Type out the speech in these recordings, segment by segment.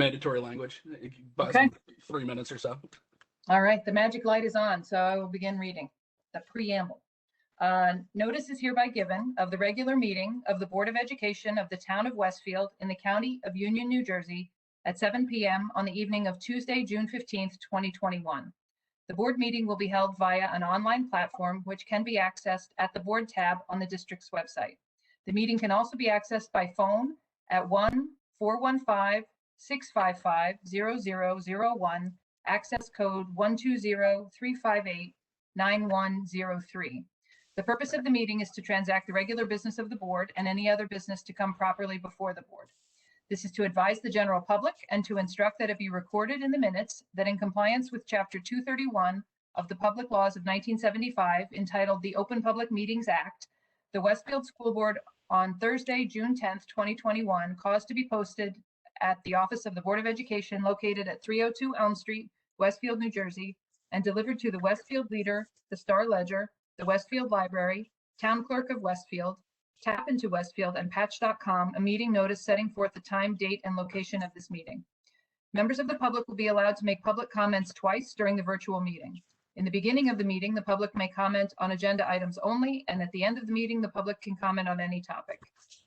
Mandatory language. Okay. 3 minutes or so. All right, the magic light is on, so I will begin reading the preamble. Notice is hereby given of the regular meeting of the Board of Education of the Town of Westfield in the County of Union, New Jersey at 7 p.m. on the evening of Tuesday, June 15th, 2021. The board meeting will be held via an online platform which can be accessed at the board tab on the district's website. The meeting can also be accessed by phone at 1-415-655-0001, access code 120-358-9103. The purpose of the meeting is to transact the regular business of the board and any other business to come properly before the board. This is to advise the general public and to instruct that it be recorded in the minutes that in compliance with Chapter 231 of the Public Laws of 1975, entitled the Open Public Meetings Act, the Westfield School Board on Thursday, June 10th, 2021, caused to be posted at the office of the Board of Education located at 302 Elm Street, Westfield, New Jersey, and delivered to the Westfield Leader, the Star Ledger, the Westfield Library, Town Clerk of Westfield, Tap into Westfield, and Patch.com, a meeting notice setting forth the time, date, and location of this meeting. Members of the public will be allowed to make public comments twice during the virtual meeting. In the beginning of the meeting, the public may comment on agenda items only, and at the end of the meeting, the public can comment on any topic.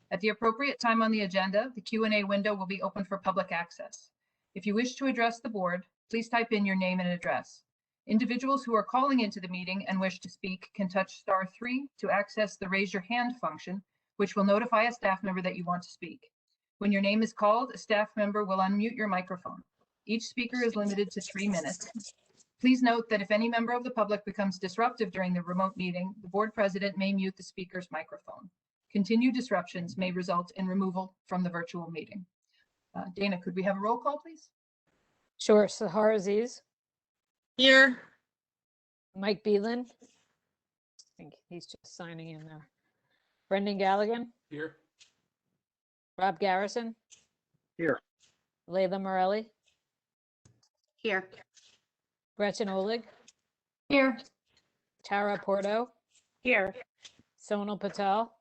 At the appropriate time on the agenda, the Q&A window will be open for public access. If you wish to address the board, please type in your name and address. Individuals who are calling into the meeting and wish to speak can touch *3 to access the raise your hand function, which will notify a staff member that you want to speak. When your name is called, a staff member will unmute your microphone. Each speaker is limited to 3 minutes. Please note that if any member of the public becomes disruptive during the remote meeting, the board president may mute the speaker's microphone. Continued disruptions may result in removal from the virtual meeting. Dana, could we have a roll call, please? Sure. Sahar Aziz. Here. Mike Beelan. I think he's just signing in there. Brendan Galligan. Here. Rob Garrison. Here. Leah Morelli. Here. Gretchen Olig. Here. Tara Porto. Here. Sonal Patel.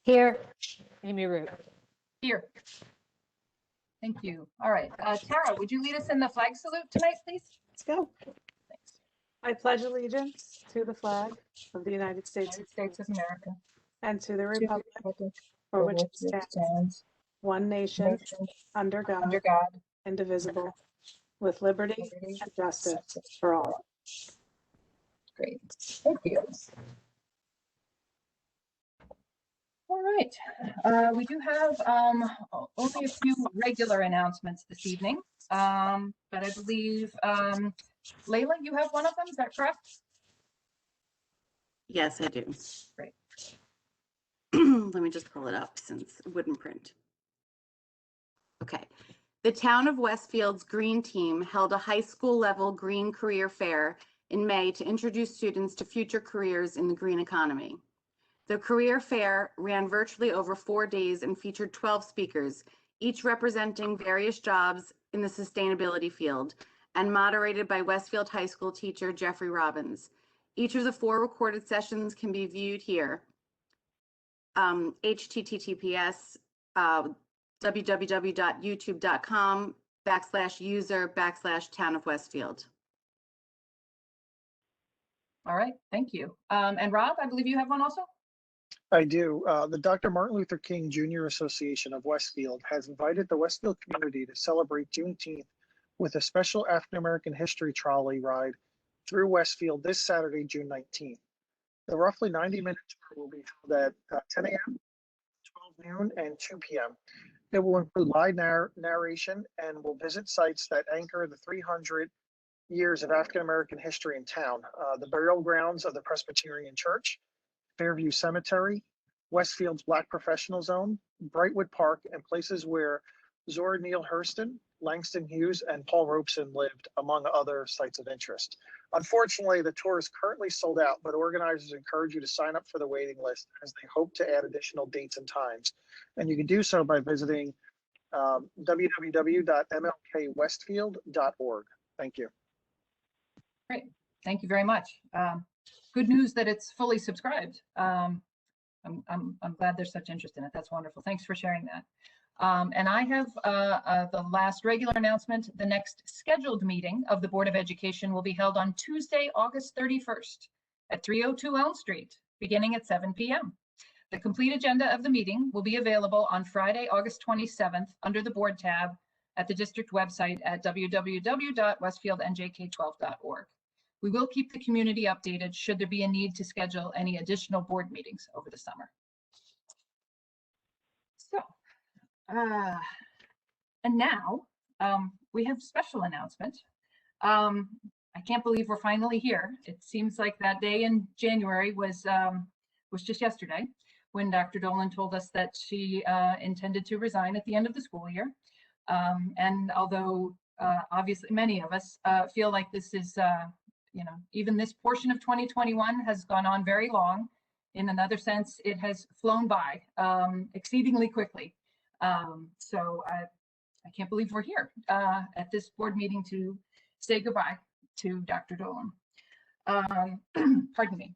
Here. Amy Root. Here. Thank you. All right. Tara, would you lead us in the flag salute tonight, please? Let's go. Thanks. I pledge allegiance to the flag of the United States United States of America. and to the republic for which it stands, one nation, under God, indivisible, with liberty and justice for all. Great. Thank you. All right. We do have only a few regular announcements this evening, but I believe, Leila, you have one of them, is that correct? Yes, I do. Great. Let me just pull it up since it wouldn't print. Okay. The Town of Westfield's Green Team held a high school level Green Career Fair in May to introduce students to future careers in the green economy. The career fair ran virtually over 4 days and featured 12 speakers, each representing various jobs in the sustainability field, and moderated by Westfield High School teacher Jeffrey Robbins. Each of the 4 recorded sessions can be viewed here. https www.youtube.com/user/Town of Westfield. All right, thank you. And Rob, I believe you have one also? I do. The Dr. Martin Luther King Jr. Association of Westfield has invited the Westfield community to celebrate Juneteenth with a special African American history trolley ride through Westfield this Saturday, June 19th. The roughly 90-minute tour will be held at 10 a.m., 12 noon, and 2 p.m. It will include live narration and will visit sites that anchor the 300 years of African American history in town, the burial grounds of the Presbyterian Church, Fairview Cemetery, Westfield's Black Professional Zone, Brightwood Park, and places where Zora Neale Hurston, Langston Hughes, and Paul Robeson lived, among other sites of interest. Unfortunately, the tour is currently sold out, but organizers encourage you to sign up for the waiting list as they hope to add additional dates and times. And you can do so by visiting www.mlkwestfield.org. Thank you. Great, thank you very much. Good news that it's fully subscribed. I'm glad there's such interest in it. That's wonderful. Thanks for sharing that. And I have the last regular announcement. The next scheduled meeting of the Board of Education will be held on Tuesday, August 31st at 302 Elm Street, beginning at 7 p.m. The complete agenda of the meeting will be available on Friday, August 27th under the board tab at the district website at www.westfieldnjk12.org. We will keep the community updated should there be a need to schedule any additional board meetings over the summer. So, and now we have special announcement. I can't believe we're finally here. It seems like that day in January was just yesterday when Dr. Dolan told us that she intended to resign at the end of the school year. And although obviously many of us feel like this is, even this portion of 2021 has gone on very long. In another sense, it has flown by exceedingly quickly. So I can't believe we're here at this board meeting to say goodbye to Dr. Dolan. Pardon me.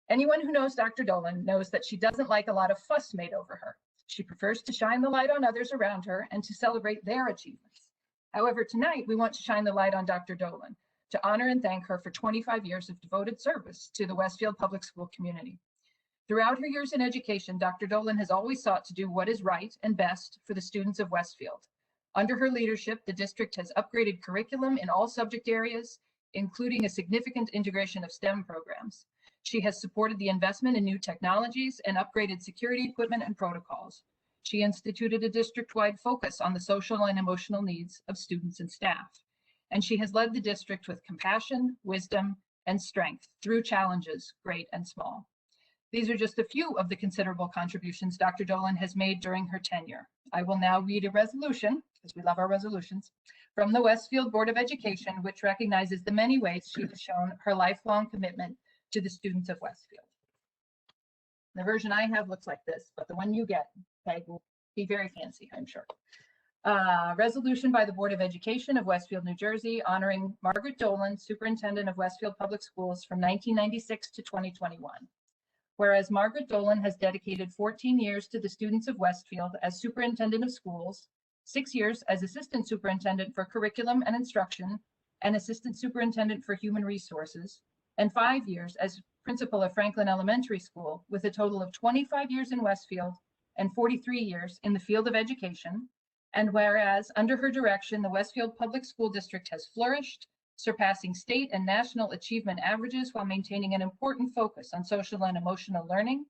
Anyone who knows Dr. Dolan knows that she doesn't like a lot of fuss made over her. She prefers to shine the light on others around her and to celebrate their achievements. However, tonight we want to shine the light on Dr. Dolan to honor and thank her for 25 years of devoted service to the Westfield Public School community. Throughout her years in education, Dr. Dolan has always sought to do what is right and best for the students of Westfield. Under her leadership, the district has upgraded curriculum in all subject areas, including a significant integration of STEM programs. She has supported the investment in new technologies and upgraded security equipment and protocols. She instituted a district-wide focus on the social and emotional needs of students and staff. And she has led the district with compassion, wisdom, and strength through challenges, great and small. These are just a few of the considerable contributions Dr. Dolan has made during her tenure. I will now read a resolution, because we love our resolutions, from the Westfield Board of Education, which recognizes the many ways she has shown her lifelong commitment to the students of Westfield. The version I have looks like this, but the one you get, okay, will be very fancy, I'm sure. Resolution by the Board of Education of Westfield, New Jersey, honoring Margaret Dolan, Superintendent of Westfield Public Schools from 1996 to 2021. Whereas Margaret Dolan has dedicated 14 years to the students of Westfield as Superintendent of Schools, 6 years as Assistant Superintendent for Curriculum and Instruction, and Assistant Superintendent for Human Resources, and 5 years as Principal of Franklin Elementary School, with a total of 25 years in Westfield and 43 years in the field of education. And whereas under her direction, the Westfield Public School District has flourished, surpassing state and national achievement averages while maintaining an important focus on social and emotional learning.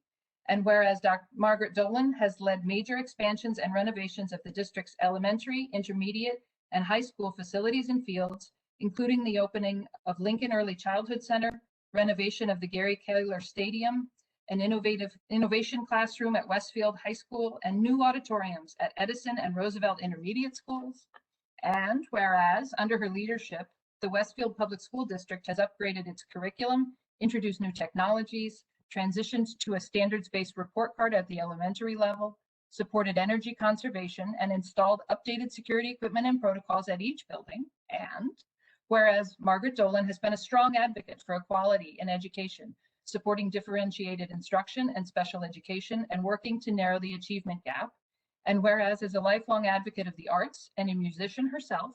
And whereas Dr. Margaret Dolan has led major expansions and renovations of the district's elementary, intermediate, and high school facilities and fields, including the opening of Lincoln Early Childhood Center, renovation of the Gary Kaler Stadium, an innovation classroom at Westfield High School, and new auditoriums at Edison and Roosevelt Intermediate Schools. And whereas under her leadership, the Westfield Public School District has upgraded its curriculum, introduced new technologies, transitioned to a standards-based report card at the elementary level, supported energy conservation, and installed updated security equipment and protocols at each building. And whereas Margaret Dolan has been a strong advocate for equality in education, supporting differentiated instruction and special education, and working to narrow the achievement gap. And whereas as a lifelong advocate of the arts and a musician herself,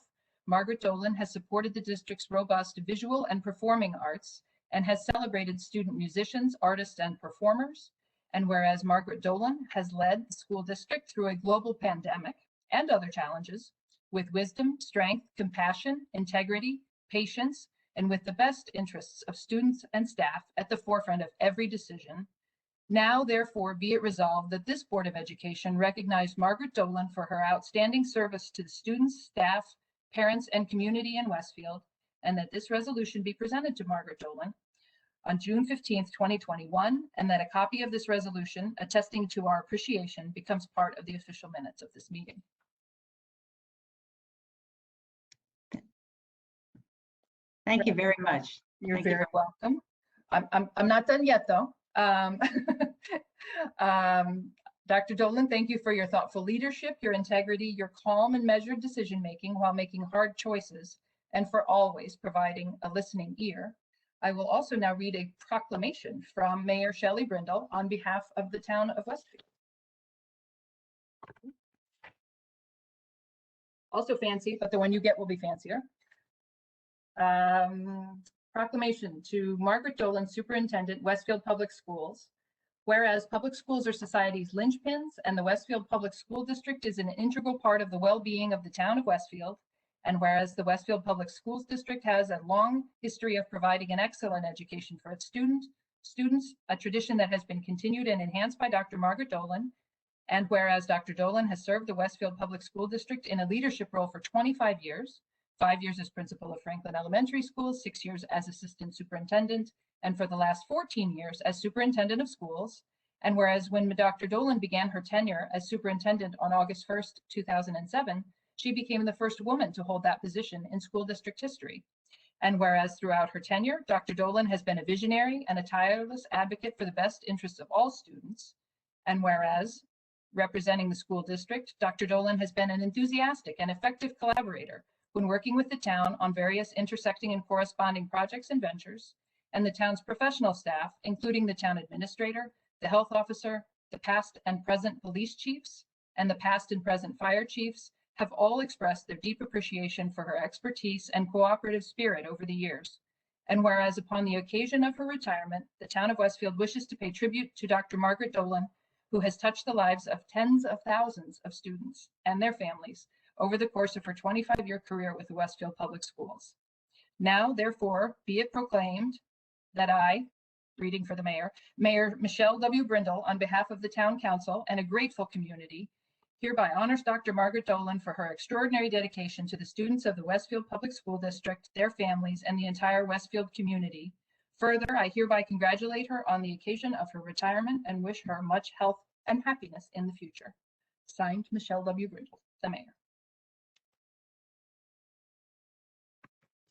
Margaret Dolan has supported the district's robust visual and performing arts and has celebrated student musicians, artists, and performers. And whereas Margaret Dolan has led the school district through a global pandemic and other challenges with wisdom, strength, compassion, integrity, patience, and with the best interests of students and staff at the forefront of every decision. Now, therefore, be it resolved that this Board of Education recognize Margaret Dolan for her outstanding service to the students, staff, parents, and community in Westfield, and that this resolution be presented to Margaret Dolan on June 15th, 2021, and that a copy of this resolution attesting to our appreciation becomes part of the official minutes of this meeting. Thank you very much. You're very welcome. I'm not done yet, though. Dr. Dolan, thank you for your thoughtful leadership, your integrity, your calm and measured decision-making while making hard choices, and for always providing a listening ear. I will also now read a proclamation from Mayor Shelley Brindle on behalf of the town of Westfield. Also fancy, but the one you get will be fancier. Proclamation to Margaret Dolan, Superintendent, Westfield Public Schools. Whereas public schools are society's linchpins and the Westfield Public School District is an integral part of the well-being of the town of Westfield. And whereas the Westfield Public Schools District has a long history of providing an excellent education for its students, a tradition that has been continued and enhanced by Dr. Margaret Dolan. And whereas Dr. Dolan has served the Westfield Public School District in a leadership role for 25 years, 5 years as principal of Franklin Elementary School, 6 years as assistant superintendent, and for the last 14 years as superintendent of schools. And whereas when Dr. Dolan began her tenure as superintendent on August 1st, 2007, she became the first woman to hold that position in school district history. And whereas throughout her tenure, Dr. Dolan has been a visionary and a tireless advocate for the best interests of all students. And whereas representing the school district, Dr. Dolan has been an enthusiastic and effective collaborator when working with the town on various intersecting and corresponding projects and ventures, and the town's professional staff, including the town administrator, the health officer, the past and present police chiefs, and the past and present fire chiefs, have all expressed their deep appreciation for her expertise and cooperative spirit over the years. And whereas upon the occasion of her retirement, the town of Westfield wishes to pay tribute to Dr. Margaret Dolan, who has touched the lives of tens of thousands of students and their families over the course of her 25-year career with the Westfield Public Schools. Now, therefore, be it proclaimed that I, reading for the mayor, Mayor Michelle W. Brindle, on behalf of the town council and a grateful community, hereby honors Dr. Margaret Dolan for her extraordinary dedication to the students of the Westfield Public School District, their families, and the entire Westfield community. Further, I hereby congratulate her on the occasion of her retirement and wish her much health and happiness in the future. Signed, Michelle W. Brindle, the mayor.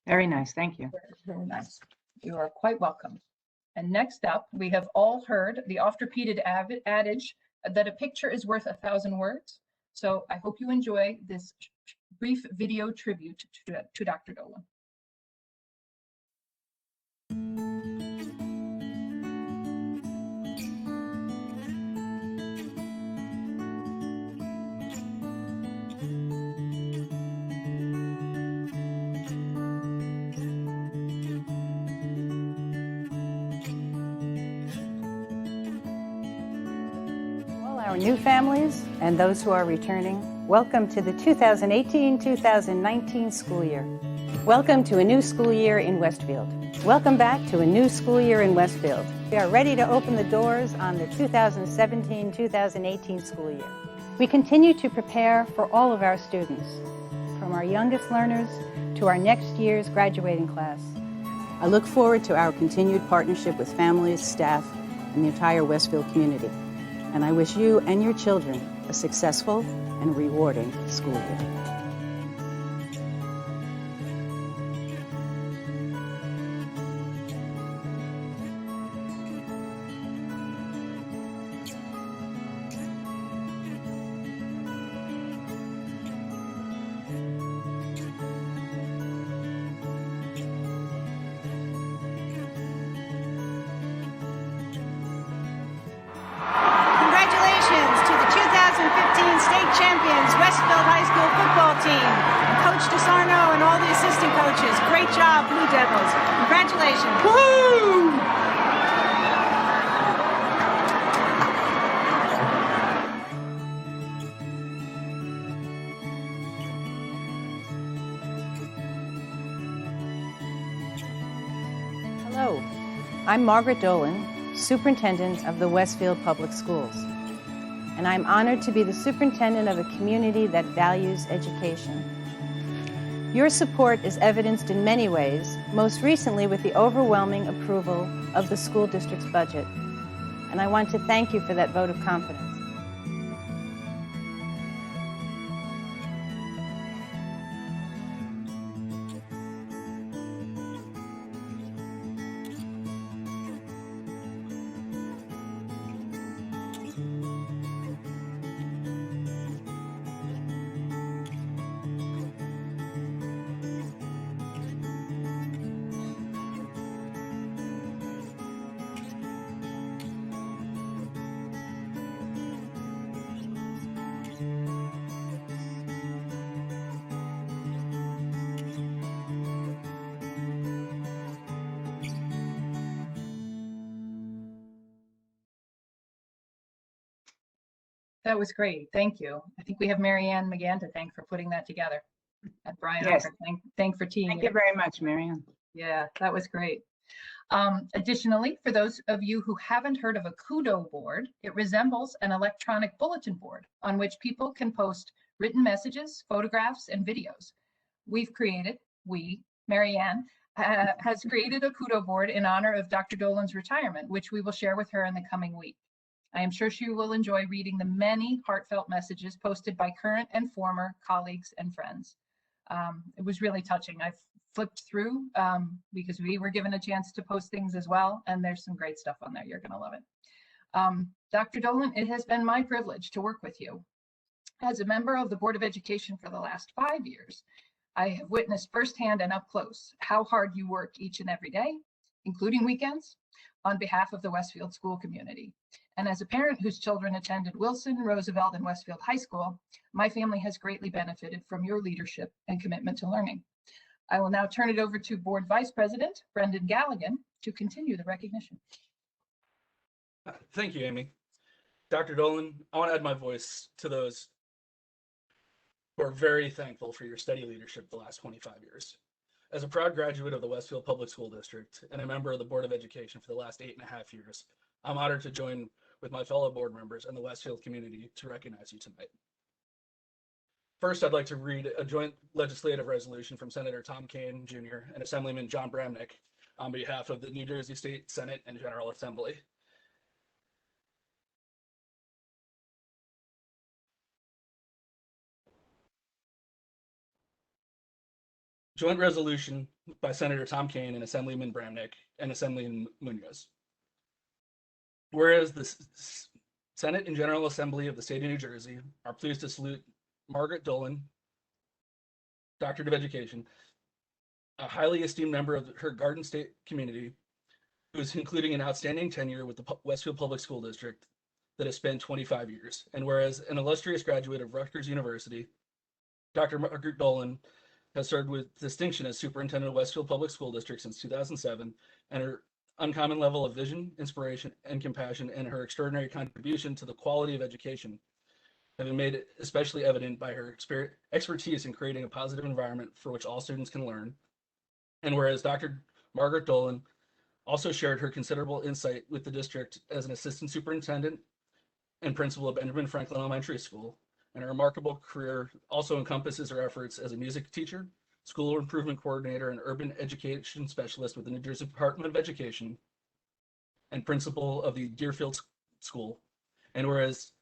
Very nice, thank you. Very nice. You are quite welcome. And next up, we have all heard the oft-repeated adage that a picture is worth 1,000 words. So I hope you enjoy this brief video tribute to Dr. Dolan. Our new families and those who are returning, welcome to the 2018-2019 school year. Welcome to a new school year in Westfield. Welcome back to a new school year in Westfield. We are ready to open the doors on the 2017-2018 school year. We continue to prepare for all of our students, from our youngest learners to our next year's graduating class. I look forward to our continued partnership with families, staff, and the entire Westfield community. And I wish you and your children a successful and rewarding school year. State champions, Westfield High School football team, and Coach DeSarno and all the assistant coaches. Great job, Blue Devils. Congratulations. Woo! Hello, I'm Margaret Dolan, Superintendent of the Westfield Public Schools. And I'm honored to be the superintendent of a community that values education. Your support is evidenced in many ways, most recently with the overwhelming approval of the school district's budget. And I want to thank you for that vote of confidence. That was great. Thank you. I think we have Mary Ann McGann to thank for putting that together. And Brian Yes. Hocker, thank for teeing Thank it. you very much, Marianne. Yeah, that was great. Additionally, for those of you who haven't heard of a Kudo board, it resembles an electronic bulletin board on which people can post written messages, photographs, and videos. Mary Ann, has created a Kudo board in honor of Dr. Dolan's retirement, which we will share with her in the coming week. I am sure she will enjoy reading the many heartfelt messages posted by current and former colleagues and friends. It was really touching. I've flipped through because we were given a chance to post things as well, and there's some great stuff on there. You're going to love it. Dr. Dolan, it has been my privilege to work with you. As a member of the Board of Education for the last 5 years, I have witnessed firsthand and up close how hard you work each and every day, including weekends, on behalf of the Westfield school community. And as a parent whose children attended Wilson, Roosevelt, and Westfield High School, my family has greatly benefited from your leadership and commitment to learning. I will now turn it over to Board Vice President Brendan Galligan to continue the recognition. Thank you, Amy. Dr. Dolan, I want to add my voice to those who are very thankful for your steady leadership the last 25 years. As a proud graduate of the Westfield Public School District and a member of the Board of Education for the last 8.5 years, I'm honored to join with my fellow board members and the Westfield community to recognize you tonight. First, I'd like to read a joint legislative resolution from Senator Tom Kane Jr. and Assemblyman John Bramnick on behalf of the New Jersey State Senate and General Assembly. Joint resolution by Senator Tom Kane and Assemblyman Bramnick and Assemblyman Munoz. Whereas the Senate and General Assembly of the State of New Jersey are pleased to salute Margaret Dolan, Doctorate of Education, a highly esteemed member of her Garden State community, who is concluding an outstanding tenure with the Westfield Public School District that has spanned 25 years. And whereas an illustrious graduate of Rutgers University, Dr. Margaret Dolan has served with distinction as superintendent of Westfield Public School District since 2007, and her uncommon level of vision, inspiration, and compassion, and her extraordinary contribution to the quality of education have been made especially evident by her expertise in creating a positive environment for which all students can learn. And whereas Dr. Margaret Dolan also shared her considerable insight with the district as an assistant superintendent and principal of Benjamin Franklin Elementary School, and her remarkable career also encompasses her efforts as a music teacher, school improvement coordinator, and urban education specialist with the New Jersey Department of Education, and principal of the Deerfield School. And whereas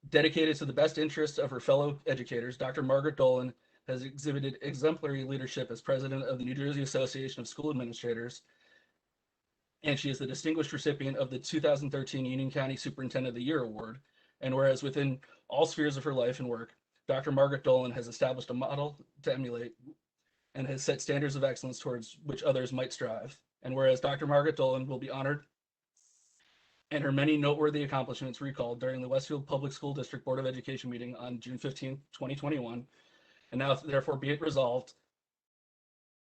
dedicated to the best interests of her fellow educators, Dr. Margaret Dolan has exhibited exemplary leadership as president of the New Jersey Association of School Administrators, and she is the distinguished recipient of the 2013 Union County Superintendent of the Year Award. And whereas within all spheres of her life and work, Dr. Margaret Dolan has established a model to emulate and has set standards of excellence towards which others might strive. And whereas Dr. Margaret Dolan will be honored and her many noteworthy accomplishments recalled during the Westfield Public School District Board of Education meeting on June 15, 2021, and now therefore be it resolved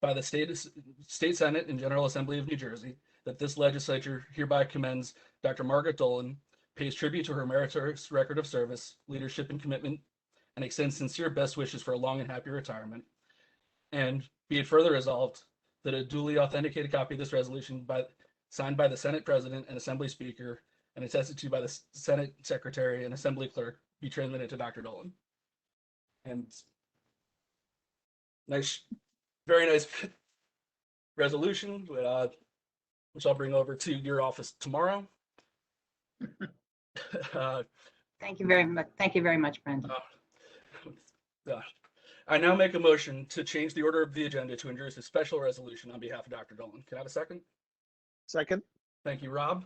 by the State Senate and General Assembly of New Jersey that this legislature hereby commends Dr. Margaret Dolan, pays tribute to her meritorious record of service, leadership, and commitment, and extends sincere best wishes for a long and happy retirement. And be it further resolved that a duly authenticated copy of this resolution signed by the Senate President and Assembly Speaker and attested to by the Senate Secretary and Assembly Clerk be transmitted to Dr. Dolan. And very nice resolution, which I'll bring over to your office tomorrow. Thank you very much. Thank you very much, Brendan. I now make a motion to change the order of the agenda to introduce a special resolution on behalf of Dr. Dolan. Can I have a second? Second. Thank you, Rob.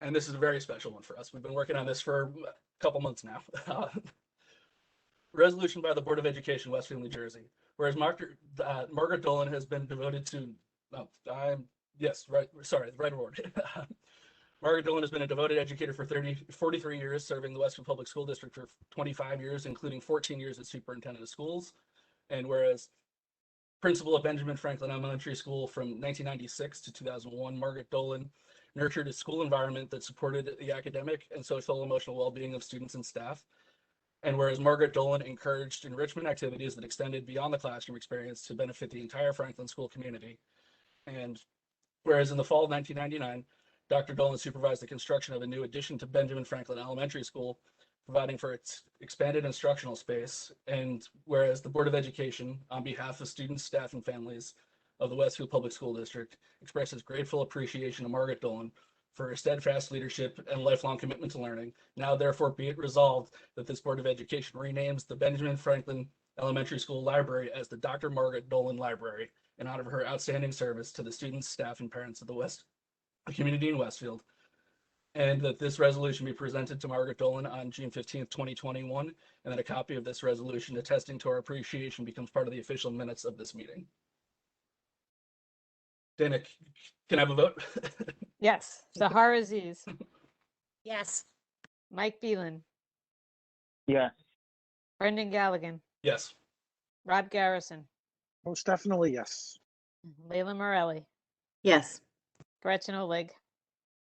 And this is a very special one for us. We've been working on this for a couple months now. Resolution by the Board of Education, Westfield, New Jersey. Whereas Margaret Dolan has been devoted to, right word. Margaret Dolan has been a devoted educator for 43 years, serving the Westfield Public School District for 25 years, including 14 years as superintendent of schools. And whereas principal of Benjamin Franklin Elementary School from 1996 to 2001, Margaret Dolan nurtured a school environment that supported the academic and social emotional well-being of students and staff. And whereas Margaret Dolan encouraged enrichment activities that extended beyond the classroom experience to benefit the entire Franklin school community. And whereas in the fall of 1999, Dr. Dolan supervised the construction of a new addition to Benjamin Franklin Elementary School, providing for its expanded instructional space. And whereas the Board of Education, on behalf of students, staff, and families of the Westfield Public School District, expresses grateful appreciation to Margaret Dolan for her steadfast leadership and lifelong commitment to learning. Now, therefore, be it resolved that this Board of Education renames the Benjamin Franklin Elementary School Library as the Dr. Margaret Dolan Library in honor of her outstanding service to the students, staff, and parents of the community in Westfield. And that this resolution be presented to Margaret Dolan on June 15th, 2021, and that a copy of this resolution attesting to our appreciation becomes part of the official minutes of this meeting. Dana, can I have a vote? Yes. Zahar Aziz, Yes. Mike Beelan, Yes. Brendan Galligan, Yes. Rob Garrison, Most definitely yes. Leila Morelli, Yes. Gretchen Oleg,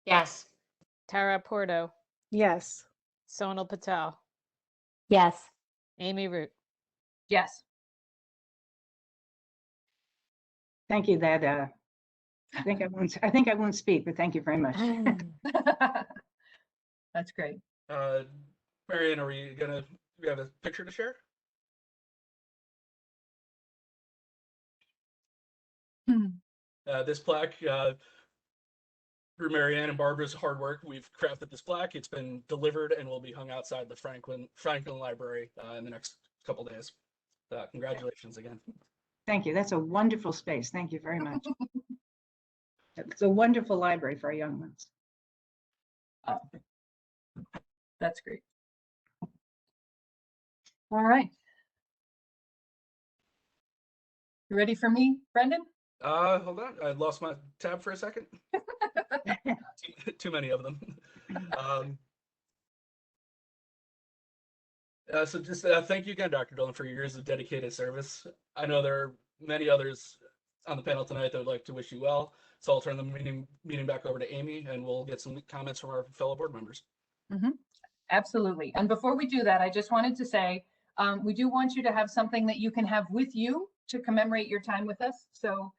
Yes. Tara Porto, Yes. Sonal Patel, Yes. Amy Root. Yes. Thank you. That I think I won't speak, but thank you very much. That's great. Marianne, we have a picture to share? This plaque, through Marianne and Barbara's hard work, we've crafted this plaque. It's been delivered and will be hung outside the Franklin Library in the next couple days. Congratulations again. Thank you. That's a wonderful space. Thank you very much. It's a wonderful library for our young ones. That's great. All right. You ready for me, Brendan? Hold on, I lost my tab for a second. Too many of them. So just thank you again, Dr. Dolan, for your years of dedicated service. I know there are many others on the panel tonight that would like to wish you well. So I'll turn the meeting back over to Amy, and we'll get some comments from our fellow board members. Absolutely. And before we do that, I just wanted to say, we do want you to have something that you can have with you to commemorate your time with us. So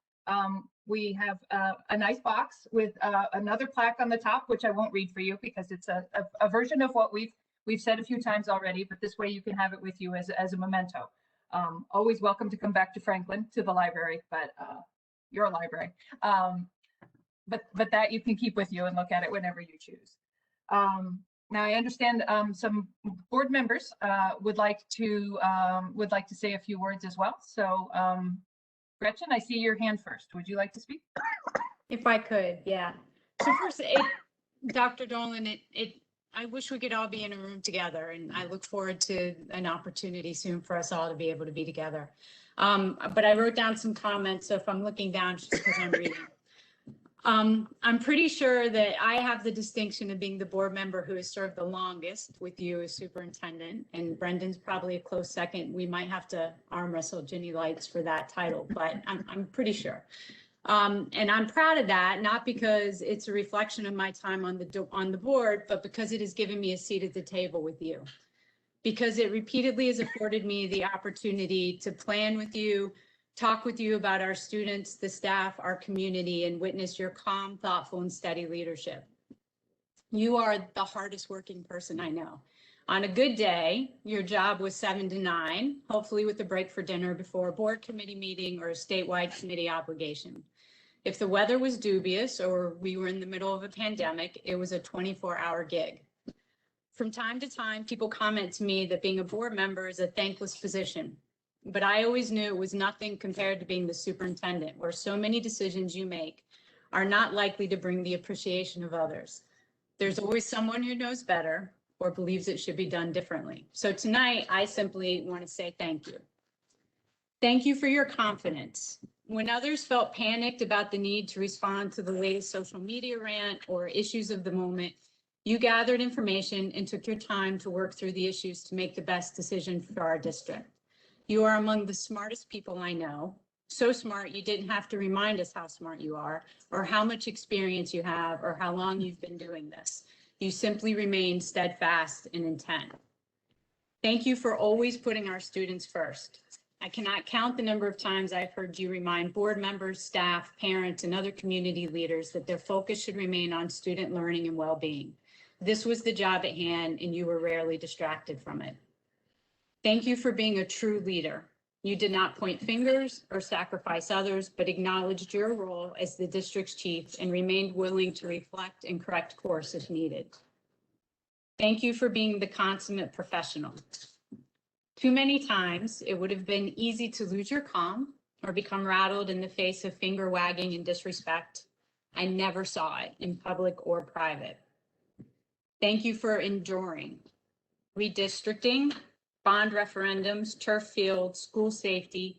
we have a nice box with another plaque on the top, which I won't read for you because it's a version of what we've said a few times already, but this way you can have it with you as a memento. Always welcome to come back to Franklin, to the library, but your library. But that you can keep with you and look at it whenever you choose. Now I understand some board members would like to say a few words as well. So Gretchen, I see your hand first. Would you like to speak? If I could, yeah. So first, Dr. Dolan, I wish we could all be in a room together, and I look forward to an opportunity soon for us all to be able to be together. But I wrote down some comments, so if I'm looking down, it's just because I'm reading. I'm pretty sure that I have the distinction of being the board member who has served the longest with you as superintendent, and Brendan's probably a close second. We might have to arm wrestle Ginny Lights for that title, but I'm pretty sure. And I'm proud of that, not because it's a reflection of my time on the board, but because it has given me a seat at the table with you. Because it repeatedly has afforded me the opportunity to plan with you, talk with you about our students, the staff, our community, and witness your calm, thoughtful, and steady leadership. You are the hardest working person I know. On a good day, your job was 7 to 9, hopefully with a break for dinner before a board committee meeting or a statewide committee obligation. If the weather was dubious or we were in the middle of a pandemic, it was a 24-hour gig. From time to time, people comment to me that being a board member is a thankless position. But I always knew it was nothing compared to being the superintendent, where so many decisions you make are not likely to bring the appreciation of others. There's always someone who knows better or believes it should be done differently. So tonight, I simply want to say thank you. Thank you for your confidence. When others felt panicked about the need to respond to the latest social media rant or issues of the moment, you gathered information and took your time to work through the issues to make the best decision for our district. You are among the smartest people I know, So smart, you didn't have to remind us how smart you are, or how much experience you have, or how long you've been doing this. You simply remained steadfast and intent. Thank you for always putting our students first. I cannot count the number of times I've heard you remind board members, staff, parents, and other community leaders that their focus should remain on student learning and well-being. This was the job at hand, and you were rarely distracted from it. Thank you for being a true leader. You did not point fingers or sacrifice others, but acknowledged your role as the district's chief and remained willing to reflect and correct course if needed. Thank you for being the consummate professional. Too many times, it would have been easy to lose your calm or become rattled in the face of finger wagging and disrespect. I never saw it in public or private. Thank you for enduring redistricting, bond referendums, turf fields, school safety,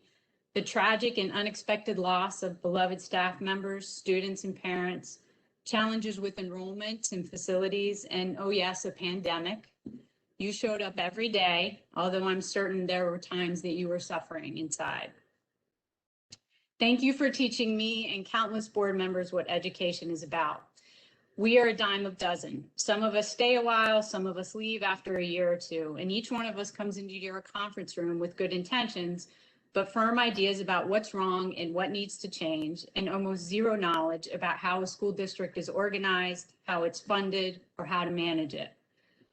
the tragic and unexpected loss of beloved staff members, students, and parents, challenges with enrollment and facilities, and oh yes, a pandemic. You showed up every day, although I'm certain there were times that you were suffering inside. Thank you for teaching me and countless board members what education is about. We are a dime a dozen. Some of us stay a while, some of us leave after a year or two, and each one of us comes into your conference room with good intentions, but firm ideas about what's wrong and what needs to change, and almost zero knowledge about how a school district is organized, how it's funded, or how to manage it.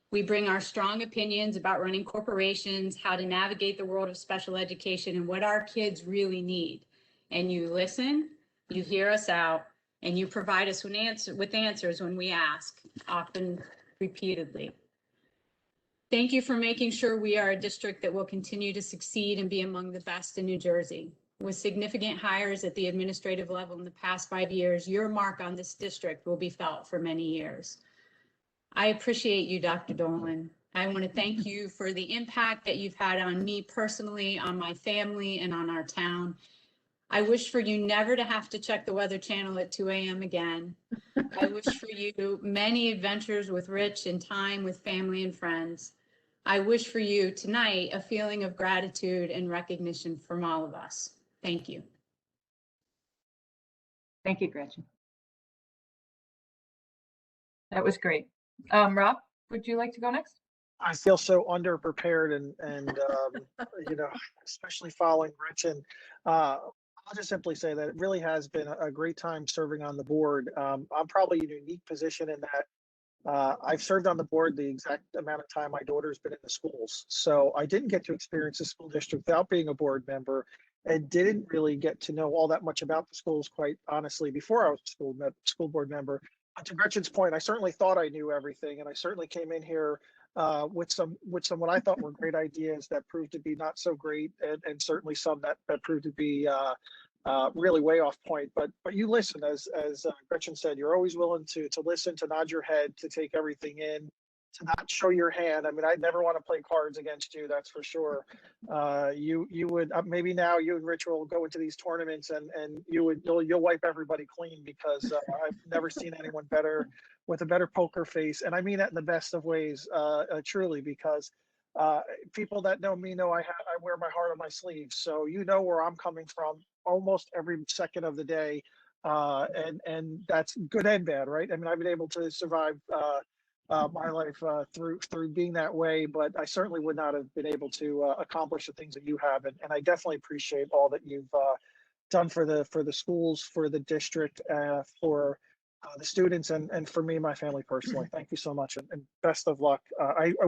We bring our strong opinions about running corporations, how to navigate the world of special education, and what our kids really need. And you listen, you hear us out, and you provide us with answers when we ask, often repeatedly. Thank you for making sure we are a district that will continue to succeed and be among the best in New Jersey. With significant hires at the administrative level in the past 5 years, your mark on this district will be felt for many years. I appreciate you, Dr. Dolan. I want to thank you for the impact that you've had on me personally, on my family, and on our town. I wish for you never to have to check the Weather Channel at 2 a.m. again. I wish for you many adventures with Rich and time with family and friends. I wish for you tonight a feeling of gratitude and recognition from all of us. Thank you. Thank you, Gretchen. That was great. Rob, would you like to go next? I feel so underprepared and you know, especially following Gretchen. I'll just simply say that it really has been a great time serving on the board. I'm probably in a unique position in that I've served on the board the exact amount of time my daughter's been in the schools. So I didn't get to experience the school district without being a board member, and didn't really get to know all that much about the schools, quite honestly, before I was a school board member. But to Gretchen's point, I certainly thought I knew everything, and I certainly came in here with some what I thought were great ideas that proved to be not so great, and certainly some that proved to be really way off point. But you listen, as Gretchen said, you're always willing to listen, to nod your head, to take everything in, to not show your hand. I mean, I'd never want to play cards against you, that's for sure. You would maybe now you and Rich will go into these tournaments and you'll wipe everybody clean, because I've never seen anyone better with a better poker face, and I mean that in the best of ways, truly, because people that know me know I wear my heart on my sleeve. So you know where I'm coming from almost every second of the day, and that's good and bad, right? I mean, I've been able to survive my life through being that way, but I certainly would not have been able to accomplish the things that you have, and I definitely appreciate all that you've done for the schools, for the district, for the students, and for me and my family personally. Thank you so much, and best of luck.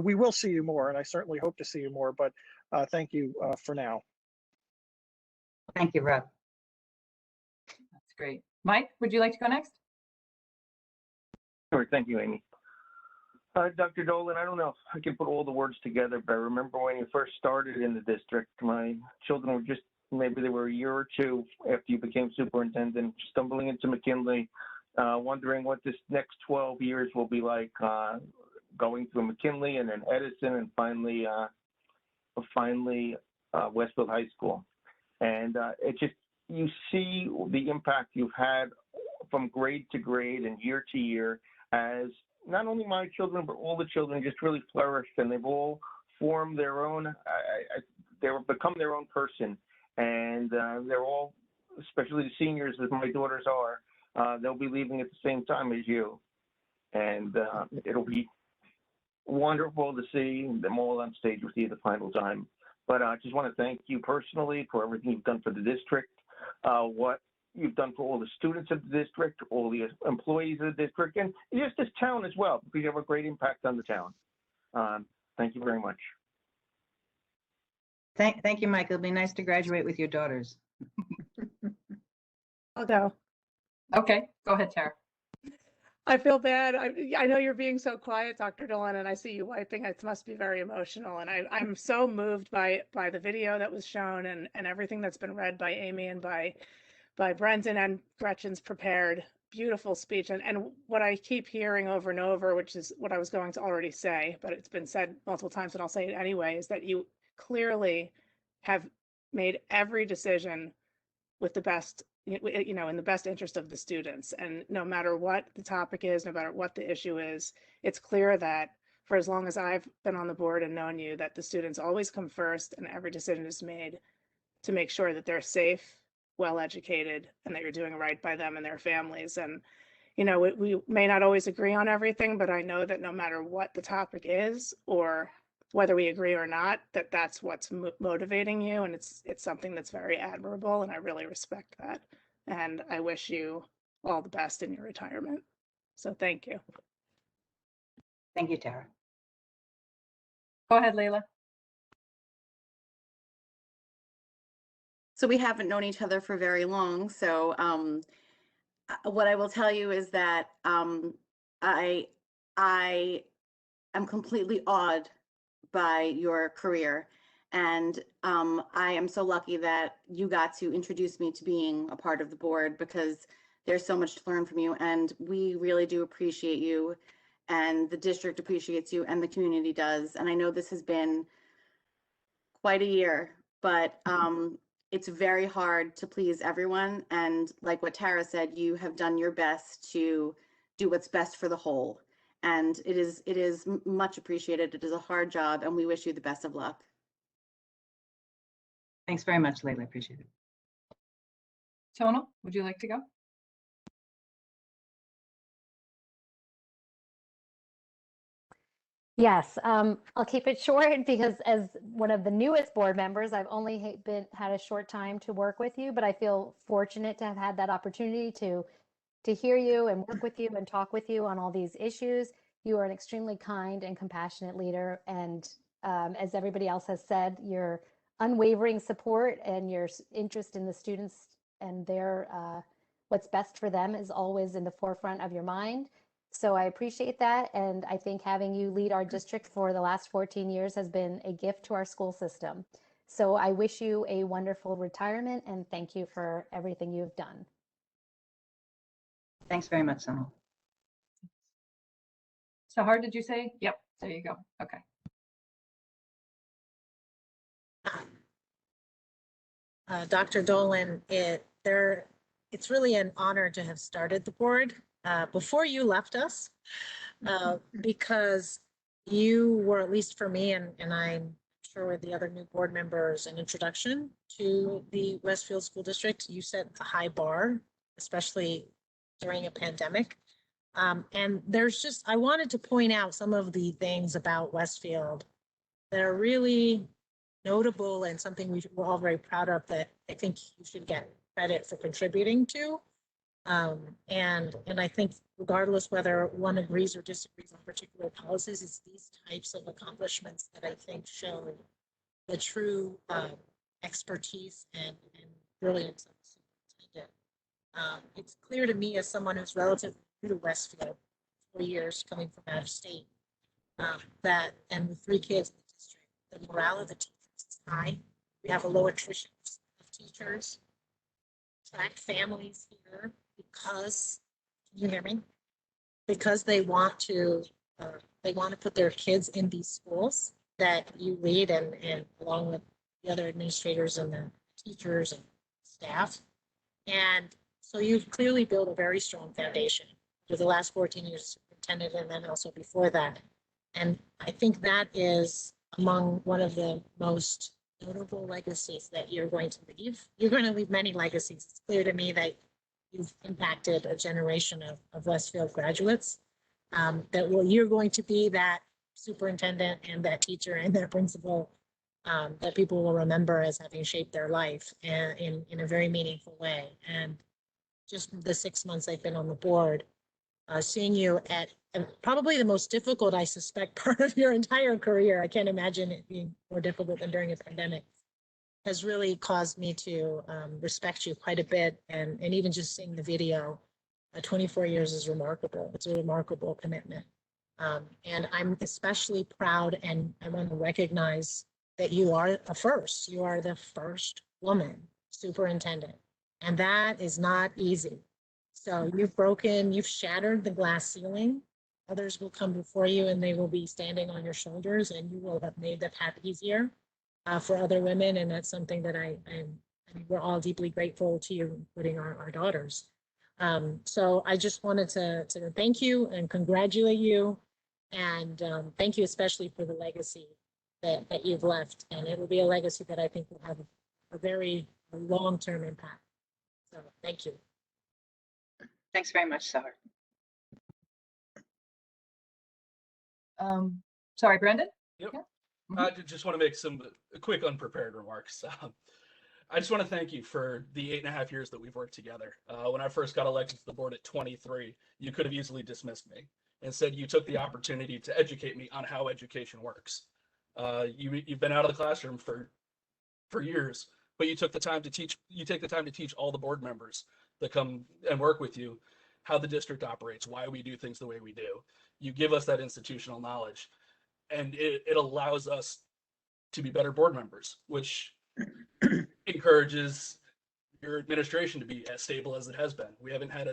We will see you more, and I certainly hope to see you more, but thank you for now. Thank you, Rob. That's great. Mike, would you like to go next? Sure, thank you, Amy. Dr. Dolan, I don't know if I can put all the words together, but I remember when you first started in the district, my children were just, maybe they were a year or two after you became superintendent, stumbling into McKinley, wondering what this next 12 years will be like, going through McKinley and then Edison and finally Westfield High School. And it just, you see the impact you've had from grade to grade and year to year, as not only my children, but all the children just really flourished, and they've all formed their own, they've become their own person, and they're all especially the seniors, as my daughters are, they'll be leaving at the same time as you. And it'll be wonderful to see them all on stage with you the final time. But I just want to thank you personally for everything you've done for the district, what you've done for all the students of the district, all the employees of the district, and just this town as well, because you have a great impact on the town. Thank you very much. Thank you, Mike. It'll be nice to graduate with your daughters. I'll go. Okay, go ahead, Tara. I feel bad. I know you're being so quiet, Dr. Dolan, and I see you wiping. It must be very emotional. And I'm so moved by the video that was shown and everything that's been read by Amy and by Brendan and Gretchen's prepared beautiful speech. And what I keep hearing over and over, which is what I was going to already say, but it's been said multiple times, and I'll say it anyway, is that you clearly have made every decision with the best, you know, in the best interest of the students. And no matter what the topic is, no matter what the issue is, it's clear that for as long as I've been on the board and known you, that the students always come first and every decision is made to make sure that they're safe, well-educated, and that you're doing right by them and their families. And, you know, we may not always agree on everything, but I know that no matter what the topic is or whether we agree or not, that's what's motivating you. And it's something that's very admirable, and I really respect that. And I wish you all the best in your retirement. So thank you. Thank you, Tara. Go ahead, Leila. So we haven't known each other for very long. So what I will tell you is that I am completely awed by your career. And I am so lucky that you got to introduce me to being a part of the board, because there's so much to learn from you. And we really do appreciate you, and the district appreciates you, and the community does. And I know this has been quite a year, but it's very hard to please everyone. And like what Tara said, you have done your best to do what's best for the whole. And it is much appreciated. It is a hard job, and we wish you the best of luck. Thanks very much, Leila. Appreciate it. Tonal, would you like to go? Yes, I'll keep it short because as one of the newest board members, I've only had a short time to work with you, but I feel fortunate to have had that opportunity to hear you and work with you and talk with you on all these issues. You are an extremely kind and compassionate leader, and as everybody else has said, your unwavering support and your interest in the students and their what's best for them is always in the forefront of your mind. So I appreciate that, and I think having you lead our district for the last 14 years has been a gift to our school system. So I wish you a wonderful retirement, and thank you for everything you have done. Thanks very much, Sonal. Sahar, did you say? Yep, there you go. Okay. Dr. Dolan, it's really an honor to have started the board before you left us, because you were, at least for me, and I'm sure with the other new board members, an introduction to the Westfield School District. You set a high bar, especially during a pandemic. And I wanted to point out some of the things about Westfield that are really notable and something we're all very proud of, that I think you should get credit for contributing to. And I think regardless whether one agrees or disagrees on particular policies, it's these types of accomplishments that I think show the true expertise and brilliance of the superintendent. It's clear to me, as someone who's relatively new to Westfield, 4 years coming from out of state, that, and with 3 kids in the district, the morale of the teachers is high. We have a low attrition of teachers. Track families here because, can you hear me? Because they want to put their kids in these schools that you lead, and along with the other administrators and the teachers and staff. And so you've clearly built a very strong foundation for the last 14 years as superintendent, and then also before that. And I think that is among one of the most notable legacies that you're going to leave. You're going to leave many legacies. It's clear to me that you've impacted a generation of Westfield graduates. You're going to be that superintendent and that teacher and that principal that people will remember as having shaped their life and in a very meaningful way. And just the 6 months I've been on the board, seeing you at probably the most difficult, I suspect, part of your entire career, I can't imagine it being more difficult than during a pandemic, has really caused me to respect you quite a bit. And even just seeing the video, 24 years is remarkable. It's a remarkable commitment. And I'm especially proud, and I want to recognize that you are a first. You are the first woman superintendent, and that is not easy. So you've shattered the glass ceiling. Others will come before you and they will be standing on your shoulders, and you will have made the path easier for other women. And that's something that I mean, we're all deeply grateful to you, including our daughters. So I just wanted to thank you and congratulate you. And thank you especially for the legacy that you've left. And it will be a legacy that I think will have a very long-term impact. So thank you. Thanks very much, Sahar. Sorry, Brendan? Yep. Yeah. I just want to make some quick unprepared remarks. I just want to thank you for the 8.5 years that we've worked together. When I first got elected to the board at 23, you could have easily dismissed me. Instead, you took the opportunity to educate me on how education works. You've been out of the classroom for years, but you took the time to teach. You take the time to teach all the board members that come and work with you how the district operates, why we do things the way we do. You give us that institutional knowledge, and it allows us to be better board members, which encourages your administration to be as stable as it has been. We haven't had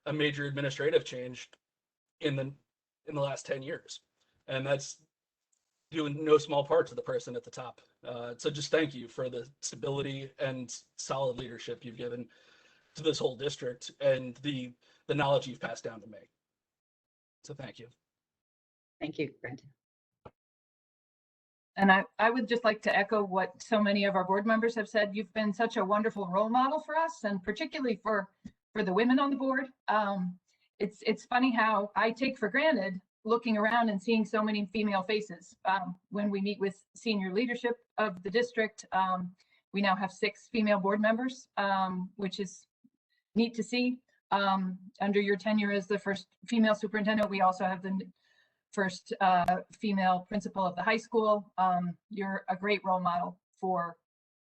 a major administrative change in the last 10 years, and that's due in no small part to the person at the top. So just thank you for the stability and solid leadership you've given to this whole district and the knowledge you've passed down to me. So thank you. Thank you, Brendan. And I would just like to echo what so many of our board members have said. You've been such a wonderful role model for us, and particularly for the women on the board. It's funny how I take for granted looking around and seeing so many female faces. When we meet with senior leadership of the district, we now have 6 female board members, which is neat to see. Under your tenure as the first female superintendent, we also have the first female principal of the high school. You're a great role model for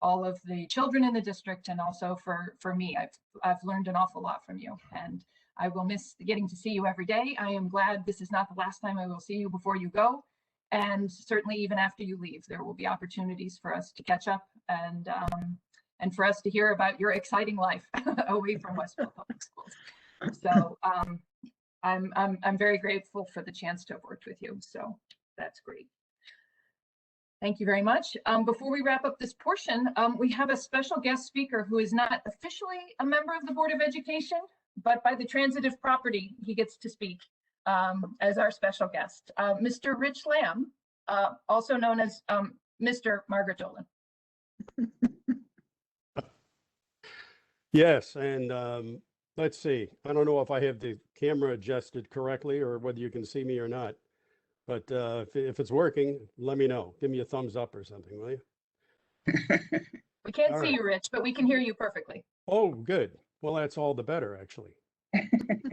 all of the children in the district, and also for me. I've learned an awful lot from you, and I will miss getting to see you every day. I am glad this is not the last time I will see you before you go, and certainly even after you leave, there will be opportunities for us to catch up and for us to hear about your exciting life away from Westfield Public Schools. So I'm very grateful for the chance to have worked with you. So that's great. Thank you very much. Before we wrap up this portion, we have a special guest speaker who is not officially a member of the Board of Education, but by the transitive property, he gets to speak as our special guest. Mr. Rich Lamb, also known as Mr. Margaret Dolan. Yes, and let's see. I don't know if I have the camera adjusted correctly or whether you can see me or not. But if it's working, let me know. Give me a thumbs up or something, will you? We can't All see right. you, Rich, but we can hear you perfectly. Oh, good. Well, that's all the better, actually,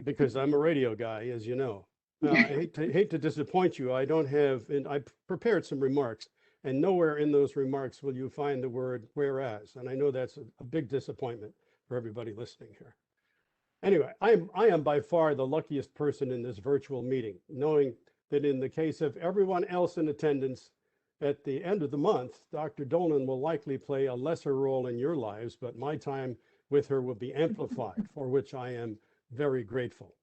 because I'm a radio guy, as you know. I hate to disappoint you. I don't have, and I prepared some remarks, and nowhere in those remarks will you find the word whereas. And I know that's a big disappointment for everybody listening here. Anyway, I am by far the luckiest person in this virtual meeting, knowing that in the case of everyone else in attendance, at the end of the month, Dr. Dolan will likely play a lesser role in your lives, but my time with her will be amplified, for which I am very grateful.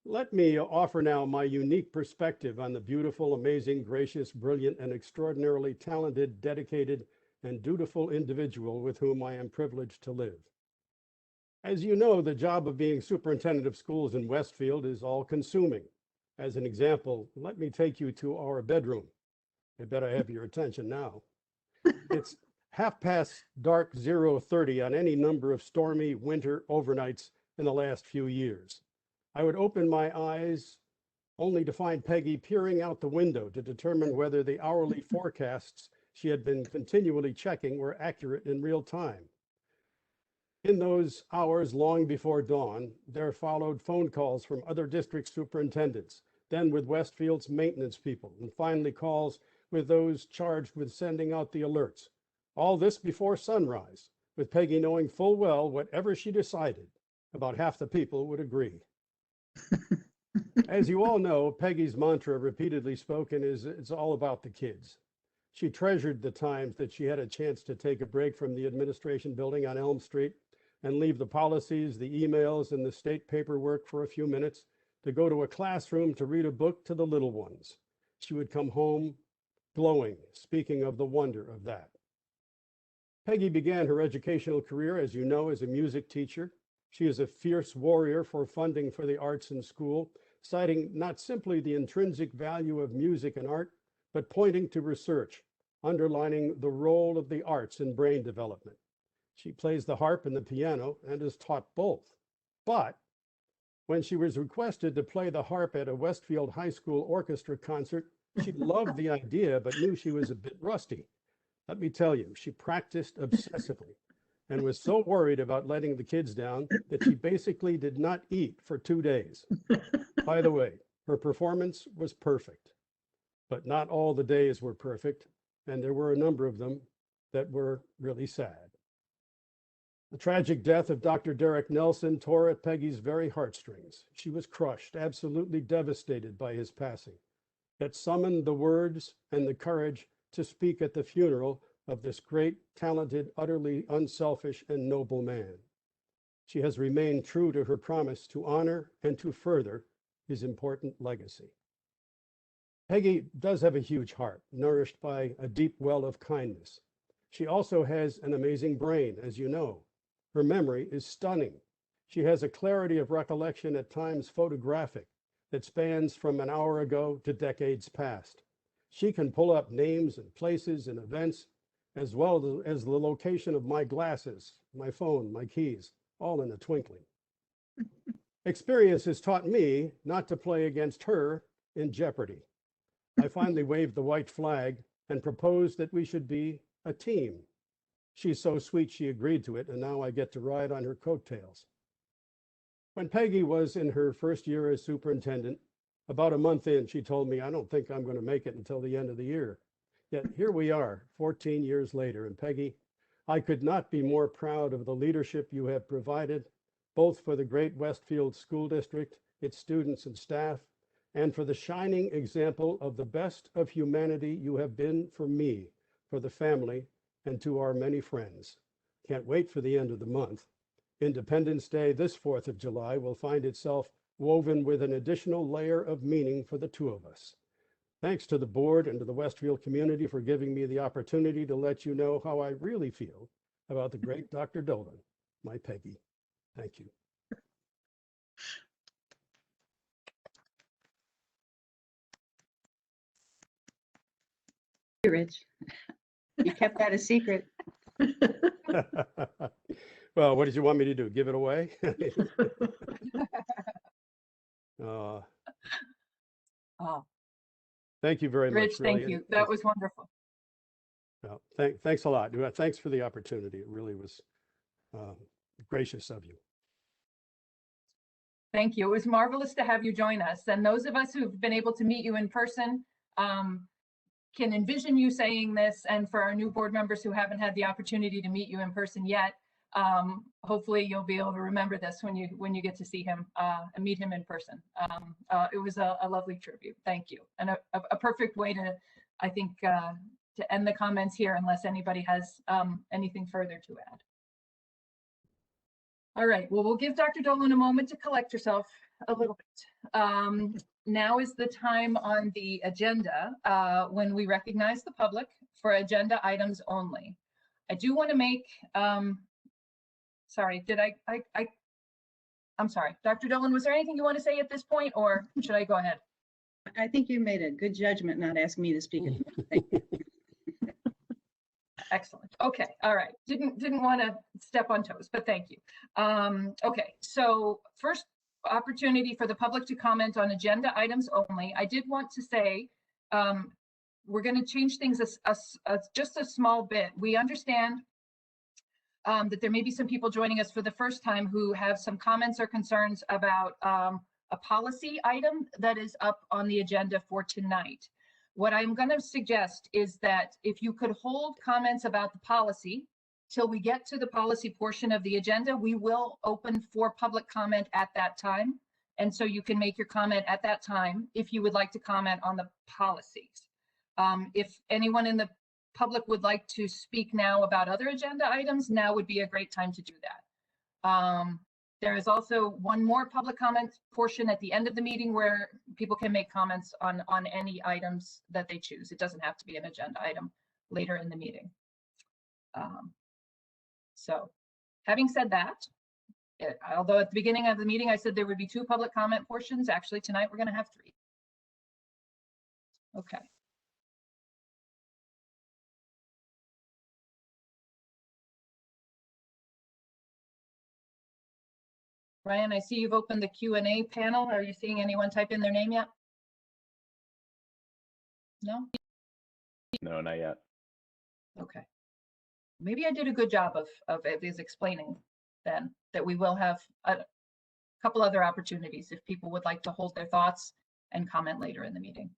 Let me offer now my unique perspective on the beautiful, amazing, gracious, brilliant, and extraordinarily talented, dedicated, and dutiful individual with whom I am privileged to live. As you know, the job of being superintendent of schools in Westfield is all-consuming. As an example, let me take you to our bedroom. I bet I have your attention now. It's dark 0:30 on any number of stormy winter overnights in the last few years. I would open my eyes only to find Peggy peering out the window to determine whether the hourly forecasts she had been continually checking were accurate in real time. In those hours long before dawn, there followed phone calls from other district superintendents, then with Westfield's maintenance people, and finally calls with those charged with sending out the alerts. All this before sunrise, with Peggy knowing full well whatever she decided, about half the people would agree. As you all know, Peggy's mantra, repeatedly spoken, is it's all about the kids. She treasured the times that she had a chance to take a break from the administration building on Elm Street and leave the policies, the emails, and the state paperwork for a few minutes to go to a classroom to read a book to the little ones. She would come home glowing, speaking of the wonder of that. Peggy began her educational career, as you know, as a music teacher. She is a fierce warrior for funding for the arts in school, citing not simply the intrinsic value of music and art, but pointing to research, underlining the role of the arts in brain development. She plays the harp and the piano and is taught both. But when she was requested to play the harp at a Westfield High School orchestra concert, she loved the idea, but knew she was a bit rusty. Let me tell you, she practiced obsessively and was so worried about letting the kids down that she basically did not eat for 2 days. By the way, her performance was perfect, but not all the days were perfect, and there were a number of them that were really sad. The tragic death of Dr. Derek Nelson tore at Peggy's very heartstrings. She was crushed, absolutely devastated by his passing, yet summoned the words and the courage to speak at the funeral of this great, talented, utterly unselfish and noble man. She has remained true to her promise to honor and to further his important legacy. Peggy does have a huge heart, nourished by a deep well of kindness. She also has an amazing brain, as you know. Her memory is stunning. She has a clarity of recollection, at times photographic, that spans from an hour ago to decades past. She can pull up names and places and events, as well as the location of my glasses, my phone, my keys, all in a twinkling. Experience has taught me not to play against her in jeopardy. I finally waved the white flag and proposed that we should be a team. She's so sweet she agreed to it, and now I get to ride on her coattails. When Peggy was in her first year as superintendent, about a month in, she told me, I don't think I'm going to make it until the end of the year. Yet here we are, 14 years later, and Peggy, I could not be more proud of the leadership you have provided, both for the great Westfield School District, its students and staff, and for the shining example of the best of humanity you have been for me, for the family, and to our many friends. Can't wait for the end of the month. Independence Day, this 4th of July, will find itself woven with an additional layer of meaning for the two of us. Thanks to the board and to the Westfield community for giving me the opportunity to let you know how I really feel about the great Dr. Dolan, my Peggy. Thank you. Rich, you kept that a secret. Well, what did you want me to do? Give it away? Oh, Thank you very Rich, much. Really. thank you. That was wonderful. Well, thanks a lot. Thanks for the opportunity. It really was gracious of you. Thank you. It was marvelous to have you join us. And those of us who've been able to meet you in person can envision you saying this. And for our new board members who haven't had the opportunity to meet you in person yet, hopefully you'll be able to remember this when you get to see him and meet him in person. It was a lovely tribute. Thank you. And a perfect way to, I think, to end the comments here, unless anybody has anything further to add. All right, well, we'll give Dr. Dolan a moment to collect herself a little bit. Now is the time on the agenda when we recognize the public for agenda items only. I do want to make, sorry, I'm sorry, Dr. Dolan, was there anything you want to say at this point, or should I go ahead? I think you made a good judgment not asking me to speak. Thank you. Excellent. Okay. All right. Didn't want to step on toes, but thank you. Okay. So first opportunity for the public to comment on agenda items only. I did want to say, we're going to change things just a small bit. We understand that there may be some people joining us for the first time who have some comments or concerns about a policy item that is up on the agenda for tonight. What I'm going to suggest is that if you could hold comments about the policy till we get to the policy portion of the agenda, we will open for public comment at that time. And so you can make your comment at that time if you would like to comment on the policies. If anyone in the public would like to speak now about other agenda items, now would be a great time to do that. There is also one more public comment portion at the end of the meeting where people can make comments on any items that they choose. It doesn't have to be an agenda item later in the meeting. So having said that, although at the beginning of the meeting I said there would be 2 public comment portions, actually tonight we're going to have 3. Okay. Ryan, I see you've opened the Q&A panel. Are you seeing anyone type in their name yet? No? No, not yet. Okay. Maybe I did a good job of explaining then that we will have a couple other opportunities if people would like to hold their thoughts and comment later in the meeting.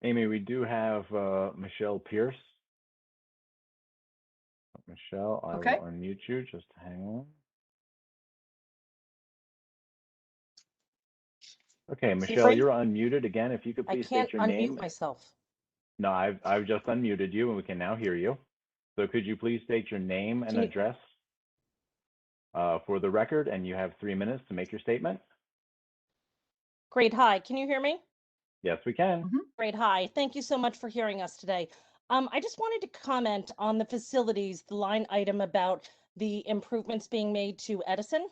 Amy, we do have Michelle Pierce. Michelle, I Okay. will unmute you. Just hang on. Okay, Michelle, Free? you're unmuted again. If you could I please can't state your name. unmute myself. No, I've just unmuted you and we can now hear you. So could you please state your name and Can you- address for the record, and you have 3 minutes to make your statement. Great. Hi, can you hear me? Yes, we can. Great. Hi. Thank you so much for hearing us today. I just wanted to comment on the facilities, the line item about the improvements being made to Edison.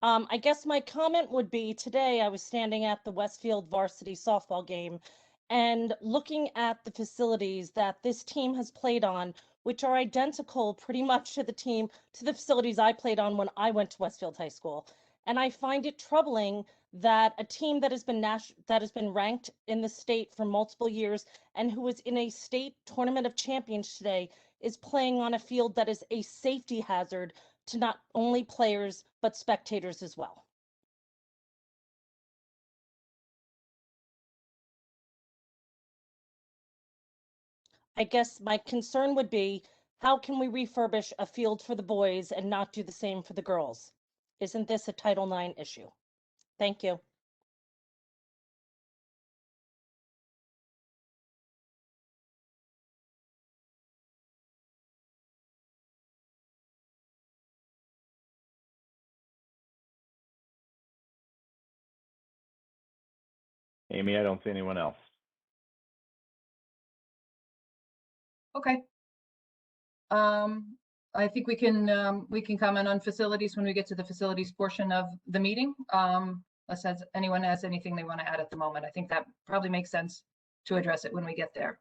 I guess my comment would be today I was standing at the Westfield varsity softball game and looking at the facilities that this team has played on, which are identical pretty much to the facilities I played on when I went to Westfield High School. And I find it troubling that a team that has been ranked in the state for multiple years and who is in a state tournament of champions today is playing on a field that is a safety hazard to not only players but spectators as well. I guess my concern would be, how can we refurbish a field for the boys and not do the same for the girls? Isn't this a Title IX issue? Thank you. Amy, I don't see anyone else. Okay. I think we can comment on facilities when we get to the facilities portion of the meeting. Unless anyone has anything they want to add at the moment. I think that probably makes sense to address it when we get there.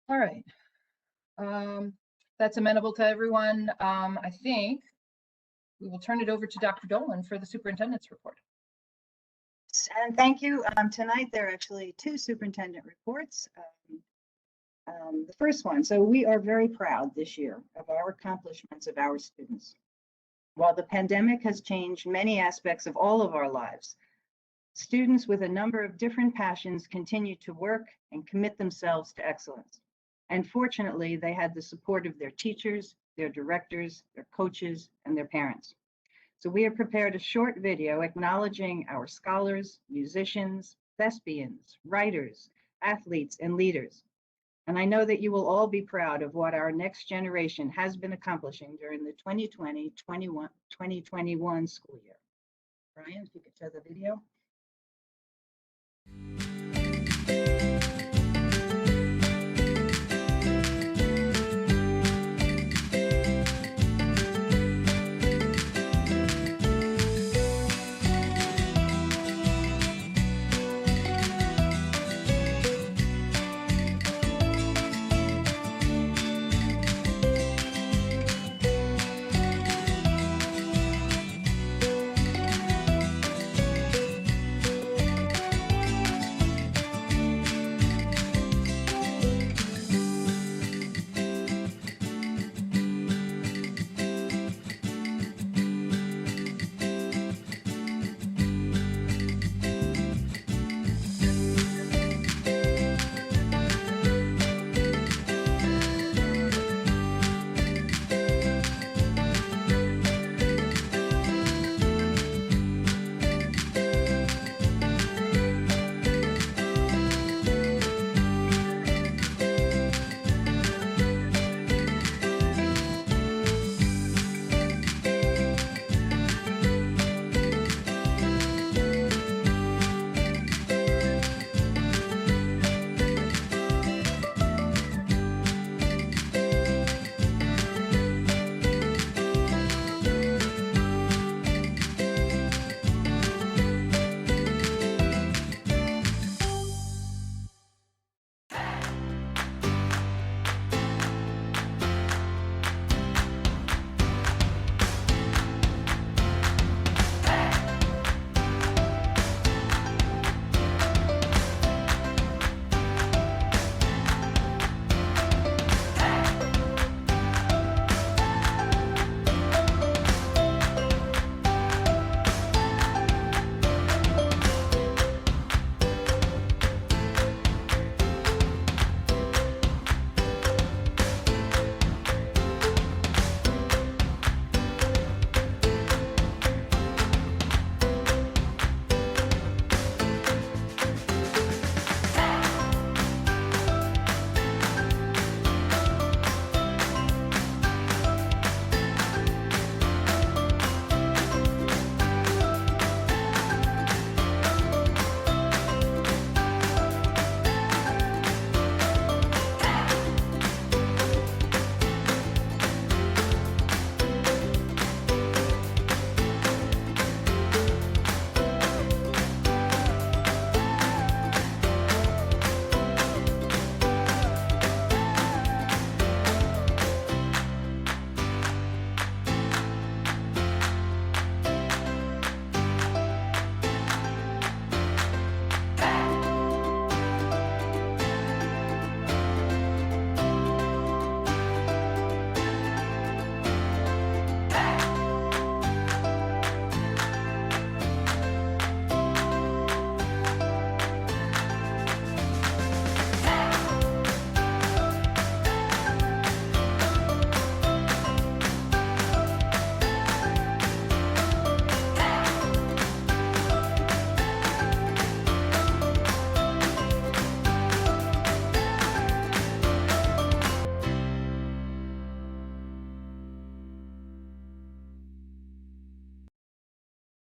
All right. That's amenable to everyone. I think we will turn it over to Dr. Dolan for the superintendent's report. And thank you. Tonight, there are actually 2 superintendent reports. The first one, so we are very proud this year of our accomplishments of our students. While the pandemic has changed many aspects of all of our lives, students with a number of different passions continue to work and commit themselves to excellence. And fortunately, they had the support of their teachers, their directors, their coaches, and their parents. So we have prepared a short video acknowledging our scholars, musicians, thespians, writers, athletes, and leaders. And I know that you will all be proud of what our next generation has been accomplishing during the 2020-2021 school year. Brian, if you could show the video.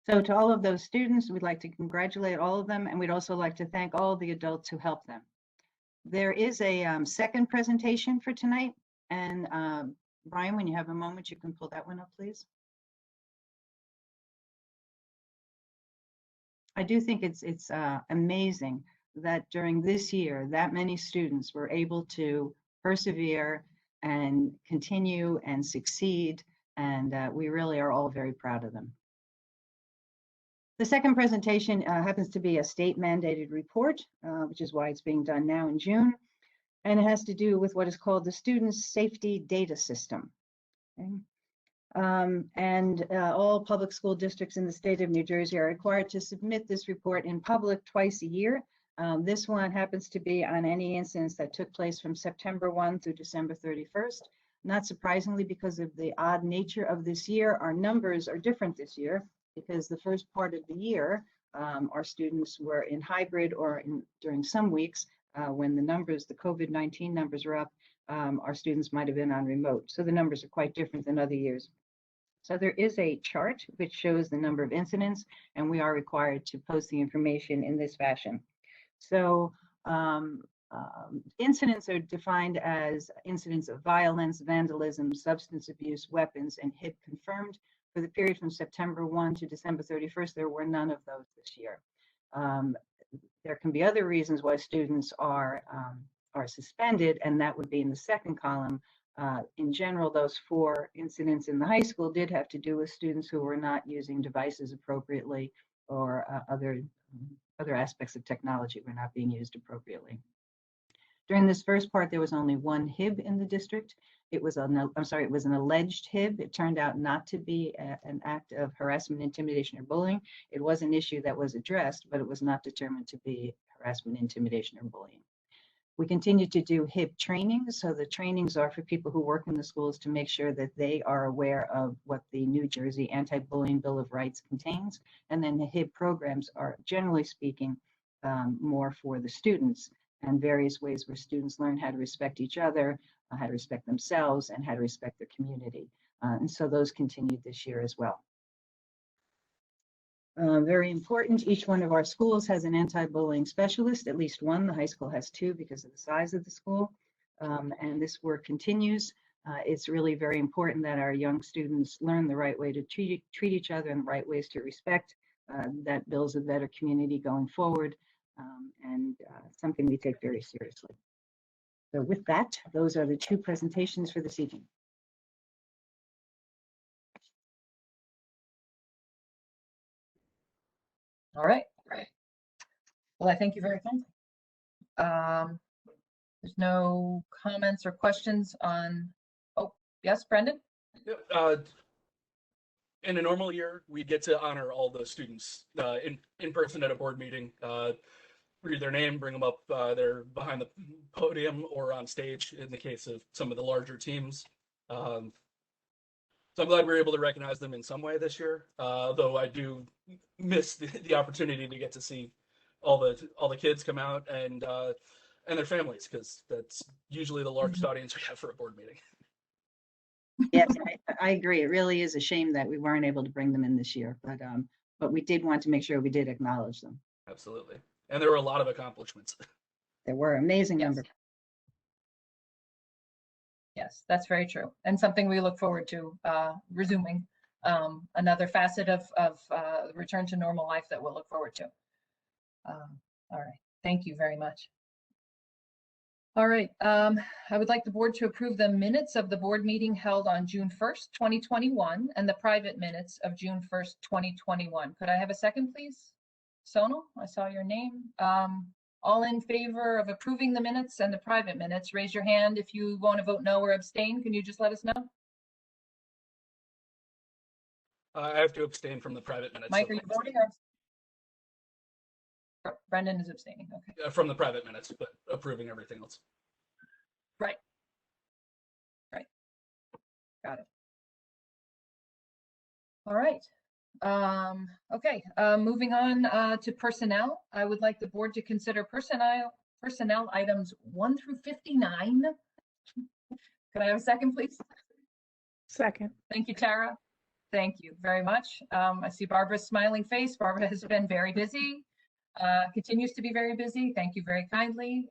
So to all of those students, we'd like to congratulate all of them, and we'd also like to thank all the adults who helped them. There is a second presentation for tonight, and Brian, when you have a moment, you can pull that one up, please. I do think it's amazing that during this year, that many students were able to persevere and continue and succeed, and we really are all very proud of them. The second presentation happens to be a state mandated report, which is why it's being done now in June, and it has to do with what is called the Student Safety Data System. Okay? All public school districts in the state of New Jersey are required to submit this report in public twice a year. This one happens to be on any incidents that took place from September 1 through December 31st. Not surprisingly, because of the odd nature of this year, our numbers are different this year because the first part of the year, our students were in hybrid or during some weeks when the COVID-19 numbers were up, our students might have been on remote. So the numbers are quite different than other years. So there is a chart which shows the number of incidents, and we are required to post the information in this fashion. So incidents are defined as incidents of violence, vandalism, substance abuse, weapons, and HIB confirmed. For the period from September 1 to December 31st, there were none of those this year. There can be other reasons why students are suspended, and that would be in the second column. In general, those 4 incidents in the high school did have to do with students who were not using devices appropriately or other aspects of technology were not being used appropriately. During this first part, there was only 1 HIB in the district. It was an alleged HIB. It turned out not to be an act of harassment, intimidation, or bullying. It was an issue that was addressed, but it was not determined to be harassment, intimidation, or bullying. We continue to do HIB trainings. So the trainings are for people who work in the schools to make sure that they are aware of what the New Jersey Anti-Bullying Bill of Rights contains. And then the HIB programs are, generally speaking, more for the students, and various ways where students learn how to respect each other, how to respect themselves, and how to respect their community. And so those continued this year as well. Very important, each one of our schools has an anti-bullying specialist, at least one. The high school has 2 because of the size of the school. And this work continues. It's really very important that our young students learn the right way to treat each other and the right ways to respect. That builds a better community going forward, and something we take very seriously. So with that, those are the 2 presentations for this evening. All right. Well, I thank you very much. There's no comments or questions on, oh, yes, Brendan? In a normal year, we get to honor all the students in person at a board meeting. Read their name, bring them up. They're behind the podium or on stage in the case of some of the larger teams. So I'm glad we were able to recognize them in some way this year, though I do miss the opportunity to get to see all the kids come out and their families, because that's usually the largest audience we have for a board meeting. Yes, I agree. It really is a shame that we weren't able to bring them in this year, but we did want to make sure we did acknowledge them. Absolutely. And there were a lot of accomplishments. There were amazing numbers. Yes, that's very true. And something we look forward to resuming, another facet of return to normal life that we'll look forward to. All right, thank you very much. All right, I would like the board to approve the minutes of the board meeting held on June 1st, 2021, and the private minutes of June 1st, 2021. Could I have a second, please? Sonal, I saw your name. All in favor of approving the minutes and the private minutes, raise your hand if you want to vote no or abstain. Can you just let us know? I have to abstain from the private minutes. Mike, are you voting or? Brendan is abstaining, okay. From the private minutes, but approving everything else. Right. Right. Got it. All right. Okay, moving on to personnel. I would like the board to consider personnel items 1 through 59. Could I have a second, please? Second. Thank you, Tara. Thank you very much. I see Barbara's smiling face. Barbara has been very busy, continues to be very busy. Thank you very kindly.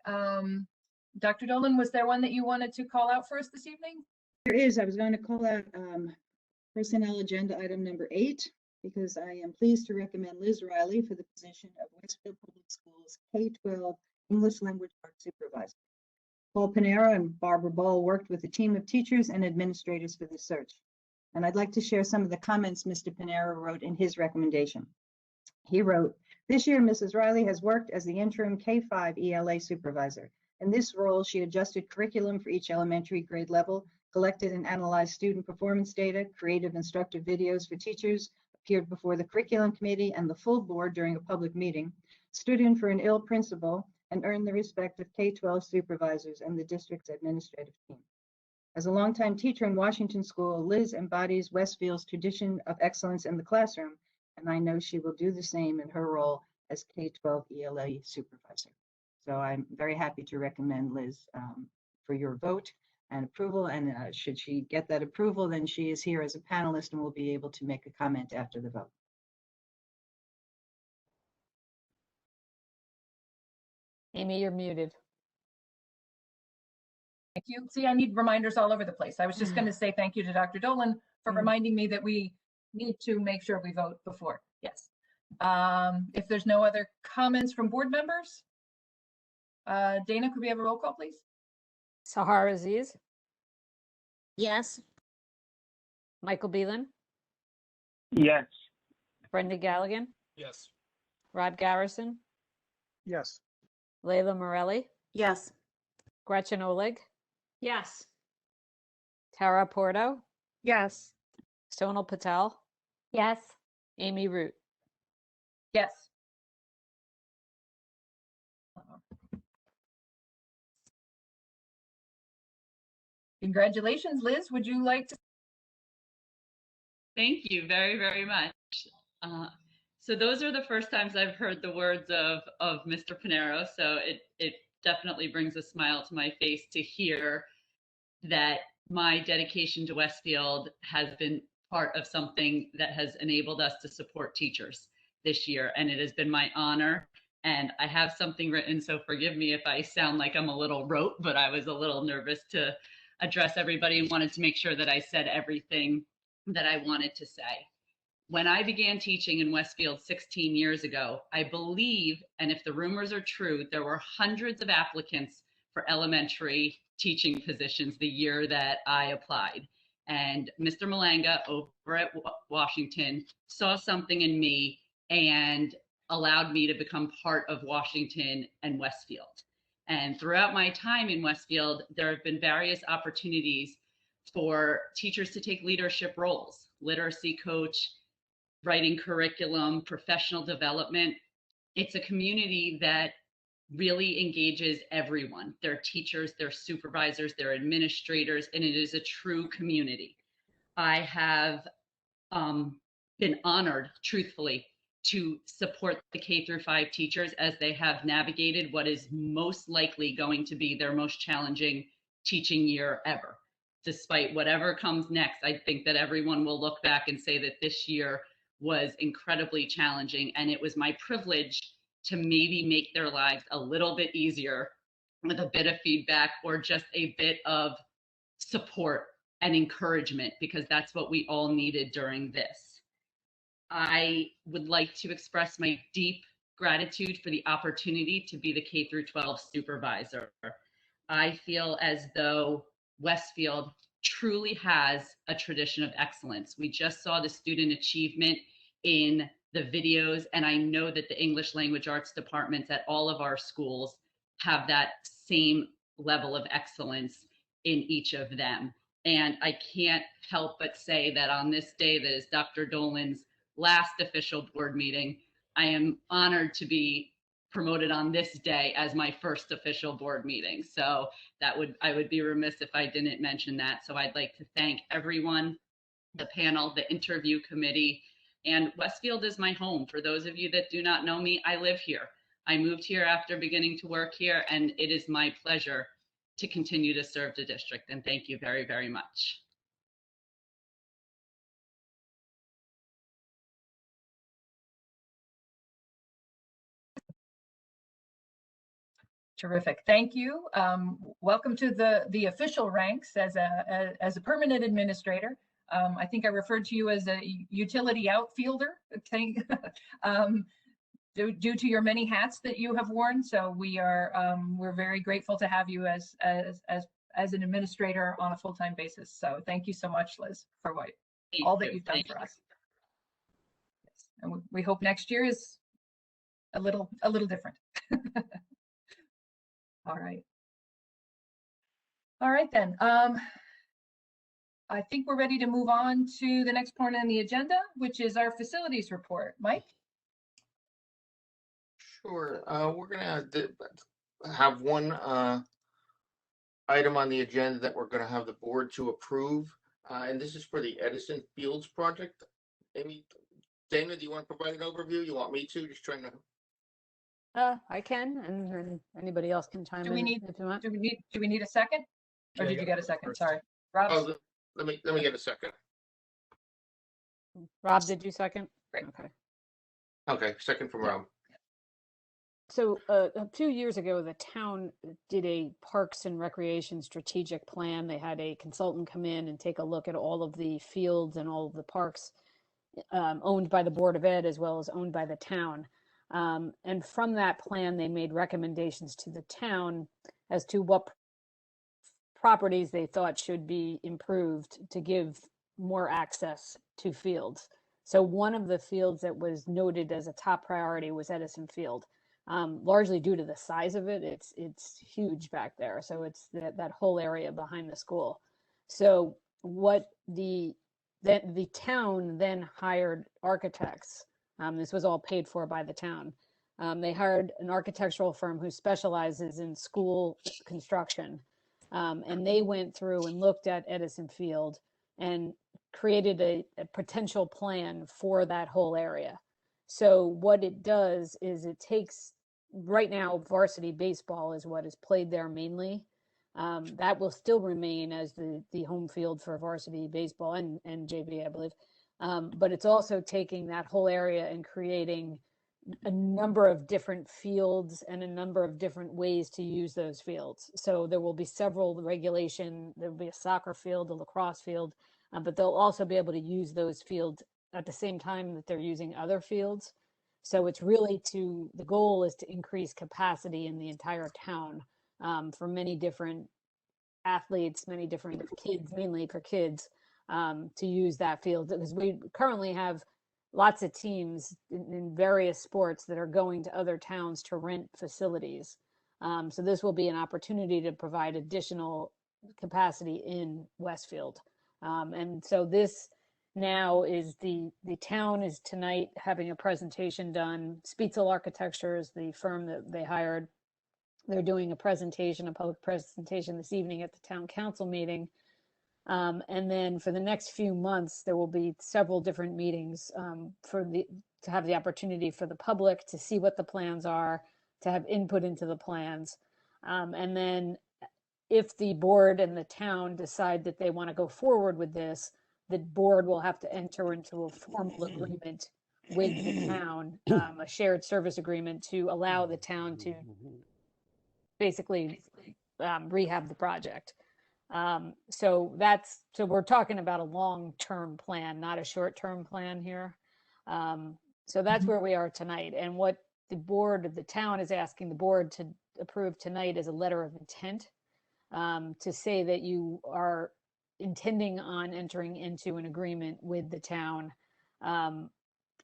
Dr. Dolan, was there one that you wanted to call out for us this evening? There is. I was going to call out personnel agenda item number 8, because I am pleased to recommend Liz Reilly for the position of Westfield Public Schools K-12 English Language Arts Supervisor. Paul Panera and Barbara Ball worked with a team of teachers and administrators for this search. And I'd like to share some of the comments Mr. Panera wrote in his recommendation. He wrote, "This year, Mrs. Reilly has worked as the interim K-5 ELA supervisor. In this role, she adjusted curriculum for each elementary grade level, collected and analyzed student performance data, created instructive videos for teachers, appeared before the curriculum committee and the full board during a public meeting, stood in for an ill principal, and earned the respect of K-12 supervisors and the district's administrative team. As a longtime teacher in Washington School, Liz embodies Westfield's tradition of excellence in the classroom, and I know she will do the same in her role as K-12 ELA supervisor." So I'm very happy to recommend Liz for your vote and approval. And should she get that approval, then she is here as a panelist and will be able to make a comment after the vote. Amy, you're muted. Thank you. See, I need reminders all over the place. I was just going to say thank you to Dr. Dolan for reminding me that we need to make sure we vote before. Yes. If there's no other comments from board members, Dana, could we have a roll call, please? Sahar Aziz, Yes. Michael Beelan, Yes. Brenda Galligan, Yes. Rod Garrison, Yes. Layla Morelli, Yes. Gretchen Oleg, Yes. Tara Porto, Yes. Sonal Patel, Yes. Amy Root. Yes. Congratulations, Liz. Would you like to? Thank you very, very much. So those are the first times I've heard the words of Mr. Panero. So it definitely brings a smile to my face to hear that my dedication to Westfield has been part of something that has enabled us to support teachers this year. And it has been my honor. And I have something written, so forgive me if I sound like I'm a little rote, but I was a little nervous to address everybody and wanted to make sure that I said everything that I wanted to say. When I began teaching in Westfield 16 years ago, I believe, and if the rumors are true, there were hundreds of applicants for elementary teaching positions the year that I applied. And Mr. Malanga over at Washington saw something in me and allowed me to become part of Washington and Westfield. And throughout my time in Westfield, there have been various opportunities for teachers to take leadership roles, literacy coach, writing curriculum, professional development. It's a community that really engages everyone, their teachers, their supervisors, their administrators, and it is a true community. I have been honored, truthfully, to support the K-5 teachers as they have navigated what is most likely going to be their most challenging teaching year ever. Despite whatever comes next, I think that everyone will look back and say that this year was incredibly challenging, and it was my privilege to maybe make their lives a little bit easier with a bit of feedback or just a bit of support and encouragement, because that's what we all needed during this. I would like to express my deep gratitude for the opportunity to be the K-12 supervisor. I feel as though Westfield truly has a tradition of excellence. We just saw the student achievement in the videos, and I know that the English language arts departments at all of our schools have that same level of excellence in each of them. And I can't help but say that on this day that is Dr. Dolan's last official board meeting, I am honored to be promoted on this day as my first official board meeting. So I would be remiss if I didn't mention that. So I'd like to thank everyone, the panel, the interview committee, and Westfield is my home. For those of you that do not know me, I live here. I moved here after beginning to work here, and it is my pleasure to continue to serve the district. And thank you very, very much. Terrific. Thank you. Welcome to the official ranks as a permanent administrator. I think I referred to you as a utility outfielder. Okay. Due to your many hats that you have worn, so we're very grateful to have you as an administrator on a full-time basis. So thank you so much, Liz, for all that you've done for us. Yes. And we hope next year is a little different. All right. All right then. I think we're ready to move on to the next point on the agenda, which is our facilities report. Mike? Sure. We're gonna have one item on the agenda that we're gonna have the board to approve, and this is for the Edison Fields project. Amy, Dana, do you want to provide an overview? You want me to? Just trying to. I can, and anybody else can chime in if you want. Do we need a second? Or did you get a second? Sorry. Rob? Oh, let me get a second. Rob, did you second? Great. Okay. Okay, second from Rob. So a few years ago, the town did a Parks and Recreation strategic plan. They had a consultant come in and take a look at all of the fields and all of the parks owned by the Board of Ed as well as owned by the town. And from that plan, they made recommendations to the town as to what properties they thought should be improved to give more access to fields. So one of the fields that was noted as a top priority was Edison Field, largely due to the size of it. It's huge back there. So it's that whole area behind the school. So what the town then hired architects. This was all paid for by the town. They hired an architectural firm who specializes in school construction. And they went through and looked at Edison Field and created a potential plan for that whole area. So what it does is it takes, right now, varsity baseball is what is played there mainly. That will still remain as the home field for varsity baseball and JV, I believe. But it's also taking that whole area and creating a number of different fields and a number of different ways to use those fields. So there will be several regulation, there will be a soccer field, a lacrosse field, but they'll also be able to use those fields at the same time that they're using other fields. So it's really the goal is to increase capacity in the entire town for many different athletes, many different kids, mainly for kids, to use that field. Because we currently have lots of teams in various sports that are going to other towns to rent facilities. So this will be an opportunity to provide additional capacity in Westfield. And so this now is the town is tonight having a presentation done. Spitzel Architecture is the firm that they hired. They're doing a public presentation this evening at the town council meeting. And then for the next few months, there will be several different meetings to have the opportunity for the public to see what the plans are, to have input into the plans. And then if the board and the town decide that they want to go forward with this, the board will have to enter into a formal agreement with the town, a shared service agreement to allow the town to basically rehab the project. So we're talking about a long-term plan, not a short-term plan here. So that's where we are tonight. And what the town is asking the board to approve tonight is a letter of intent to say that you are intending on entering into an agreement with the town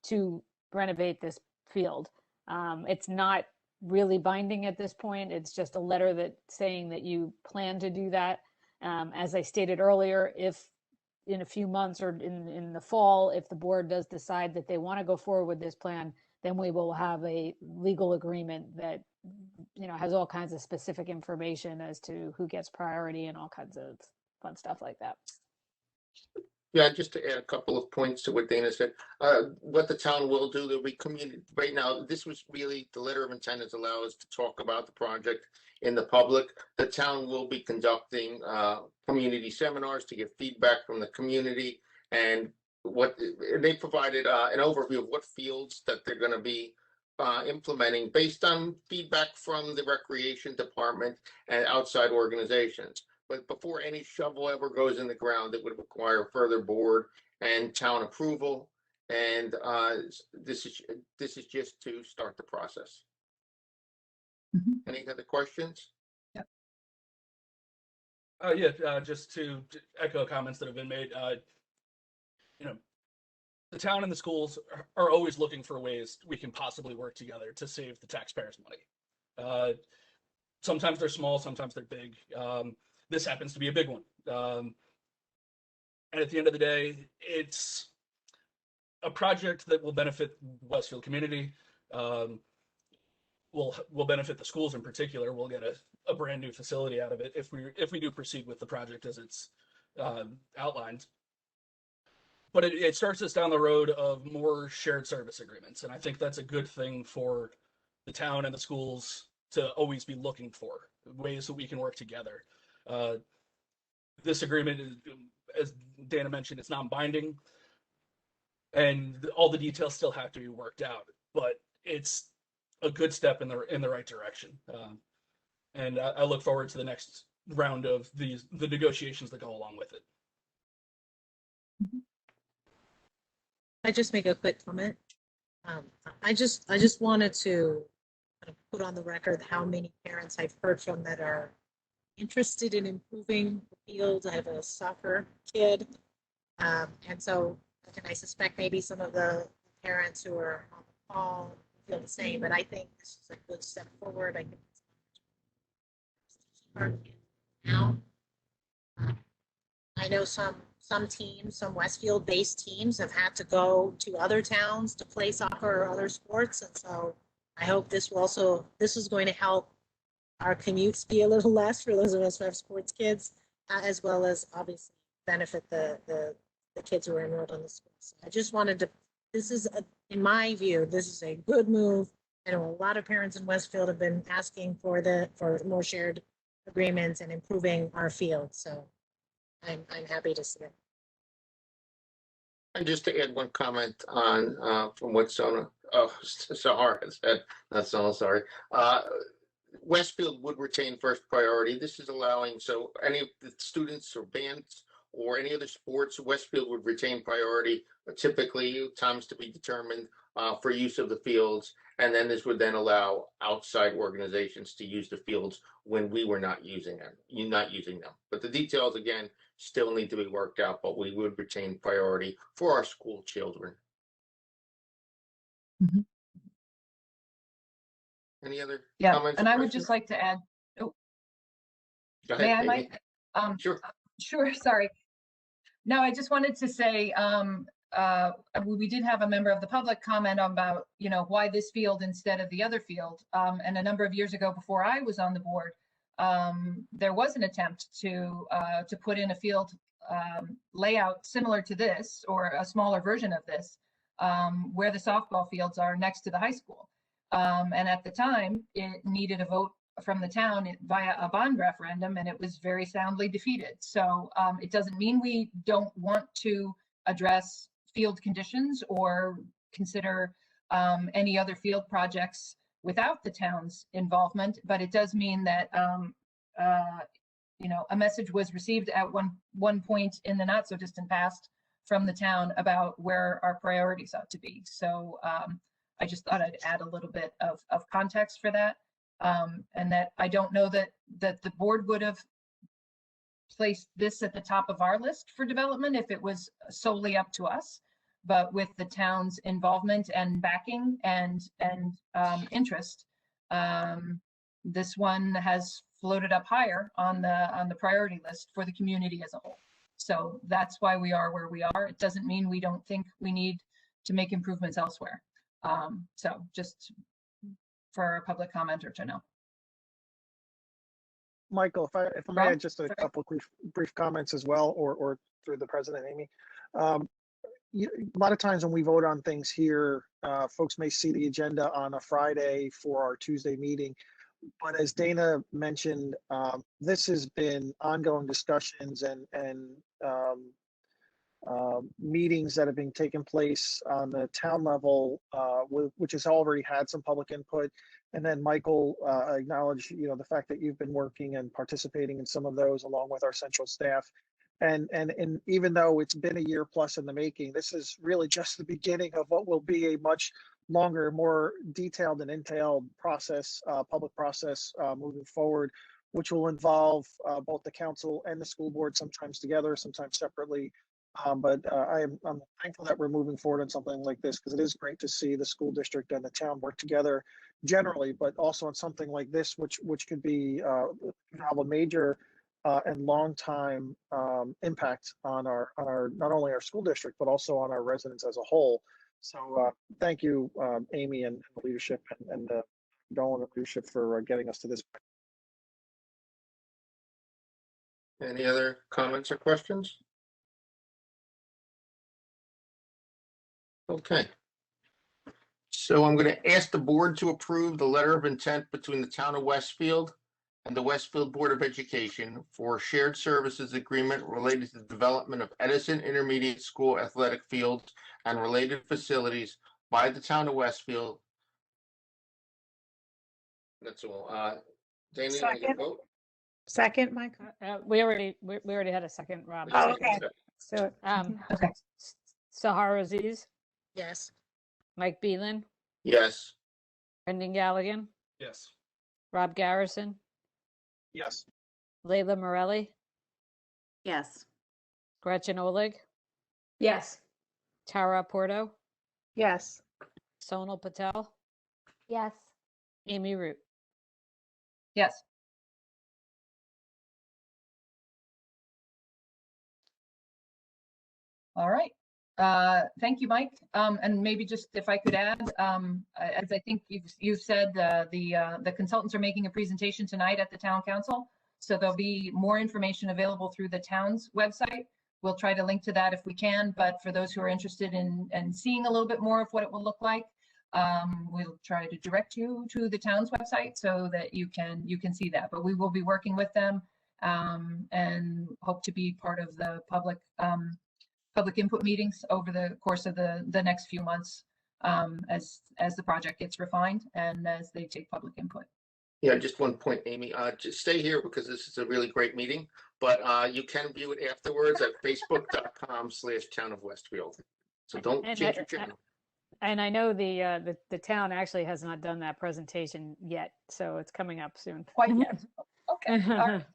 to renovate this field. It's not really binding at this point. It's just a letter saying that you plan to do that. As I stated earlier, if in a few months or in the fall, if the board does decide that they want to go forward with this plan, then we will have a legal agreement that has all kinds of specific information as to who gets priority and all kinds of fun stuff like that. Yeah, just to add a couple of points to what Dana said. What the town will do, there'll be community. Right now, this was really the letter of intent is allow us to talk about the project in the public. The town will be conducting community seminars to get feedback from the community, and they provided an overview of what fields that they're going to be implementing based on feedback from the recreation department and outside organizations. But before any shovel ever goes in the ground, it would require further board and town approval. And this is just to start the process. Any other questions? Just to echo comments that have been made. The town and the schools are always looking for ways we can possibly work together to save the taxpayers' money. Sometimes they're small, sometimes they're big. This happens to be a big one. And at the end of the day, it's a project that will benefit Westfield community. Will benefit the schools in particular. We'll get a brand new facility out of it if we do proceed with the project as it's outlined. But it starts us down the road of more shared service agreements, and I think that's a good thing for the town and the schools to always be looking for ways that we can work together. This agreement is, as Dana mentioned, it's non-binding, and all the details still have to be worked out. But it's a good step in the right direction, and I look forward to the next round of the negotiations that go along with it. I just make a quick comment. I just wanted to kind of put on the record how many parents I've heard from that are interested in improving the field. I have a soccer kid, and so and I suspect maybe some of the parents who are on the call feel the same. But I think this is a good step forward. I think it's now. I know some teams, some Westfield-based teams have had to go to other towns to play soccer or other sports. And so I hope this is going to help our commutes be a little less for those of us who have sports kids, as well as obviously benefit the kids who are enrolled in the schools. So I just wanted to, in my view, this is a good move. I know a lot of parents in Westfield have been asking for more shared agreements and improving our field. So I'm happy to see it. And just to add one comment on from what Sahar said, not Sona, sorry. Westfield would retain first priority. This is allowing, so any of the students or bands or any other sports, Westfield would retain priority, typically times to be determined for use of the fields. And then this would then allow outside organizations to use the fields when we were not using them. But the details, again, still need to be worked out, but we would retain priority for our school children. Mm-hmm. Any other and comments? I questions? would just like to add, Go ahead, sure. Sure, sorry. No, I just wanted to say, we did have a member of the public comment about, why this field instead of the other field. And a number of years ago, before I was on the board, there was an attempt to put in a field layout similar to this, or a smaller version of this, where the softball fields are next to the high school. And at the time, it needed a vote from the town via a bond referendum, and it was very soundly defeated. So it doesn't mean we don't want to address field conditions or consider any other field projects without the town's involvement, but it does mean that a message was received at one point in the not so distant past from the town about where our priorities ought to be. So I just thought I'd add a little bit of context for that. And that I don't know that the board would have placed this at the top of our list for development if it was solely up to us, but with the town's involvement and backing and interest, this one has floated up higher on the priority list for the community as a whole. So that's why we are where we are. It doesn't mean we don't think we need to make improvements elsewhere. So just for a public commenter to know. Michael, if I may add just a couple brief comments as well, or through the president, Amy. A lot of times when we vote on things here, folks may see the agenda on a Friday for our Tuesday meeting. But as Dana mentioned, this has been ongoing discussions and meetings that have been taking place on the town level, which has already had some public input. And then Michael acknowledged, the fact that you've been working and participating in some of those along with our central staff. And even though it's been a year plus in the making, this is really just the beginning of what will be a much longer, more detailed and entailed process, public process moving forward, which will involve both the council and the school board, sometimes together, sometimes separately. But I'm thankful that we're moving forward on something like this, because it is great to see the school district and the town work together generally, but also on something like this, which could be have a major and long time impact on our not only our school district but also on our residents as a whole. So thank you, Amy and the leadership and Dolan leadership for getting us to this point. Any other comments or questions? Okay. So I'm going to ask the board to approve the letter of intent between the town of Westfield and the Westfield Board of Education for shared services agreement related to the development of Edison Intermediate School athletic fields and related facilities by the town of Westfield. That's all. Dana, you want to get a vote? Second, Mike. We already had a second, Rob. Oh, okay. So, Okay. Sahar Aziz, Yes. Mike Beelan, Yes. Brendan Galligan, Yes. Rob Garrison, Yes. Leila Morelli, Yes. Gretchen Oleg, Yes. Tara Porto, Yes. Sonal Patel, Yes. Amy Root. Yes. All right. Thank you, Mike. And maybe just if I could add, as I think you've said, the consultants are making a presentation tonight at the town council. So there'll be more information available through the town's website. We'll try to link to that if we can, but for those who are interested in seeing a little bit more of what it will look like, we'll try to direct you to the town's website so that you can see that. But we will be working with them and hope to be part of the public input meetings over the course of the next few months as the project gets refined and as they take public input. Yeah, just one point, Amy. Just stay here because this is a really great meeting, but you can view it afterwards at facebook.com/Town of Westfield. So don't change your channel. And I know the town actually has not done that presentation yet, so it's coming up soon. Quite yet. Okay. All right.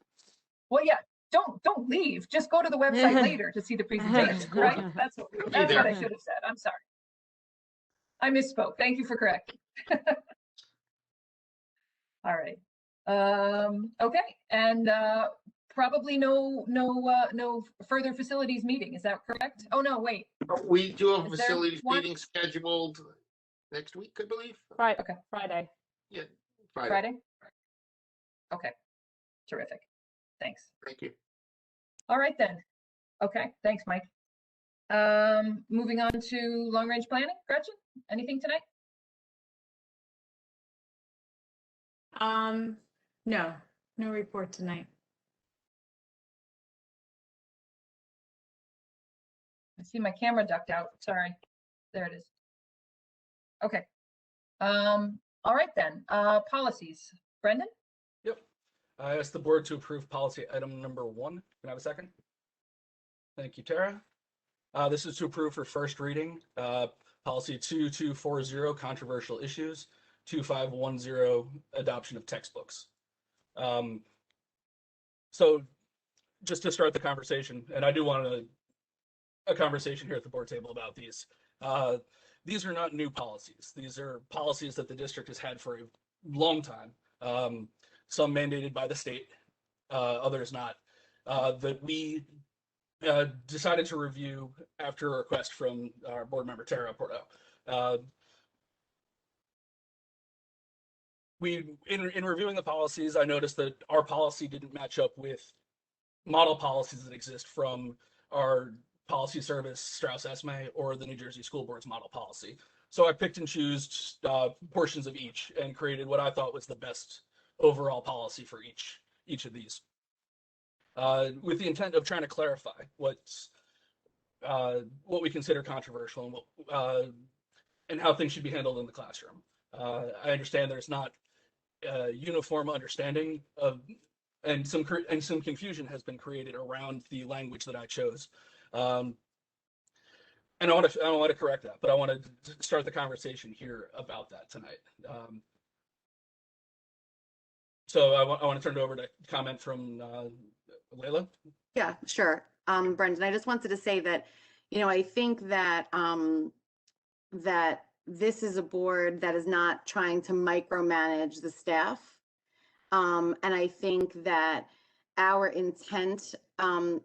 Well, yeah. Don't leave. Just go to the website later to see the presentation. Right? That's what I should have said. I'm sorry. I misspoke. Thank you for correcting. All right. Okay. And probably no further facilities meeting. Is that correct? Oh no, wait. We do have a Is there facilities one? meeting scheduled next week, I believe. Right. Okay. Friday. Yeah, Friday. Friday? Okay. Terrific. Thanks. Thank you. All right then. Okay. Thanks, Mike. Moving on to long range planning. Gretchen, anything tonight? No report tonight. I see my camera ducked out. Sorry. There it is. Okay. All right then. Policies. Brendan? Yep. I asked the board to approve policy item number 1. Can I have a second? Thank you, Tara. This is to approve for first reading. Policy 2240, controversial issues. 2510, adoption of textbooks. So just to start the conversation, and I do want a conversation here at the board table about these. These are not new policies. These are policies that the district has had for a long time. Some mandated by the state, others not, that we decided to review after a request from our board member, Tara Porto. In reviewing the policies, I noticed that our policy didn't match up with model policies that exist from our policy service, Strauss-Esme, or the New Jersey School Board's model policy. So I picked and chose portions of each and created what I thought was the best overall policy for each of these, with the intent of trying to clarify what we consider controversial and and how things should be handled in the classroom. I understand there's not uniform understanding of, and some confusion has been created around the language that I chose. And I want to correct that, but I want to start the conversation here about that tonight. So I want to turn it over to comment from Leah. Yeah, sure. Brendan, I just wanted to say that, I think that that this is a board that is not trying to micromanage the staff. And I think that our intent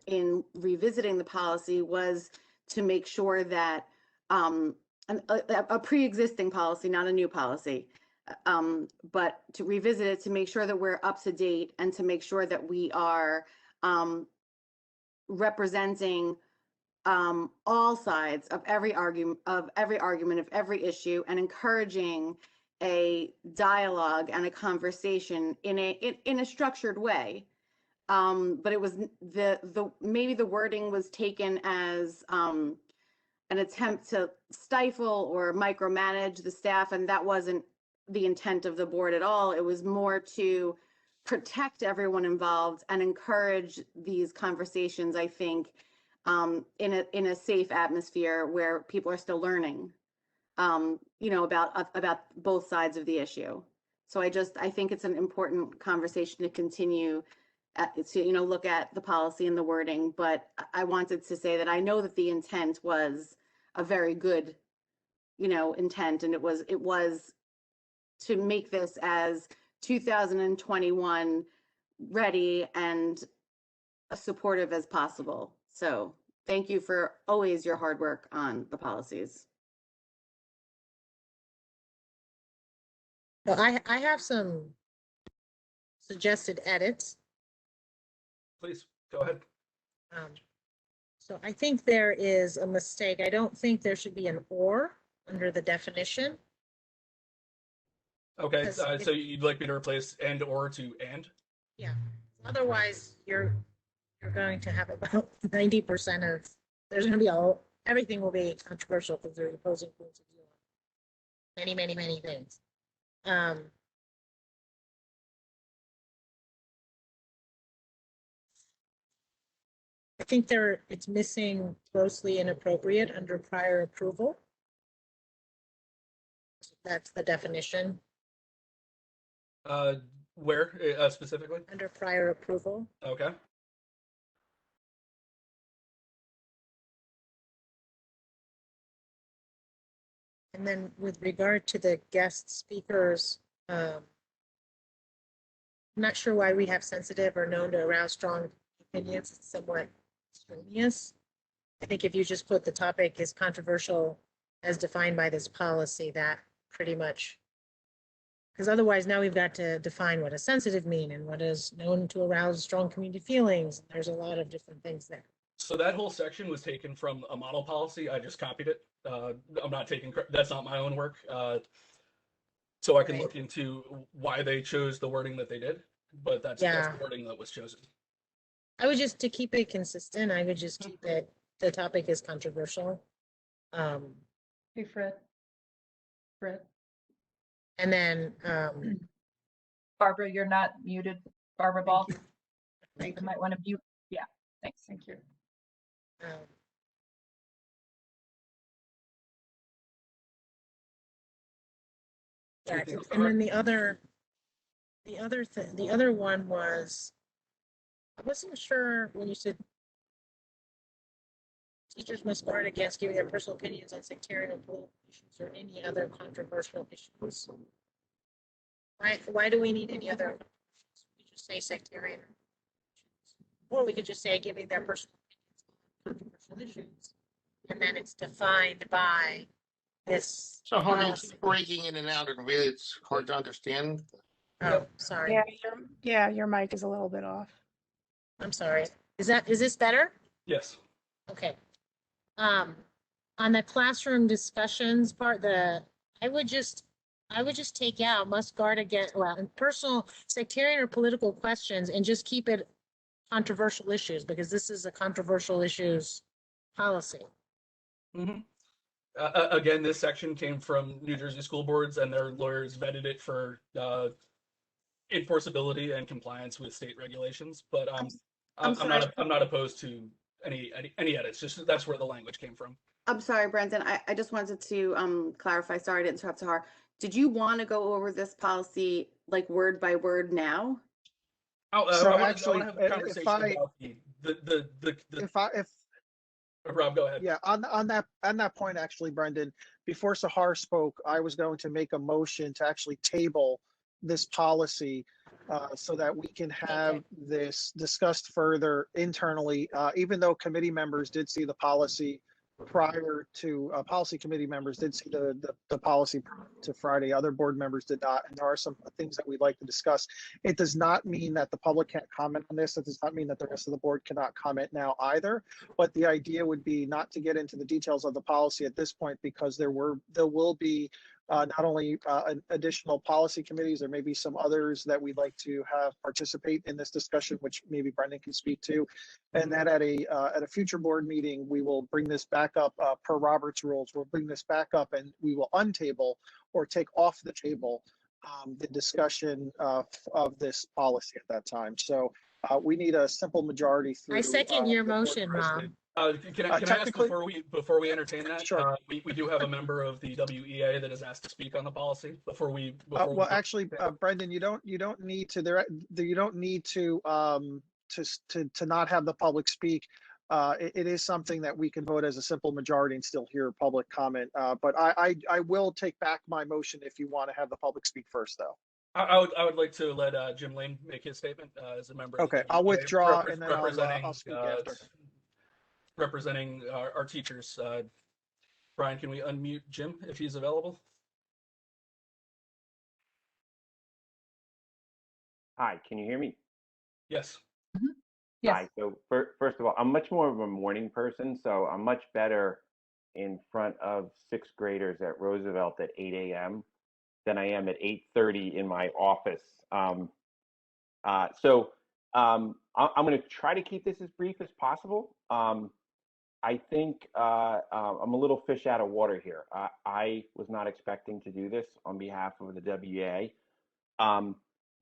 in revisiting the policy was to make sure that a pre-existing policy, not a new policy, but to revisit it to make sure that we're up to date and to make sure that we are representing all sides of every argument, of every issue, and encouraging a dialogue and a conversation in a structured way. But it was maybe the wording was taken as an attempt to stifle or micromanage the staff, and that wasn't the intent of the board at all. It was more to protect everyone involved and encourage these conversations, I think, in a safe atmosphere where people are still learning, about both sides of the issue. So I think it's an important conversation to continue to, look at the policy and the wording, but I wanted to say that I know that the intent was a very good, intent, and it was to make this as 2021 ready and supportive as possible. So thank you for always your hard work on the policies. Well, I have some suggested edits. Please go ahead. So I think there is a mistake. I don't think there should be an or under the definition. Okay, so you'd like me to replace and or to and? Yeah. Otherwise, you're going to have about 90% of, there's going to be everything will be controversial because there's opposing points of view on many, many, many things. I think it's missing grossly inappropriate under prior approval. That's the definition. Where specifically? Under prior approval. Okay. And then with regard to the guest speakers, I'm not sure why we have sensitive or known to arouse strong opinions. It's somewhat extraneous. I think if you just put the topic is controversial as defined by this policy, that pretty much, because otherwise now we've got to define what does sensitive mean and what is known to arouse strong community feelings. There's a lot of different things there. So that whole section was taken from a model policy. I just copied it. I'm not taking, that's not my own work. So I can look into why they chose the wording that they did, but that's the wording that was chosen. I would just, to keep it consistent, I would just keep it, the topic is controversial. Hey, Fred. And then Barbara, you're not muted. Barbara Ball. You might want to mute. Yeah, thanks. Thank you. Yeah, and then the other one was, I wasn't sure when you said teachers must guard against giving their personal opinions on sectarian and political issues or any other controversial issues. Why do we need any other? We just say sectarian, or we could just say giving their personal opinions on controversial issues, and then it's defined by this. So hold on, keep breaking in and out, and really it's hard to understand. Oh, sorry. Yeah, your mic is a little bit off. I'm sorry. Is this better? Yes. Okay. On the classroom discussions part, I would just take out must guard against, personal, sectarian or political questions, and just keep it controversial issues, because this is a controversial issues policy. Again, this section came from New Jersey school boards, and their lawyers vetted it for enforceability and compliance with state regulations. But I'm not opposed to any edits. Just that's where the language came from. I'm sorry, Brendan. I just wanted to clarify. Sorry to interrupt, Sahar. Did you want to go over this policy like word by word now? So I actually, want to have a conversation about if Rob, go ahead. Yeah, on that point, actually, Brendan, before Sahar spoke, I was going to make a motion to actually table this policy so that we can have this discussed further internally, even though committee members did see the policy prior to policy committee members did see the policy to Friday. Other board members did not, and there are some things that we'd like to discuss. It does not mean that the public can't comment on this. It does not mean that the rest of the board cannot comment now either. But the idea would be not to get into the details of the policy at this point, because there will be not only additional policy committees, there may be some others that we'd like to have participate in this discussion, which maybe Brendan can speak to. And that at a future board meeting, we will bring this back up per Robert's rules. We'll bring this back up and we will untable or take off the table the discussion of this policy at that time. So we need a simple majority through. I second your motion, Rob. Can I ask before we entertain that? Sure. We do have a member of the WEA that has asked to speak on the policy before we. Well, actually, Brendan, you don't need to. You don't need to not have the public speak. It is something that we can vote as a simple majority and still hear public comment. But I will take back my motion if you want to have the public speak first, though. I would like to let Jim Lane make his statement as a member. Okay, I'll withdraw and then I'll speak after. Representing our teachers. Brian, can we unmute Jim if he's available? Hi, can you hear me? Yes. Yes. Hi. So first of all, I'm much more of a morning person, so I'm much better in front of sixth graders at Roosevelt at 8 a.m. than I am at 8:30 in my office. I'm going to try to keep this as brief as possible. I think I'm a little fish out of water here. I was not expecting to do this on behalf of the WA,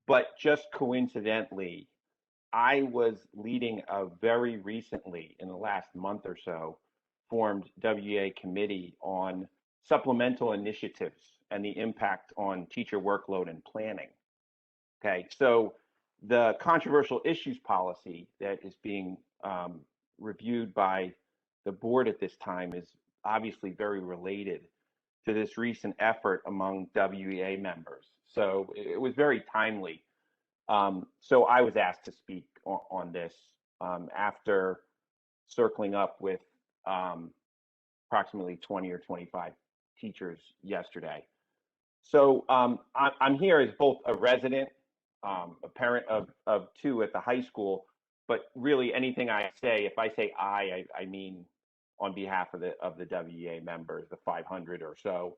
but just coincidentally, I was leading a very recently, in the last month or so, formed WA committee on supplemental initiatives and the impact on teacher workload and planning. Okay, so the controversial issues policy that is being reviewed by the board at this time is obviously very related to this recent effort among WEA members. So it was very timely. So I was asked to speak on this after circling up with approximately 20 or 25 teachers yesterday. So I'm here as both a resident, a parent of two at the high school, but really anything I say, if I say I mean on behalf of the WEA members, the 500 or so.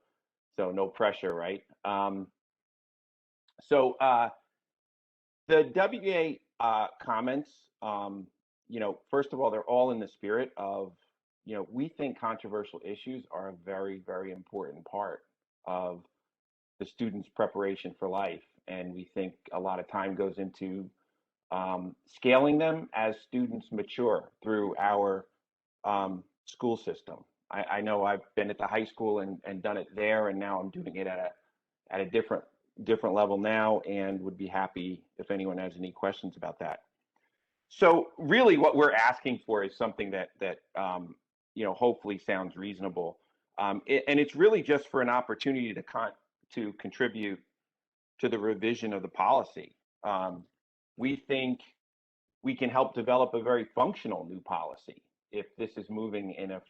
So no pressure, right? The WEA comments, first of all, they're all in the spirit of, we think controversial issues are a very, very important part of the student's preparation for life. And we think a lot of time goes into scaling them as students mature through our school system. I know I've been at the high school and done it there, and now I'm doing it at a different level now, and would be happy if anyone has any questions about that. So really what we're asking for is something that hopefully sounds reasonable. And it's really just for an opportunity to contribute to the revision of the policy. We think we can help develop a very functional new policy if this is moving in a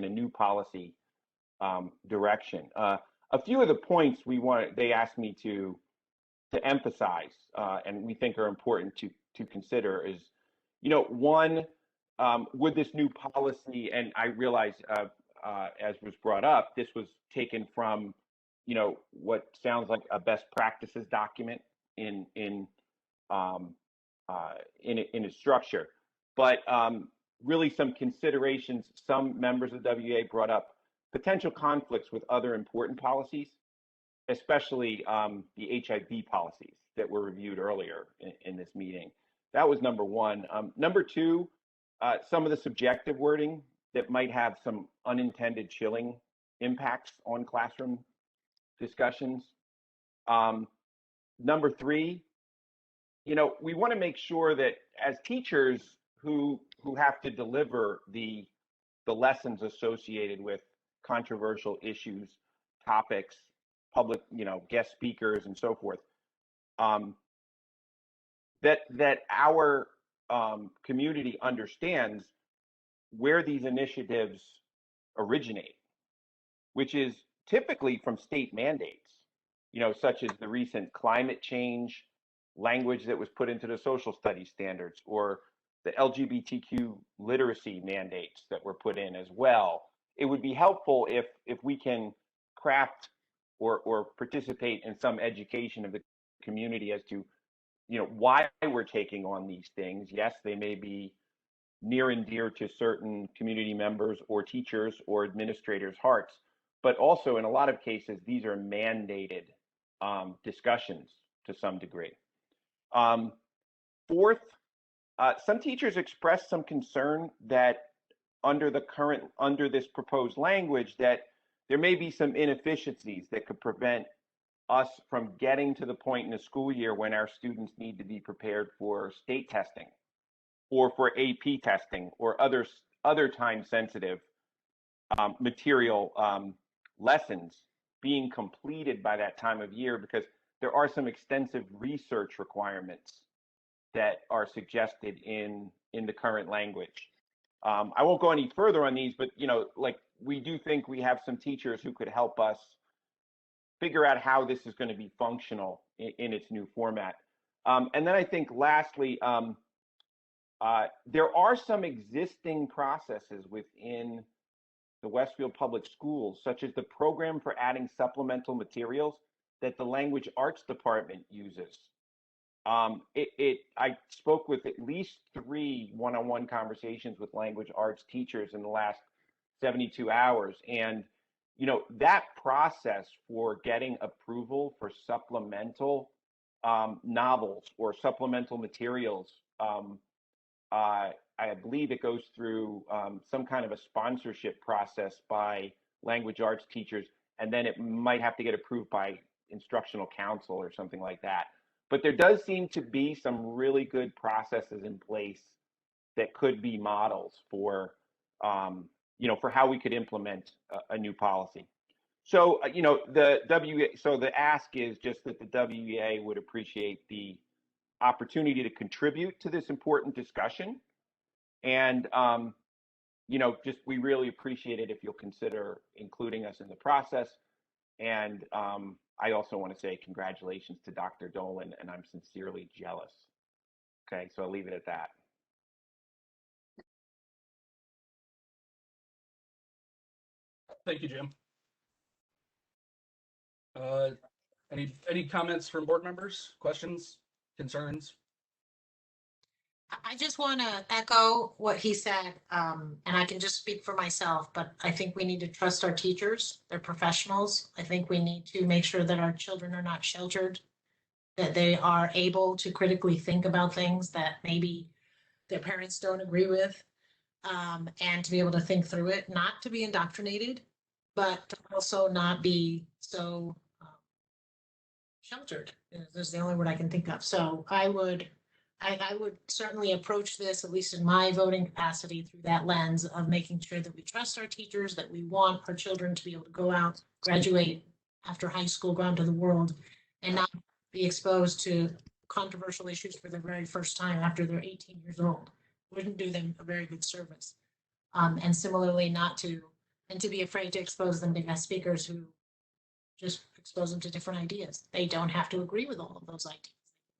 new policy direction. A few of the points they asked me to emphasize and we think are important to consider is, one, would this new policy, and I realize as was brought up, this was taken from what sounds like a best practices document in a structure, but really some considerations. Some members of the WEA brought up potential conflicts with other important policies, especially the HIV policies that were reviewed earlier in this meeting. That was number one. Number two, some of the subjective wording that might have some unintended chilling impacts on classroom discussions. Number three, we want to make sure that as teachers who have to deliver the lessons associated with controversial issues, topics, public, guest speakers, and so forth, that our community understands where these initiatives originate, which is typically from state mandates, such as the recent climate change language that was put into the social studies standards, or the LGBTQ literacy mandates that were put in as well. It would be helpful if we can craft or participate in some education of the community as to, why we're taking on these things. Yes, they may be near and dear to certain community members or teachers or administrators' hearts, but also in a lot of cases, these are mandated discussions to some degree. Fourth, some teachers expressed some concern that under this proposed language, that there may be some inefficiencies that could prevent us from getting to the point in the school year when our students need to be prepared for state testing or for AP testing or other time-sensitive material lessons being completed by that time of year, because there are some extensive research requirements that are suggested in the current language. I won't go any further on these, but we do think we have some teachers who could help us figure out how this is going to be functional in its new format. And then I think lastly, there are some existing processes within the Westfield Public Schools, such as the program for adding supplemental materials that the Language Arts Department uses. I spoke with at least 3 one-on-one conversations with language arts teachers in the last 72 hours. And, that process for getting approval for supplemental novels or supplemental materials, I believe it goes through some kind of a sponsorship process by language arts teachers, and then it might have to get approved by instructional council or something like that. But there does seem to be some really good processes in place that could be models for, for how we could implement a new policy. So, the ask is just that the WEA would appreciate the opportunity to contribute to this important discussion. And, we really appreciate it if you'll consider including us in the process. And I also want to say congratulations to Dr. Dolan, and I'm sincerely jealous. Okay, so I'll leave it at that. Thank you, Jim. Any comments from board members? Questions, concerns? I just want to echo what he said, and I can just speak for myself, but I think we need to trust our teachers. They're professionals. I think we need to make sure that our children are not sheltered, that they are able to critically think about things that maybe their parents don't agree with, and to be able to think through it, not to be indoctrinated, but to also not be so sheltered. That's the only word I can think of. So I would certainly approach this, at least in my voting capacity, through that lens of making sure that we trust our teachers, that we want our children to be able to go out, graduate after high school, go out into the world, and not be exposed to controversial issues for the very first time after they're 18 years old. Wouldn't do them a very good service. And similarly, to be afraid to expose them to guest speakers who just expose them to different ideas. They don't have to agree with all of those ideas.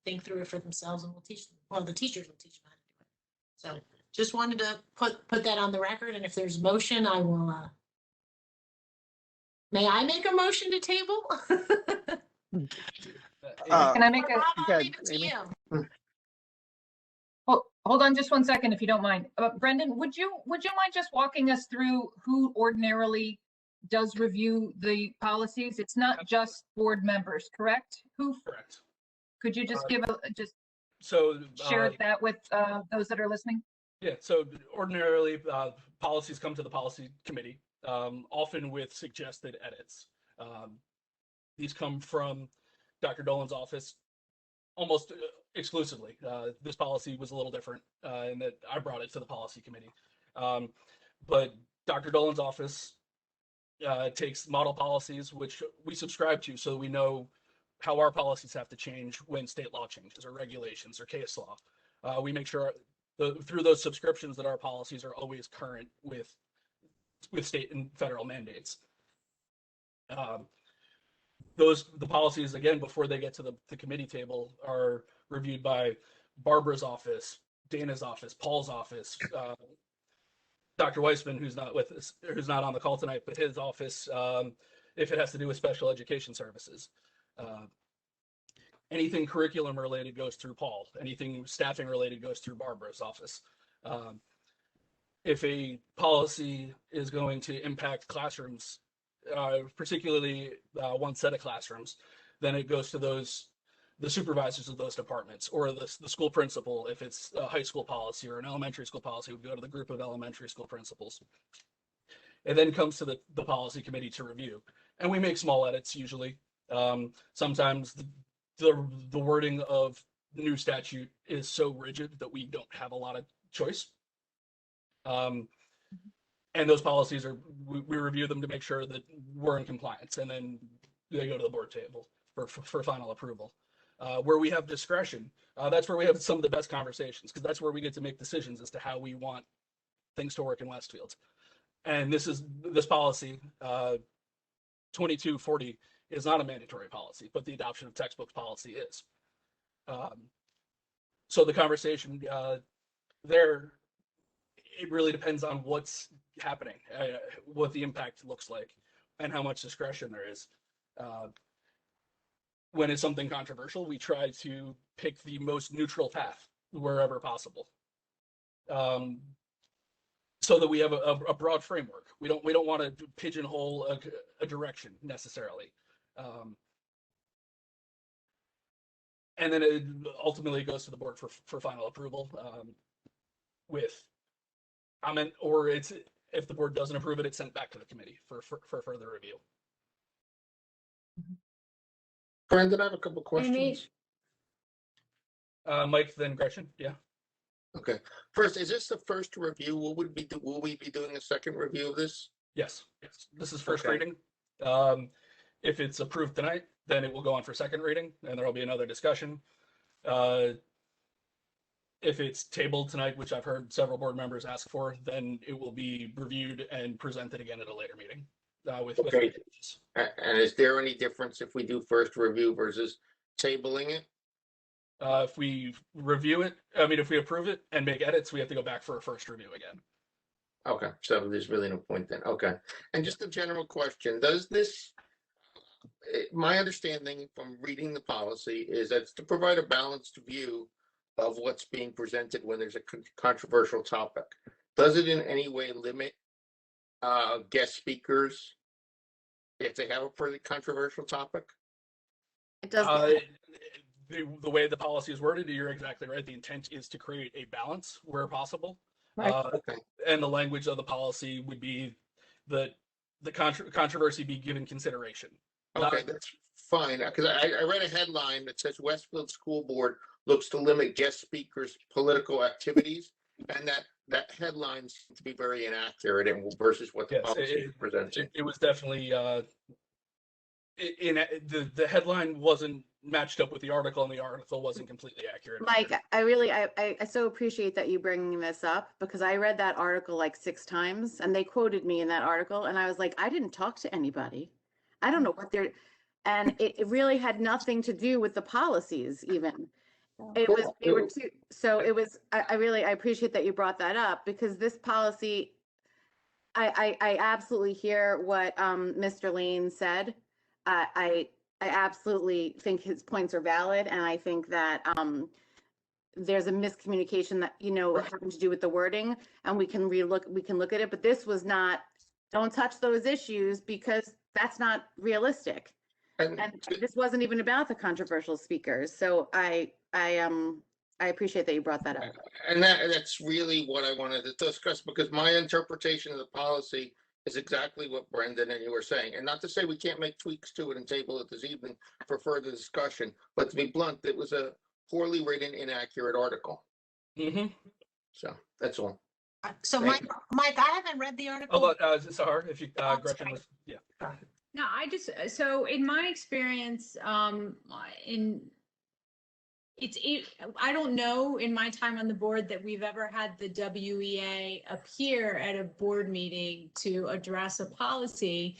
Think through it for themselves, and we'll teach them. Well, the teachers will teach them how to do it. So just wanted to put that on the record. And if there's motion, I will. May I make a motion to table? Can I make a? Go ahead, Amy. Well, Hold on just 1 second, if you don't mind. Brendan, would you mind just walking us through who ordinarily does review the policies? It's not just board members, correct? Correct. Could you just give just So share that with those that are listening? Yeah, so ordinarily policies come to the policy committee, often with suggested edits. These come from Dr. Dolan's office almost exclusively. This policy was a little different in that I brought it to the policy committee. But Dr. Dolan's office takes model policies, which we subscribe to, so we know how our policies have to change when state law changes or regulations or case law. We make sure through those subscriptions that our policies are always current with state and federal mandates. The policies, again, before they get to the committee table, are reviewed by Barbara's office, Dana's office, Paul's office, Dr. Weissman, who's not with us, who's not on the call tonight, but his office, if it has to do with special education services. Anything curriculum related goes through Paul. Anything staffing related goes through Barbara's office. If a policy is going to impact classrooms, particularly one set of classrooms, then it goes to the supervisors of those departments, or the school principal. If it's a high school policy or an elementary school policy, would go to the group of elementary school principals. It then comes to the policy committee to review, and we make small edits usually. Sometimes the wording of the new statute is so rigid that we don't have a lot of choice. And those policies we review them to make sure that we're in compliance, and then they go to the board table for final approval. Where we have discretion, that's where we have some of the best conversations, because that's where we get to make decisions as to how we want things to work in Westfield. And this policy, 2240, is not a mandatory policy, but the adoption of textbooks policy is. So the conversation there, it really depends on what's happening, what the impact looks like, and how much discretion there is. When it's something controversial, we try to pick the most neutral path wherever possible, so that we have a broad framework. We don't want to pigeonhole a direction necessarily. And then it ultimately goes to the board for final approval with comment, or if the board doesn't approve it, it's sent back to the committee for further review. Brendan, I have a couple questions. Mike, then Gretchen. Yeah. Okay. First, is this the first review? Will we be doing a second review of this? Yes. This is first Okay. reading. If it's approved tonight, then it will go on for second reading, and there will be another discussion. If it's tabled tonight, which I've heard several board members ask for, then it will be reviewed and presented again at a later meeting. With Okay. And is there any difference if we do first review versus tabling it? If we review it, if we approve it and make edits, we have to go back for a first review again. Okay, so there's really no point then. Okay. And just a general question, does this, my understanding from reading the policy is that it's to provide a balanced view of what's being presented when there's a controversial topic. Does it in any way limit guest speakers if they have a pretty controversial topic? It does. The way the policy is worded, you're exactly right. The intent is to create a balance where possible. Right. Okay. And the language of the policy would be that the controversy be given consideration. Okay, that's fine, because I read a headline that says Westfield School Board looks to limit guest speakers' political activities, and that headline seems to be very inaccurate and versus what the policy is presenting. It was definitely the headline wasn't matched up with the article, and the article wasn't completely accurate. Mike, I so appreciate that you bringing this up, because I read that article like 6 times, and they quoted me in that article, and I was like, I didn't talk to anybody. I don't know what they're, and it really had nothing to do with the policies even. It was, I appreciate that you brought that up, because this policy, I absolutely hear what Mr. Lane said. I absolutely think his points are valid, and I think that there's a miscommunication that, having to do with the wording, and we can look at it, but this was not, don't touch those issues because that's not realistic. And this wasn't even about the controversial speakers. So I appreciate that you brought that up. And that's really what I wanted to discuss, because my interpretation of the policy is exactly what Brendan and you were saying. And not to say we can't make tweaks to it and table it this evening for further discussion, but to be blunt, it was a poorly written, inaccurate article. Mm-hmm. So that's all. So Thank Mike, I haven't read the article. Oh, but Sahar, if you, Gretchen was, yeah. No, so in my experience, I don't know in my time on the board that we've ever had the WEA appear at a board meeting to address a policy.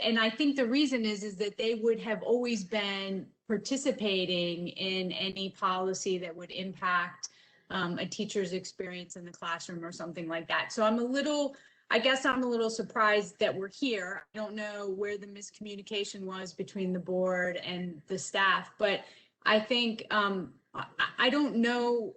And I think the reason is that they would have always been participating in any policy that would impact a teacher's experience in the classroom or something like that. So I guess I'm a little surprised that we're here. I don't know where the miscommunication was between the board and the staff, but I think, I don't know,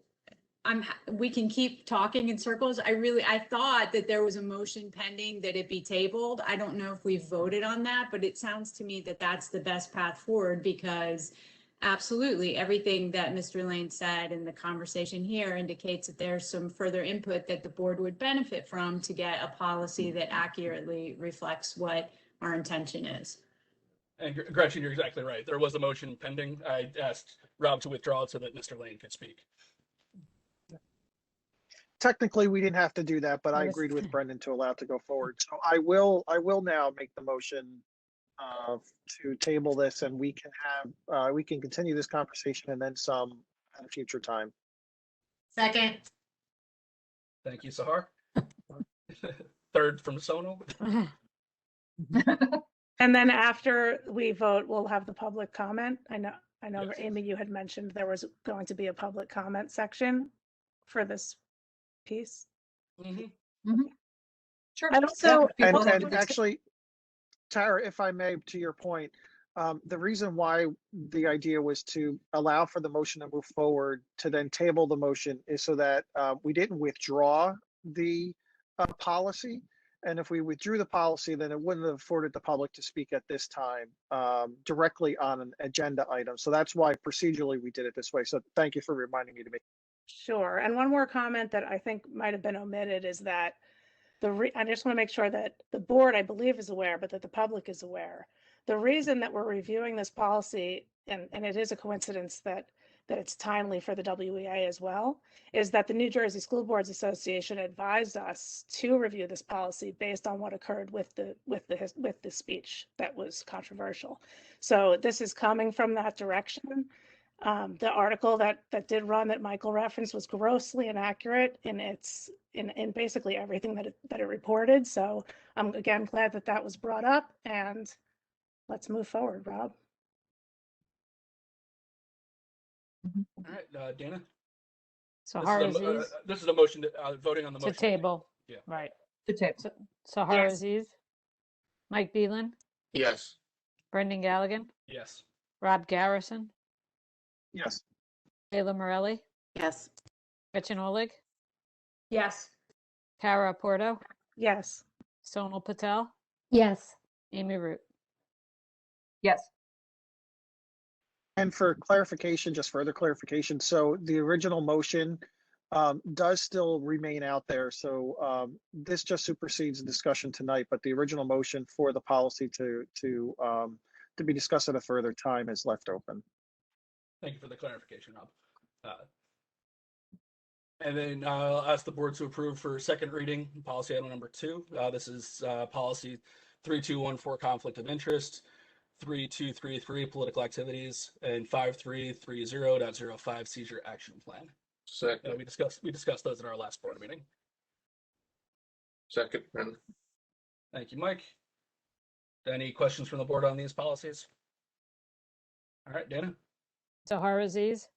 we can keep talking in circles. I thought that there was a motion pending that it be tabled. I don't know if we've voted on that, but it sounds to me that that's the best path forward, because absolutely everything that Mr. Lane said in the conversation here indicates that there's some further input that the board would benefit from to get a policy that accurately reflects what our intention is. And Gretchen, you're exactly right. There was a motion pending. I asked Rob to withdraw it so that Mr. Lane could speak. Technically, we didn't have to do that, but I agreed with Brendan to allow it to go forward. So I will now make the motion to table this, and we can continue this conversation and then some at a future time. Second. Thank you, Sahar. Third from Sonal. And then after we vote, we'll have the public comment. I know, Yes. Amy, you had mentioned there was going to be a public comment section for this piece. Mm-hmm. Sure. And also, And actually, Tara, if I may, to your point, the reason why the idea was to allow for the motion to move forward to then table the motion is so that we didn't withdraw the policy. And if we withdrew the policy, then it wouldn't have afforded the public to speak at this time directly on an agenda item. So that's why procedurally we did it this way. So thank you for reminding me to make. Sure. And one more comment that I think might have been omitted is that I just want to make sure that the board, I believe, is aware, but that the public is aware. The reason that we're reviewing this policy, and it is a coincidence that it's timely for the WEA as well, is that the New Jersey School Boards Association advised us to review this policy based on what occurred with the speech that was controversial. So this is coming from that direction. The article that did run that Michael referenced was grossly inaccurate in basically everything that it reported. So I'm again glad that was brought up, and let's move forward, Rob. All right, Dana. So this is a motion to, voting on the to motion. table. Yeah. Right. To table. Sahar Yes. Aziz, Mike Beelan, Yes. Brendan Galligan, Yes. Rob Garrison, Yes. Leila Morelli, Yes. Gretchen Oleg, Yes. Tara Porto, Yes. Sonal Patel, Yes. Amy Root. Yes. And for clarification, just further clarification, so the original motion does still remain out there. So this just supersedes the discussion tonight, but the original motion for the policy to be discussed at a further time is left open. Thank you for the clarification, Rob. And then I'll ask the board to approve for second reading, policy item number 2. This is policy 3214, conflict of interest, 3233, political activities, and 5330.05, seizure action plan. Second. We discussed those in our last board meeting. Second. Brendan. Thank you, Mike. Any questions from the board on these policies? All right, Dana. Sahar Aziz,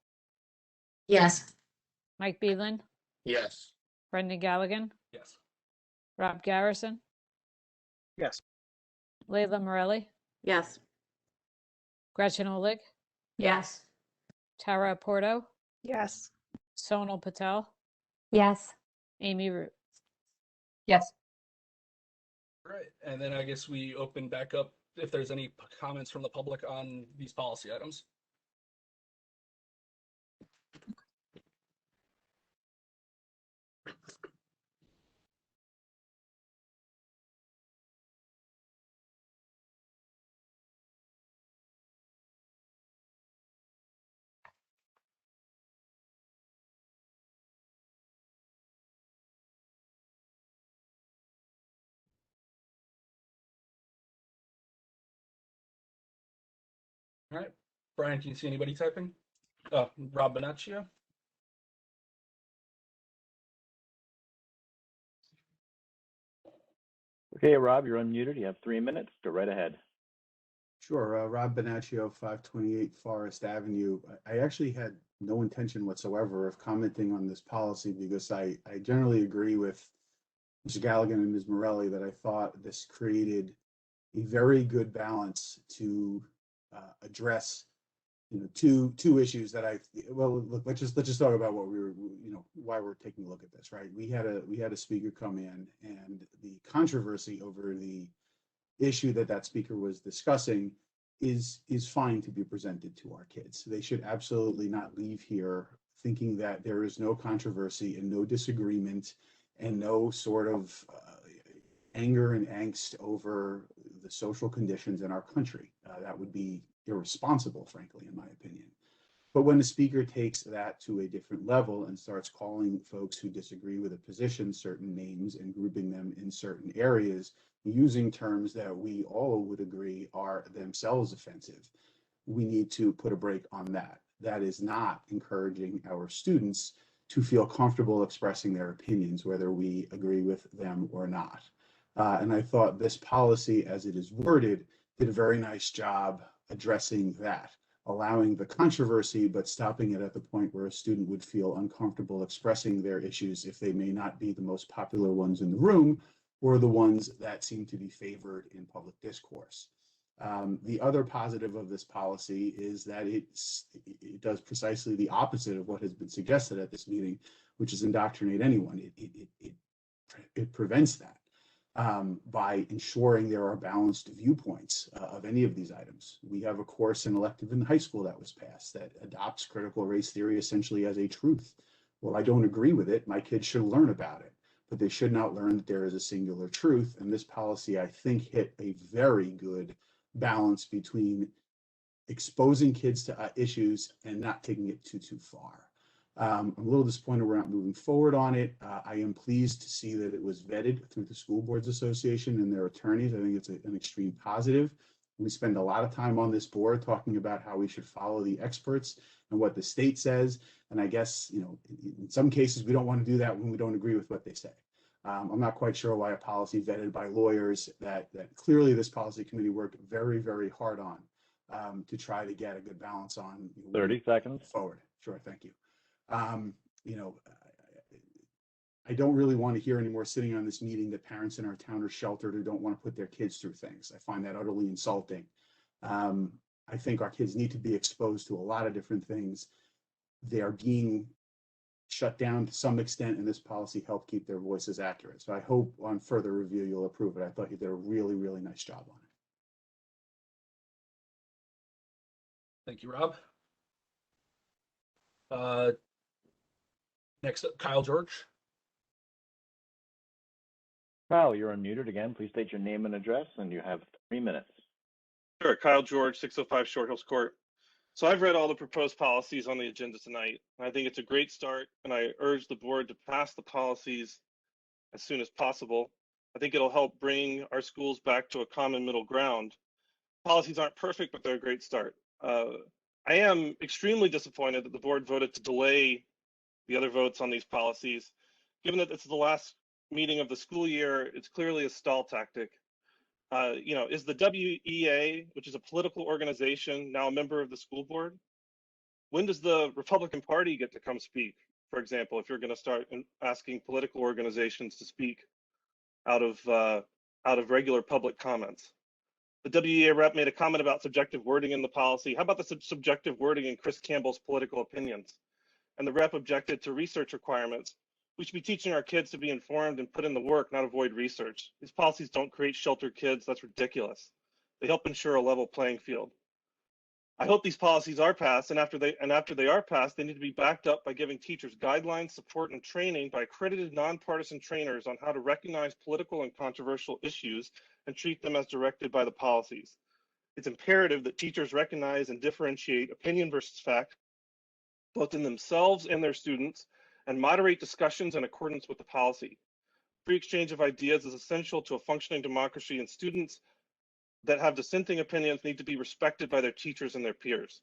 Yes. Mike Beelan, Yes. Brendan Galligan, Yes. Rob Garrison, Yes. Leila Morelli, Yes. Gretchen Oleg, Yes. Tara Porto, Yes. Sonal Patel, Yes. Amy Root. Yes. Right, and then I guess we open back up if there's any comments from the public on these policy items. All right, Brian, can you see anybody typing? Rob Bonaccio. Okay, Rob, you're unmuted. You have 3 minutes. Go right ahead. Sure. Rob Bonaccio, 528 Forest Avenue. I actually had no intention whatsoever of commenting on this policy because I generally agree with Mr. Galligan and Ms. Morelli that I thought this created a very good balance to address, two issues that look, let's just talk about what we were, why we're taking a look at this, right? We had a speaker come in, and the controversy over the issue that speaker was discussing is fine to be presented to our kids. They should absolutely not leave here thinking that there is no controversy and no disagreement and no sort of anger and angst over the social conditions in our country. That would be irresponsible, frankly, in my opinion. But when the speaker takes that to a different level and starts calling folks who disagree with a position certain names and grouping them in certain areas, using terms that we all would agree are themselves offensive, we need to put a break on that. That is not encouraging our students to feel comfortable expressing their opinions, whether we agree with them or not. And I thought this policy, as it is worded, did a very nice job addressing that, allowing the controversy, but stopping it at the point where a student would feel uncomfortable expressing their issues if they may not be the most popular ones in the room or the ones that seem to be favored in public discourse. The other positive of this policy is that it does precisely the opposite of what has been suggested at this meeting, which is indoctrinate anyone. It prevents that by ensuring there are balanced viewpoints of any of these items. We have a course in elective in high school that was passed that adopts critical race theory essentially as a truth. Well, I don't agree with it. My kids should learn about it, but they should not learn that there is a singular truth. And this policy, I think, hit a very good balance between exposing kids to issues and not taking it too far. I'm a little disappointed we're not moving forward on it. I am pleased to see that it was vetted through the School Boards Association and their attorneys. I think it's an extreme positive. We spend a lot of time on this board talking about how we should follow the experts and what the state says. And I guess, in some cases, we don't want to do that when we don't agree with what they say. I'm not quite sure why a policy vetted by lawyers that clearly this policy committee worked very, very hard on to try to get a good balance on. 30 seconds. Forward. Sure. Thank you. I don't really want to hear anymore sitting on this meeting that parents in our town are sheltered or don't want to put their kids through things. I find that utterly insulting. I think our kids need to be exposed to a lot of different things. They are being shut down to some extent, and this policy helped keep their voices accurate. So I hope on further review you'll approve it. I thought you did a really, really nice job on it. Thank you, Rob. Next up, Kyle George. Kyle, you're unmuted again. Please state your name and address, and you have 3 minutes. Sure, Kyle George, 605 Short Hills Court. So I've read all the proposed policies on the agenda tonight, and I think it's a great start, and I urge the board to pass the policies as soon as possible. I think it'll help bring our schools back to a common middle ground. Policies aren't perfect, but they're a great start. I am extremely disappointed that the board voted to delay the other votes on these policies. Given that this is the last meeting of the school year, it's clearly a stall tactic. Is the WEA, which is a political organization, now a member of the school board? When does the Republican Party get to come speak, for example, if you're going to start asking political organizations to speak out of regular public comments? The WEA rep made a comment about subjective wording in the policy. How about the subjective wording in Chris Campbell's political opinions? and the rep objected to research requirements. We should be teaching our kids to be informed and put in the work, not avoid research. These policies don't create sheltered kids. That's ridiculous. They help ensure a level playing field. I hope these policies are passed, and after they are passed, they need to be backed up by giving teachers guidelines, support, and training by accredited nonpartisan trainers on how to recognize political and controversial issues and treat them as directed by the policies. It's imperative that teachers recognize and differentiate opinion versus fact, both in themselves and their students, and moderate discussions in accordance with the policy. Free exchange of ideas is essential to a functioning democracy, and students that have dissenting opinions need to be respected by their teachers and their peers.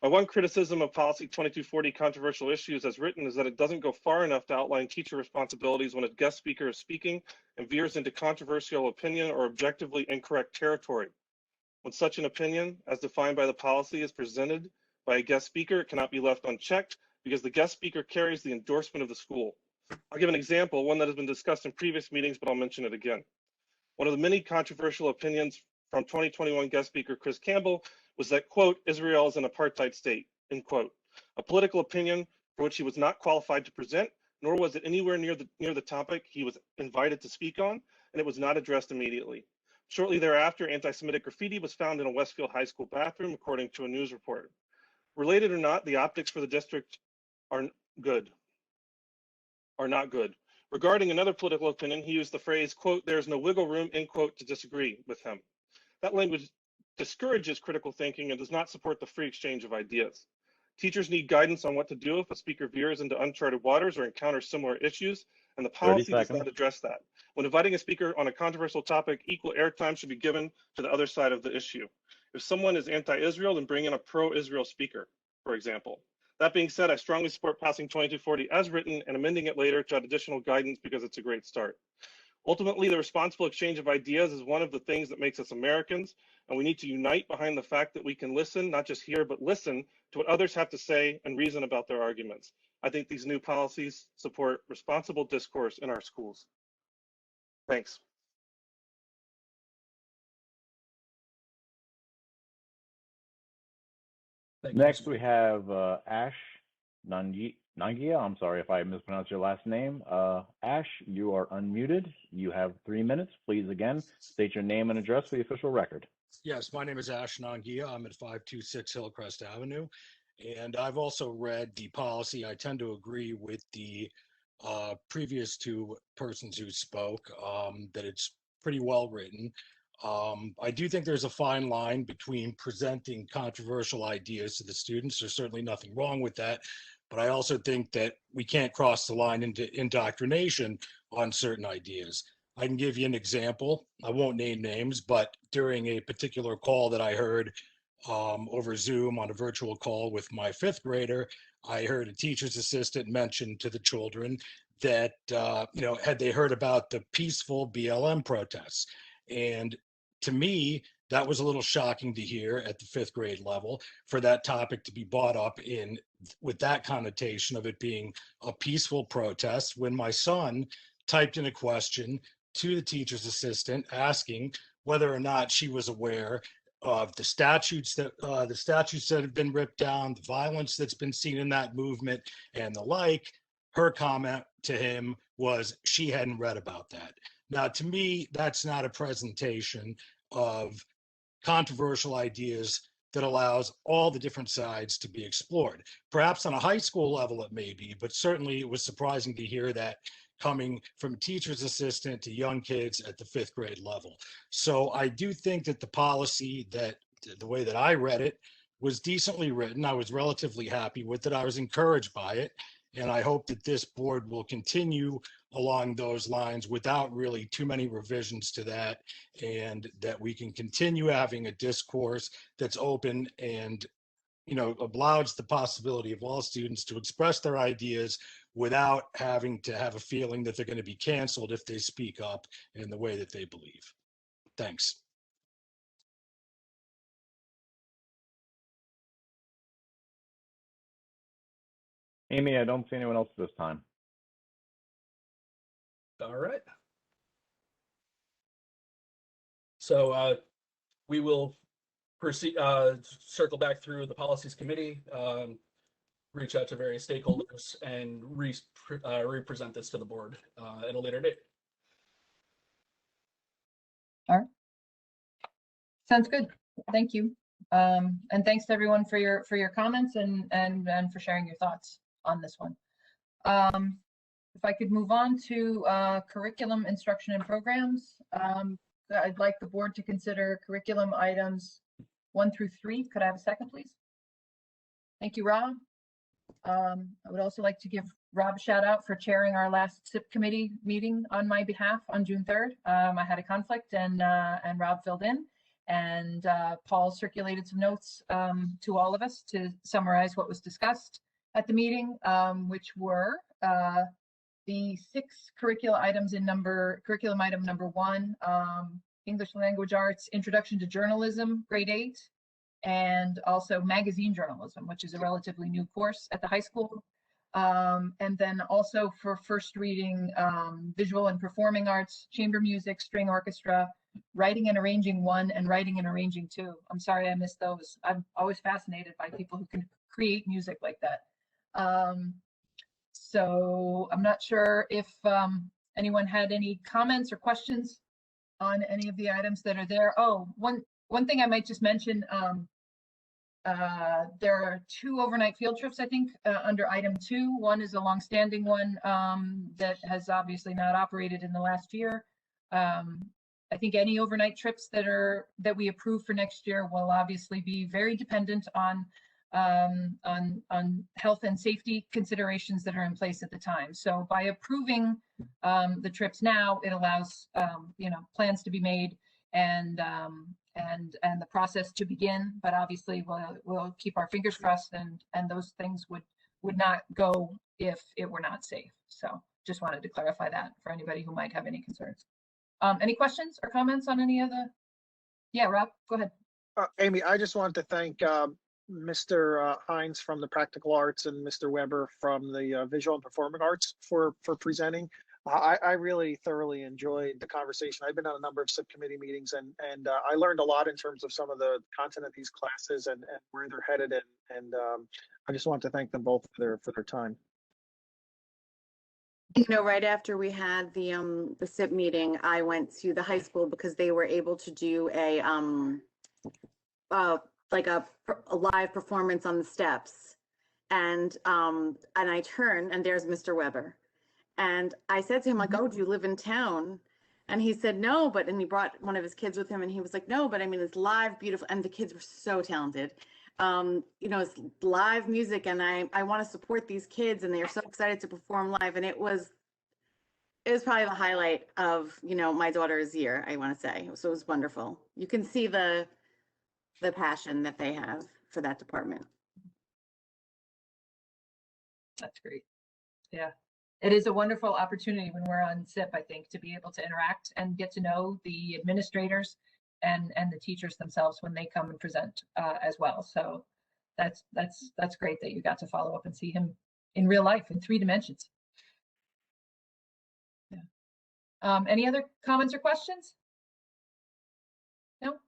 My one criticism of Policy 2240 controversial issues as written is that it doesn't go far enough to outline teacher responsibilities when a guest speaker is speaking and veers into controversial opinion or objectively incorrect territory. When such an opinion, as defined by the policy, is presented by a guest speaker, it cannot be left unchecked because the guest speaker carries the endorsement of the school. I'll give an example, one that has been discussed in previous meetings, but I'll mention it again. One of the many controversial opinions from 2021 guest speaker Chris Campbell was that, quote, Israel is an apartheid state, end quote. A political opinion for which he was not qualified to present, nor was it anywhere near the topic he was invited to speak on, and it was not addressed immediately. Shortly thereafter, anti-Semitic graffiti was found in a Westfield High School bathroom, according to a news report. Related or not, the optics for the district are not good. Regarding another political opinion, he used the phrase, quote, there's no wiggle room, end quote, to disagree with him. That language discourages critical thinking and does not support the free exchange of ideas. Teachers need guidance on what to do if a speaker veers into uncharted waters or encounters similar issues, and the policy does not address that. When inviting a speaker on a controversial topic, equal airtime should be given to the other side of the issue. If someone is anti-Israel, then bring in a pro-Israel speaker, for example. That being said, I strongly support passing 2240 as written and amending it later to add additional guidance because it's a great start. Ultimately, the responsible exchange of ideas is one of the things that makes us Americans, and we need to unite behind the fact that we can listen, not just hear, but listen to what others have to say and reason about their arguments. I think these new policies support responsible discourse in our schools. Thanks. Next, we have Ash Nangia. I'm sorry if I mispronounced your last name. Ash, you are unmuted. You have 3 minutes. Please, again, state your name and address for the official record. Yes, my name is Ash Nangia. I'm at 526 Hillcrest Avenue. And I've also read the policy. I tend to agree with the previous two persons who spoke, that it's pretty well written. I do think there's a fine line between presenting controversial ideas to the students. There's certainly nothing wrong with that. But I also think that we can't cross the line into indoctrination on certain ideas. I can give you an example. I won't name names, but during a particular call that I heard over Zoom on a virtual call with my 5th grader, I heard a teacher's assistant mention to the children that, had they heard about the peaceful BLM protests. And to me, that was a little shocking to hear at the 5th grade level for that topic to be brought up with that connotation of it being a peaceful protest when my son typed in a question to the teacher's assistant asking whether or not she was aware of the statutes that have been ripped down, the violence that's been seen in that movement, and the like. Her comment to him was she hadn't read about that. Now, to me, that's not a presentation of controversial ideas that allows all the different sides to be explored. Perhaps on a high school level it may be, but certainly it was surprising to hear that coming from a teacher's assistant to young kids at the 5th grade level. So I do think that the policy, that the way that I read it, was decently written. I was relatively happy with it. I was encouraged by it. And I hope that this board will continue along those lines without really too many revisions to that, and that we can continue having a discourse that's open and, allows the possibility of all students to express their ideas without having to have a feeling that they're going to be canceled if they speak up in the way that they believe. Thanks. Amy, I don't see anyone else this time. All right. So we will proceed, circle back through the policies committee. reach out to various stakeholders and represent this to the board at a later date. All right. Sounds good. Thank you. And thanks to everyone for your comments and for sharing your thoughts on this one. If I could move on to curriculum, instruction, and programs. I'd like the board to consider curriculum items 1 through 3. Could I have a second, please? Thank you, Rob. I would also like to give Rob a shout out for chairing our last SIP committee meeting on my behalf on June 3rd. I had a conflict and Rob filled in, and Paul circulated some notes to all of us to summarize what was discussed at the meeting, which were the 6 curriculum items in curriculum item number 1, English language arts, introduction to journalism, grade 8, and also magazine journalism, which is a relatively new course at the high school. And then also for first reading, visual and performing arts, chamber music, string orchestra, writing and arranging 1, and writing and arranging 2. I'm sorry I missed those. I'm always fascinated by people who can create music like that. So I'm not sure if anyone had any comments or questions on any of the items that are there. Oh, one thing I might just mention, there are 2 overnight field trips, I think, under item 2. One is a longstanding one that has obviously not operated in the last year. I think any overnight trips that we approve for next year will obviously be very dependent on health and safety considerations that are in place at the time. So by approving the trips now, it allows plans to be made and the process to begin. But obviously, we'll keep our fingers crossed, and those things would not go if it were not safe. So just wanted to clarify that for anybody who might have any concerns. Any questions or comments on any of the? Yeah, Rob, go ahead. Amy, I just wanted to thank Mr. Hines from the Practical Arts and Mr. Weber from the Visual and Performing Arts for presenting. I really thoroughly enjoyed the conversation. I've been on a number of subcommittee meetings, and I learned a lot in terms of some of the content of these classes and where they're headed. And I just want to thank them both for their time. You know, right after we had the SIP meeting, I went to the high school because they were able to do a like a live performance on the steps, and I turned and there's Mr. Weber, and I said to him, like, "Oh, do you live in town?" And he said, "No," and he brought one of his kids with him, and he was like, "No, but I mean, it's live, beautiful," and the kids were so talented. It's live music, and I want to support these kids, and they are so excited to perform live. And it was probably the highlight of my daughter's year, I want to say. So it was wonderful. You can see the passion that they have for that department. That's great. Yeah, it is a wonderful opportunity when we're on SIP, I think, to be able to interact and get to know the administrators and the teachers themselves when they come and present as well. So that's great that you got to follow up and see him in real life in 3 dimensions. Yeah. Any other comments or questions? No?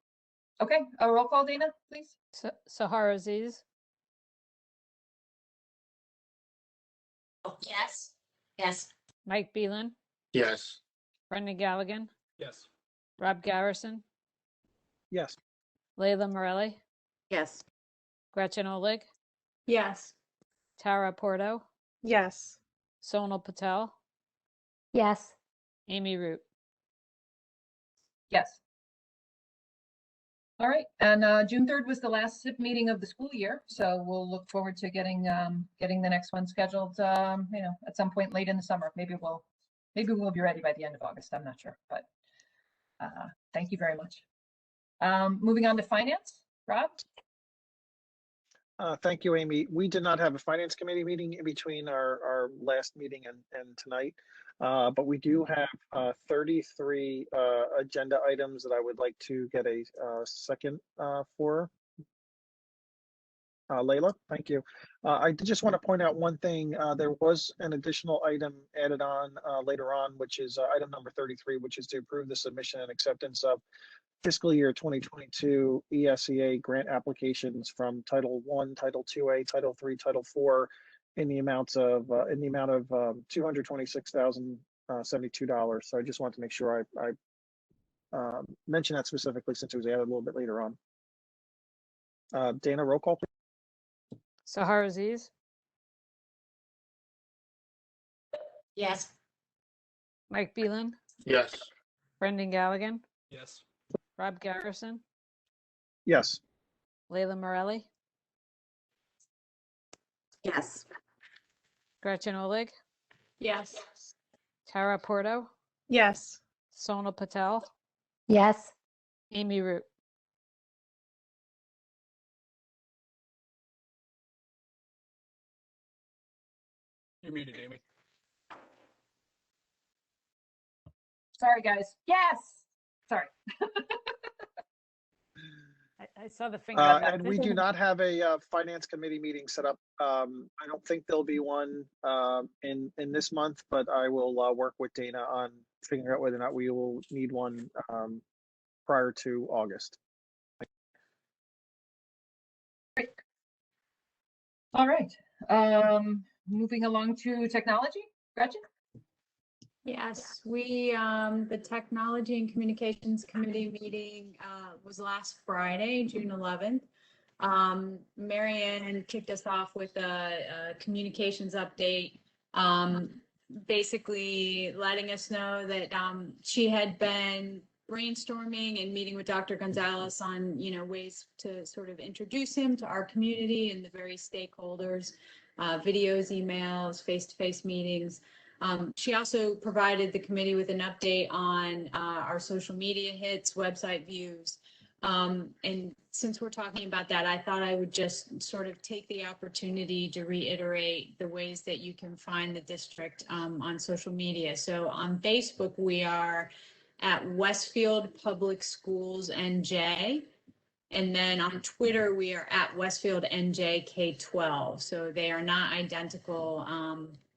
Okay, a roll call, Dana, please. Sahar Aziz, Yes. Yes. Mike Beelan, Yes. Brendan Galligan, Yes. Rob Garrison, Yes. Layla Morelli, Yes. Gretchen Oleg, Yes. Tara Porto, Yes. Sonal Patel, Yes. Amy Root. Yes. All right, and June 3rd was the last SIP meeting of the school year, so we'll look forward to getting the next one scheduled, at some point late in the summer. Maybe we'll be ready by the end of August. I'm not sure, but thank you very much. Moving on to finance, Rob. Thank you, Amy. We did not have a finance committee meeting in between our last meeting and tonight, but we do have 33 agenda items that I would like to get a second for. Layla, thank you. I did just want to point out one thing. There was an additional item added on later on, which is item number 33, which is to approve the submission and acceptance of fiscal year 2022 ESEA grant applications from Title I, Title IIA, Title III, Title IV in the amount of $226,072. So I just wanted to make sure I mention that specifically since it was added a little bit later on. Dana, roll call, please. Sahar Aziz, Yes. Mike Beelan, Yes. Brendan Galligan, Yes. Rob Garrison, Yes. Layla Morelli, Yes. Gretchen Oleg, Yes. Tara Porto, Yes. Sonal Patel, Yes. Amy Root. You're muted, Amy. Sorry, guys. Yes. Sorry. I saw the finger. And we do not have a finance committee meeting set up. I don't think there'll be one in this month, but I will work with Dana on figuring out whether or not we will need one prior to August. Great. All right. Moving along to technology. Gretchen? Yes, the Technology and Communications Committee meeting was last Friday, June 11th. Marianne kicked us off with a communications update, basically letting us know that she had been brainstorming and meeting with Dr. Gonzalez on, ways to sort of introduce him to our community and the various stakeholders, videos, emails, face-to-face meetings. She also provided the committee with an update on our social media hits, website views. And since we're talking about that, I thought I would just sort of take the opportunity to reiterate the ways that you can find the district on social media. So on Facebook, we are at Westfield Public Schools NJ. And then on Twitter, we are at Westfield NJ K-12. So they are not identical.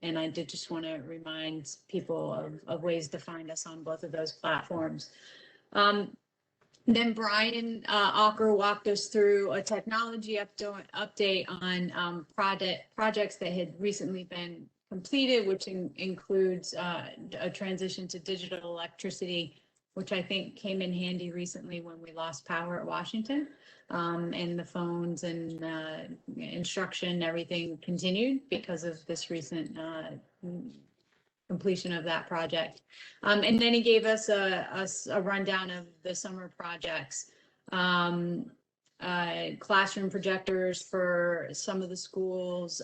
And I did just want to remind people of ways to find us on both of those platforms. Then Brian Ocker walked us through a technology update on projects that had recently been completed, which includes a transition to digital electricity, which I think came in handy recently when we lost power at Washington. And the phones and instruction, everything continued because of this recent completion of that project. And then he gave us a rundown of the summer projects. Classroom projectors for some of the schools,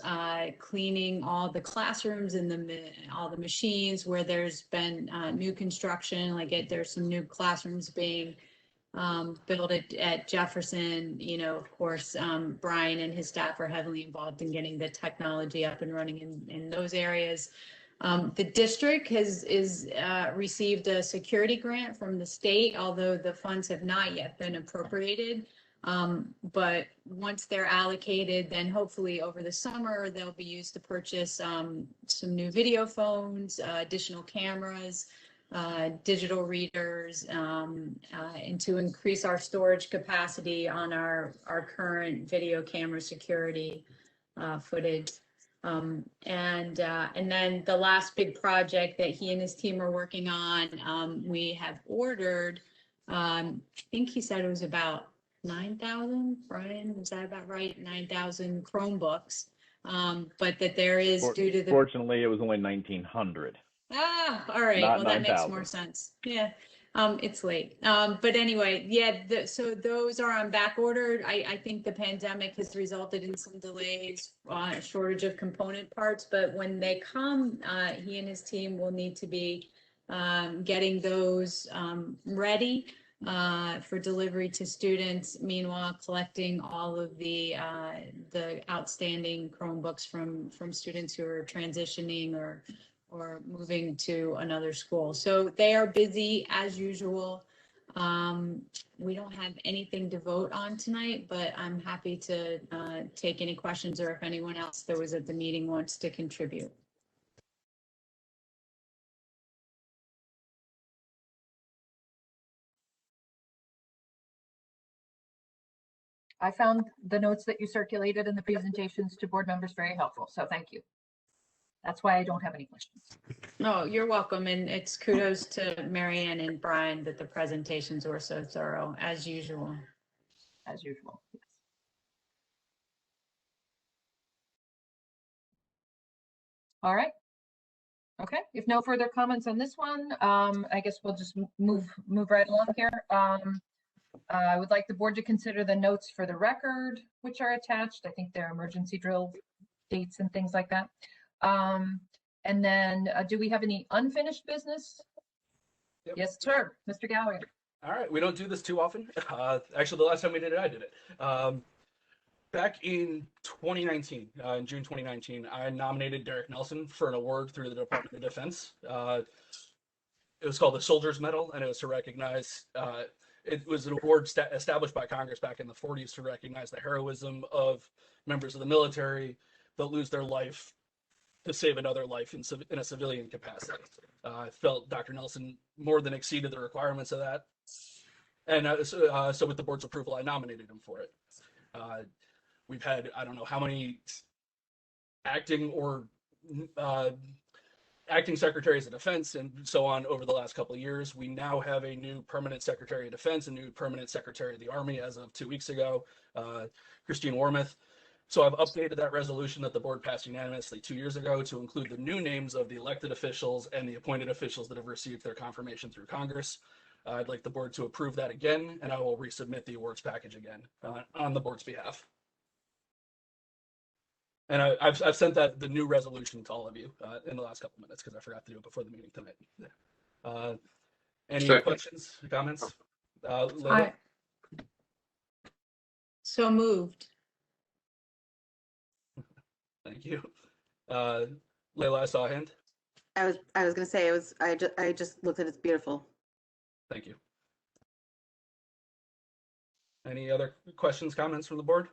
cleaning all the classrooms and all the machines where there's been new construction, there's some new classrooms being built at Jefferson. Of course, Brian and his staff are heavily involved in getting the technology up and running in those areas. The district has received a security grant from the state, although the funds have not yet been appropriated. But once they're allocated, then hopefully over the summer, they'll be used to purchase some new video phones, additional cameras, digital readers, and to increase our storage capacity on our current video camera security footage. And then the last big project that he and his team are working on, we have ordered, I think he said it was about 9,000, Brian, was that about right? 9,000 Chromebooks, but that there is due to the... Fortunately, it was only 1,900. Ah, all right. Not Well, that makes 9,000. more sense. Yeah. It's late. But anyway, yeah, so those are on back order. I think the pandemic has resulted in some delays, shortage of component parts, but when they come, he and his team will need to be getting those ready for delivery to students. Meanwhile, collecting all of the outstanding Chromebooks from students who are transitioning or moving to another school. So they are busy as usual. We don't have anything to vote on tonight, but I'm happy to take any questions or if anyone else that was at the meeting wants to contribute. I found the notes that you circulated in the presentations to board members very helpful, so thank you. That's why I don't have any questions. No, you're welcome. And it's kudos to Marianne and Brian that the presentations were so thorough, as usual. As usual, yes. All right. Okay, if no further comments on this one, I guess we'll just move right along here. I would like the board to consider the notes for the record, which are attached. I think they're emergency drill dates and things like that. And then do we have any unfinished business? Yep. Yes, sir. Mr. Gallagher. All right, we don't do this too often. Actually, the last time we did it, I did it. Back in 2019, in June 2019, I nominated Derek Nelson for an award through the Department of Defense. It was called the Soldier's Medal, and it was to recognize, it was an award established by Congress back in the 40s to recognize the heroism of members of the military that lose their life to save another life in a civilian capacity. I felt Dr. Nelson more than exceeded the requirements of that. And so with the board's approval, I nominated him for it. We've had, I don't know how many acting secretaries of defense and so on over the last couple of years. We now have a new permanent secretary of defense, a new permanent secretary of the Army as of 2 weeks ago, Christine Wormuth. So I've updated that resolution that the board passed unanimously 2 years ago to include the new names of the elected officials and the appointed officials that have received their confirmation through Congress. I'd like the board to approve that again, and I will resubmit the awards package again on the board's behalf. And I've sent the new resolution to all of you in the last couple minutes because I forgot to do it before the meeting tonight. Any questions, comments? Leah? So moved. Thank you. Leila, I saw a hand. I was going to say, I just looked at it. It's beautiful. Thank you. Any other questions, comments from the board?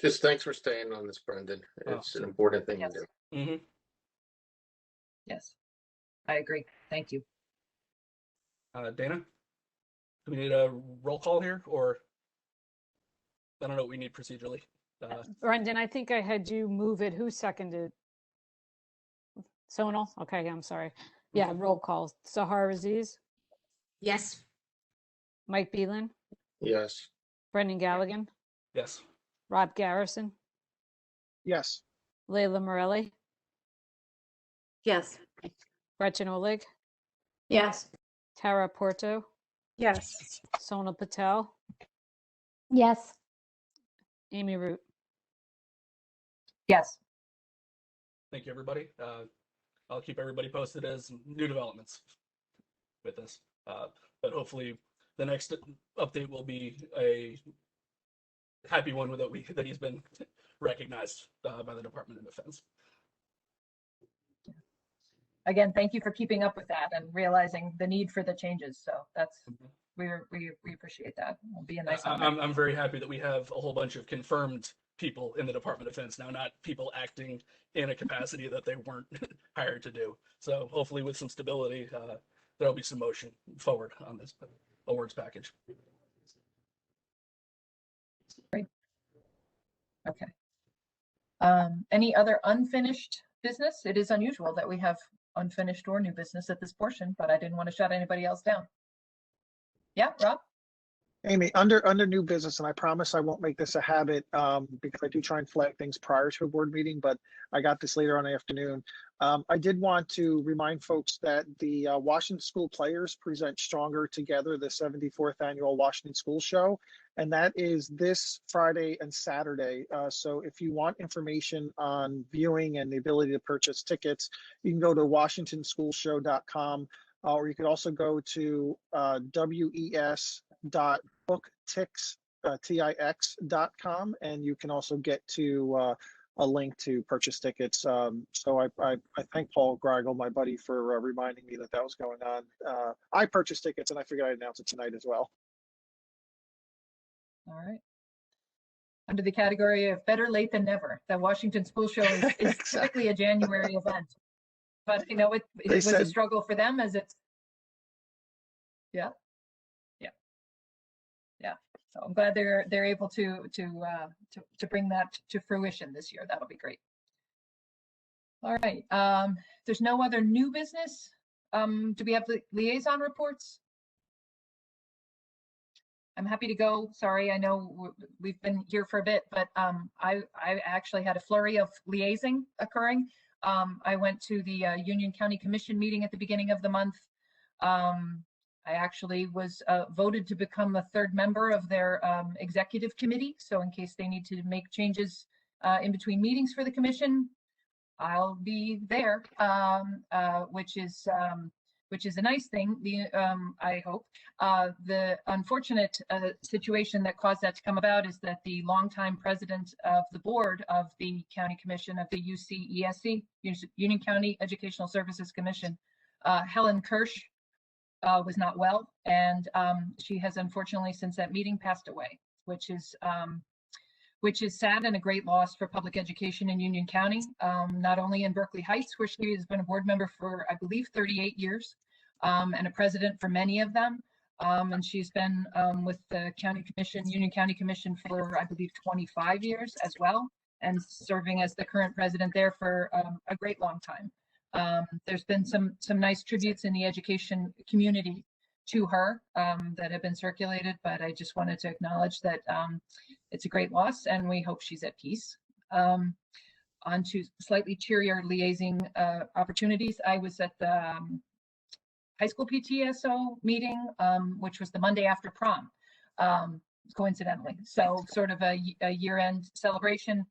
Just thanks for staying on this, Brendan. It's an important thing Yes. to do. Mm-hmm. Yes, I agree. Thank you. Dana, do we need a roll call here, or I don't know what we need procedurally? Brendan, I think I had you move it. Who seconded? Sonal? Okay, I'm sorry. Yeah, roll call. Sahar Aziz? Yes. Mike Beelan? Yes. Brendan Galligan? Yes. Rob Garrison? Yes. Leila Morelli? Yes. Gretchen Oleg? Yes. Tara Porto? Yes. Sonal Patel? Yes. Amy Root? Yes. Thank you, everybody. I'll keep everybody posted as new developments with this. But hopefully the next update will be a happy one that he's been recognized by the Department of Defense. Again, thank you for keeping up with that and realizing the need for the changes. So that's, we appreciate that. It'll be a nice. I'm very happy that we have a whole bunch of confirmed people in the Department of Defense now, not people acting in a capacity that they weren't hired to do. So hopefully with some stability, there'll be some motion forward on this awards package. Great. Okay. Any other unfinished business? It is unusual that we have unfinished or new business at this portion, but I didn't want to shut anybody else down. Yeah, Rob? Amy, under new business, and I promise I won't make this a habit because I do try and flag things prior to a board meeting, but I got this later on in the afternoon. I did want to remind folks that the Washington School Players present Stronger Together, the 74th annual Washington School Show, and that is this Friday and Saturday. So if you want information on viewing and the ability to purchase tickets, you can go to washingtonschoolshow.com. Or you could also go to wes.booktix.com, and you can also get to a link to purchase tickets. So I thank Paul Greigel, my buddy, for reminding me that was going on. I purchased tickets, and I figured I'd announce it tonight as well. All right. Under the category of better late than never, the Washington School Show is typically a January event. But you know, it was a struggle for them as it's, yeah. Yeah. So I'm glad they're able to bring that to fruition this year. That'll be great. All right. There's no other new business. Do we have the liaison reports? I'm happy to go. Sorry, I know we've been here for a bit, but I actually had a flurry of liaising occurring. I went to the Union County Commission meeting at the beginning of the month. I actually was voted to become a third member of their executive committee. So in case they need to make changes in between meetings for the commission, I'll be there, which is a nice thing. I hope. The unfortunate situation that caused that to come about is that the longtime president of the board of the County Commission of the UCESC, Union County Educational Services Commission, Helen Kirsch, was not well, and she has unfortunately since that meeting passed away, which is sad and a great loss for public education in Union County, not only in Berkeley Heights, where she has been a board member for, I believe, 38 years, and a president for many of them. And she's been with the County Commission, Union County Commission for, I believe, 25 years as well, and serving as the current president there for a great long time. There's been some nice tributes in the education community to her that have been circulated, but I just wanted to acknowledge that it's a great loss and we hope she's at peace. On to slightly cheerier liaising opportunities. I was at the high school PTSO meeting, which was the Monday after prom, coincidentally. So sort of a year-end celebration.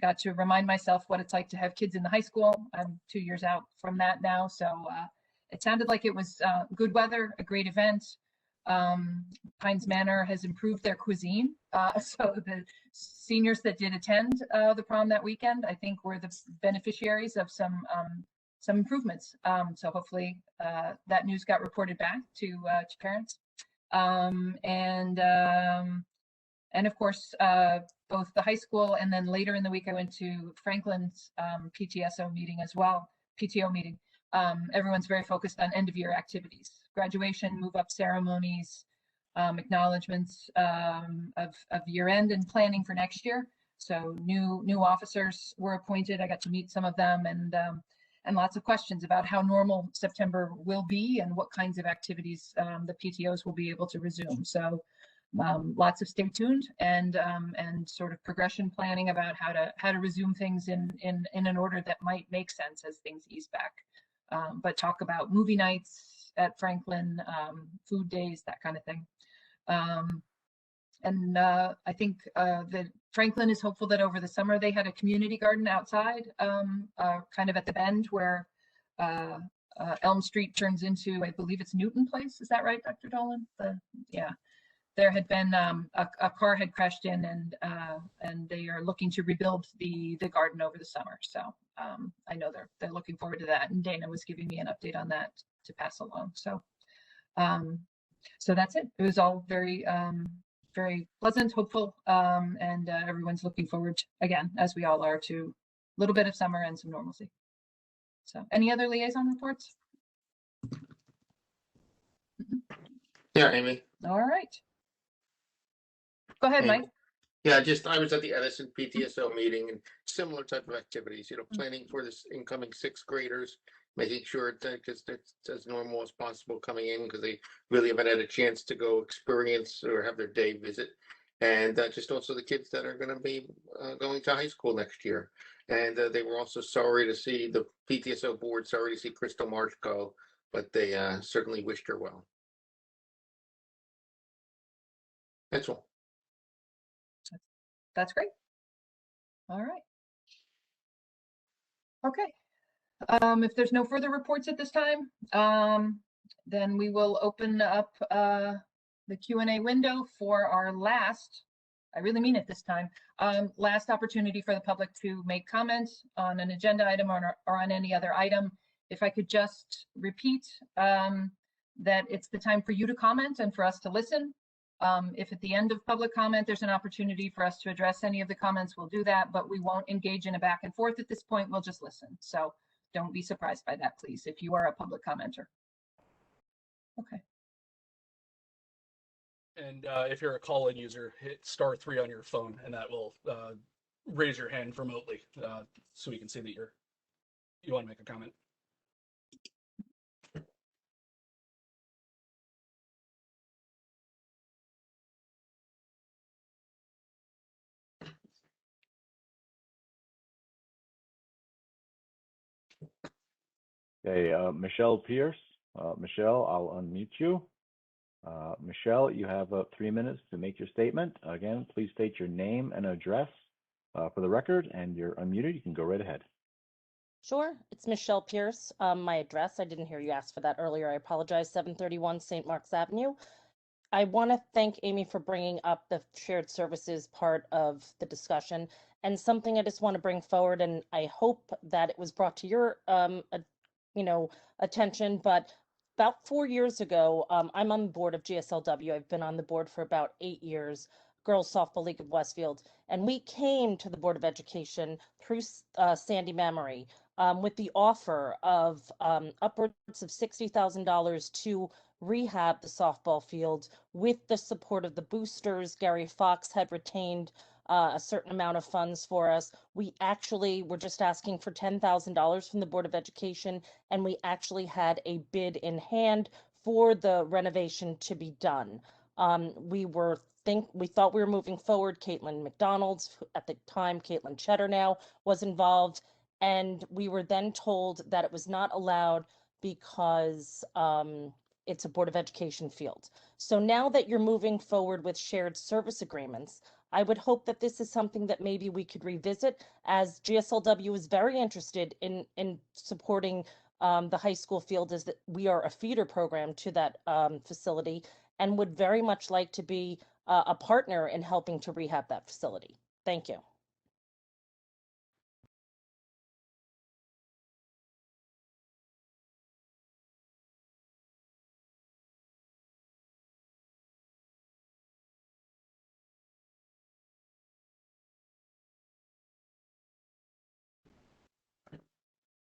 Got to remind myself what it's like to have kids in the high school. I'm 2 years out from that now, so it sounded like it was good weather, a great event. Pines Manor has improved their cuisine, so the seniors that did attend the prom that weekend, I think, were the beneficiaries of some improvements. So hopefully that news got reported back to parents, and of course, both the high school and then later in the week I went to Franklin's PTSO meeting as well, PTO meeting. Everyone's very focused on end of year activities, graduation, move up ceremonies, acknowledgements of year end and planning for next year. So new officers were appointed. I got to meet some of them, and lots of questions about how normal September will be and what kinds of activities the PTOs will be able to resume. So lots of stay tuned and sort of progression planning about how to resume things in an order that might make sense as things ease back. But talk about movie nights at Franklin, food days, that kind of thing. And I think that Franklin is hopeful that over the summer they had a community garden outside, kind of at the bend where Elm Street turns into, I believe it's Newton Place. Is that right, Dr. Dolan? Yeah. There had been a car had crashed in, and they are looking to rebuild the garden over the summer. So I know they're looking forward to that. And Dana was giving me an update on that to pass along. So so that's it. It was all very very pleasant, hopeful, and everyone's looking forward again, as we all are, to a little bit of summer and some normalcy. So any other liaison reports? Yeah, Amy. All right. Go ahead, Mike. Yeah, I was at the Edison PTSO meeting and similar type of activities, planning for this incoming sixth graders, making sure that it's as normal as possible coming in because they really haven't had a chance to go experience or have their day visit. And just also the kids that are going to be going to high school next year. And they were also sorry to see the PTSO board, sorry to see Crystal Marsh go, but they certainly wished her well. That's all. That's great. All right. Okay. If there's no further reports at this time, then we will open up the Q&A window for our last, I really mean it this time, last opportunity for the public to make comments on an agenda item or on any other item. If I could just repeat that it's the time for you to comment and for us to listen. If at the end of public comment, there's an opportunity for us to address any of the comments, we'll do that, but we won't engage in a back and forth at this point. We'll just listen. So don't be surprised by that, please, if you are a public commenter. Okay. And if you're a call-in user, hit *3 on your phone, and that will raise your hand remotely, so we can see that you want to make a comment. Okay, Michelle Pierce. Michelle, I'll unmute you. Michelle, you have 3 minutes to make your statement. Again, please state your name and address for the record, and you're unmuted. You can go right ahead. Sure, it's Michelle Pierce. My address, I didn't hear you ask for that earlier. I apologize, 731 St. Mark's Avenue. I want to thank Amy for bringing up the shared services part of the discussion, and something I just want to bring forward, and I hope that it was brought to your attention, but about 4 years ago, I'm on the board of GSLW. I've been on the board for about 8 years, Girls Softball League of Westfield, and we came to the Board of Education through Sandy Memory with the offer of upwards of $60,000 to rehab the softball field with the support of the boosters. Gary Fox had retained a certain amount of funds for us. We actually were just asking for $10,000 from the Board of Education, and we actually had a bid in hand for the renovation to be done. We thought we were moving forward. Caitlin McDonald's, at the time, Caitlin Cheddar now, was involved, and we were then told that it was not allowed because it's a Board of Education field. So now that you're moving forward with shared service agreements, I would hope that this is something that maybe we could revisit, as GSLW is very interested in supporting the high school field, as that we are a feeder program to that facility, and would very much like to be a partner in helping to rehab that facility. Thank you.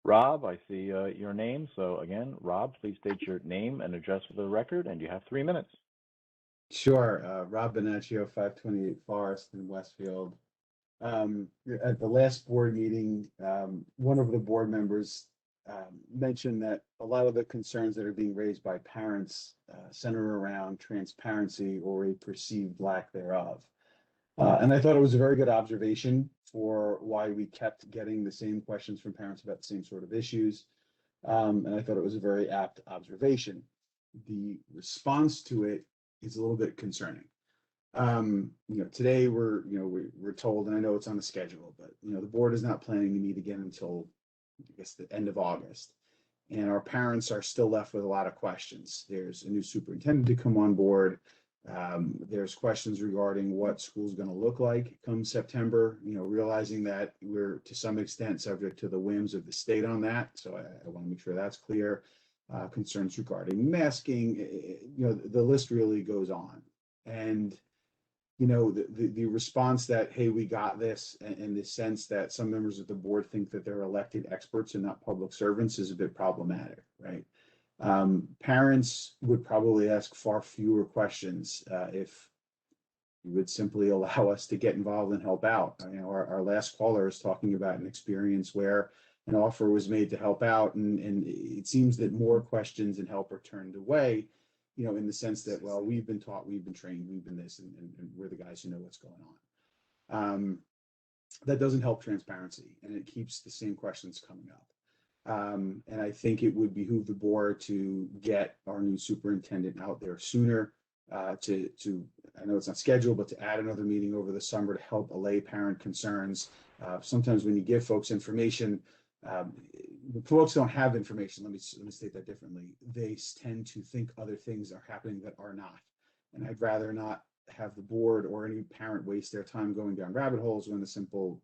Rob, I see your name. So again, Rob, please state your name and address for the record, and you have 3 minutes. Sure. Rob Bonaccio, 528 Forest in Westfield. At the last board meeting, one of the board members mentioned that a lot of the concerns that are being raised by parents center around transparency or a perceived lack thereof. And I thought it was a very good observation for why we kept getting the same questions from parents about the same sort of issues. And I thought it was a very apt observation. The response to it is a little bit concerning. Today we're told, and I know it's on the schedule, but the board is not planning to meet again until, I guess, the end of August. And our parents are still left with a lot of questions. There's a new superintendent to come on board. There's questions regarding what school's going to look like come September, realizing that we're to some extent subject to the whims of the state on that. So I want to make sure that's clear. Concerns regarding masking, the list really goes on. And, the response that, hey, we got this, and the sense that some members of the board think that they're elected experts and not public servants is a bit problematic, right? Parents would probably ask far fewer questions if you would simply allow us to get involved and help out. Our last caller is talking about an experience where an offer was made to help out, and it seems that more questions and help are turned away, in the sense that, well, we've been taught, we've been trained, we've been this, and we're the guys who know what's going on. That doesn't help transparency, and it keeps the same questions coming up. And I think it would behoove the board to get our new superintendent out there sooner, I know it's not scheduled, but to add another meeting over the summer to help allay parent concerns. Sometimes when you give folks information, folks don't have information. Let me state that differently. They tend to think other things are happening that are not. And I'd rather not have the board or any parent waste their time going down rabbit holes when a simple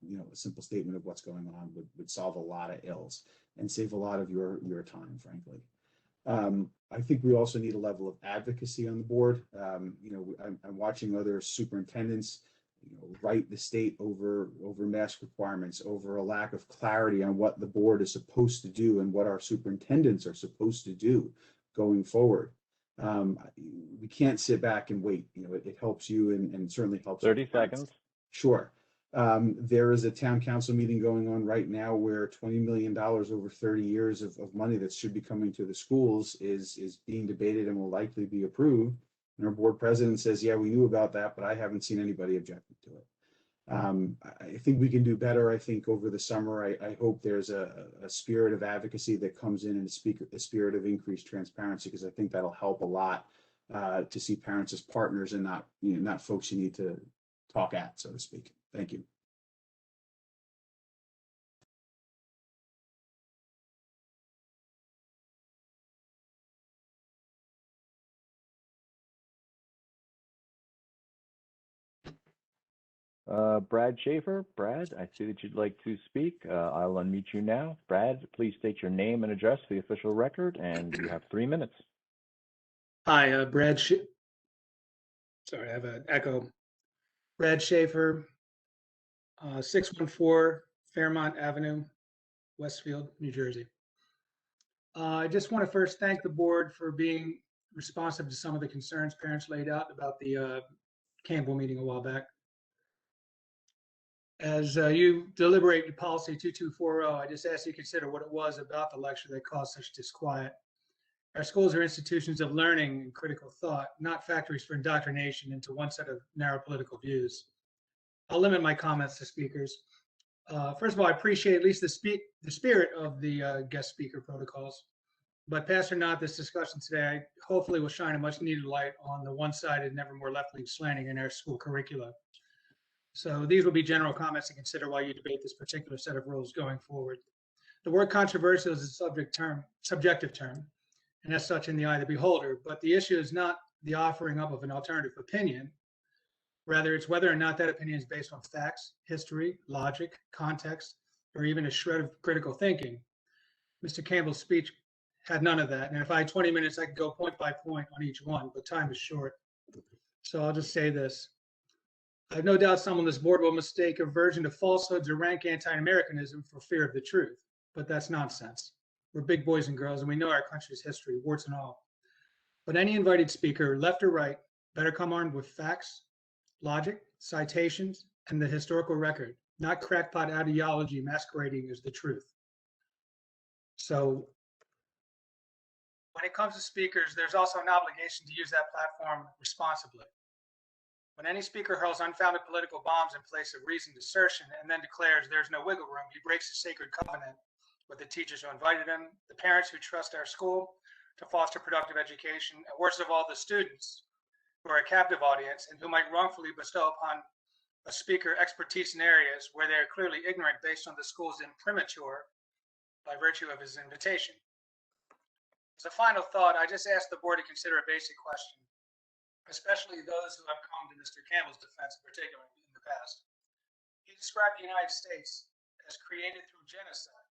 statement of what's going on would solve a lot of ills and save a lot of your time, frankly. I think we also need a level of advocacy on the board. I'm watching other superintendents, write the state over mask requirements, over a lack of clarity on what the board is supposed to do and what our superintendents are supposed to do going forward. We can't sit back and wait. You know, it helps you and certainly helps. 30 parents. seconds. Sure. There is a town council meeting going on right now where $20 million over 30 years of money that should be coming to the schools is being debated and will likely be approved. And our board president says, yeah, we knew about that, but I haven't seen anybody objecting to it. I think we can do better. I think over the summer, I hope there's a spirit of advocacy that comes in and a spirit of increased transparency, because I think that'll help a lot to see parents as partners and not, not folks you need to talk at, so to speak. Thank you. Brad Schaefer. Brad, I see that you'd like to speak. I'll unmute you now. Brad, please state your name and address for the official record, and you have 3 minutes. Hi, sorry, I have an echo. Brad Schaefer, 614 Fairmont Avenue, Westfield, New Jersey. I just want to first thank the board for being responsive to some of the concerns parents laid out about the Campbell meeting a while back. As you deliberate your policy 2240, I just ask you to consider what it was about the lecture that caused such disquiet. Our schools are institutions of learning and critical thought, not factories for indoctrination into one set of narrow political views. I'll limit my comments to speakers. First of all, I appreciate at least the spirit of the guest speaker protocols. But pass or not, this discussion today hopefully will shine a much needed light on the one-sided and ever more left-wing slanting in our school curricula. So these will be general comments to consider while you debate this particular set of rules going forward. The word controversial is a subjective term, and as such in the eye of the beholder, but the issue is not the offering up of an alternative opinion. Rather, it's whether or not that opinion is based on facts, history, logic, context, or even a shred of critical thinking. Mr. Campbell's speech had none of that, and if I had 20 minutes, I could go point by point on each one, but time is short. So I'll just say this. I have no doubt someone on this board will mistake aversion to falsehoods or rank anti-Americanism for fear of the truth, but that's nonsense. We're big boys and girls, and we know our country's history, warts and all. But any invited speaker, left or right, better come armed with facts, logic, citations, and the historical record, not crackpot ideology masquerading as the truth. So when it comes to speakers, there's also an obligation to use that platform responsibly. When any speaker hurls unfounded political bombs in place of reasoned assertion and then declares there's no wiggle room, he breaks a sacred covenant with the teachers who invited him, the parents who trust our school to foster productive education, and worst of all, the students who are a captive audience and who might wrongfully bestow upon a speaker expertise in areas where they are clearly ignorant based on the school's imprimatur by virtue of his invitation. As a final thought, I just ask the board to consider a basic question, especially those who have come to Mr. Campbell's defense in particular in the past. He described the United States as created through genocide,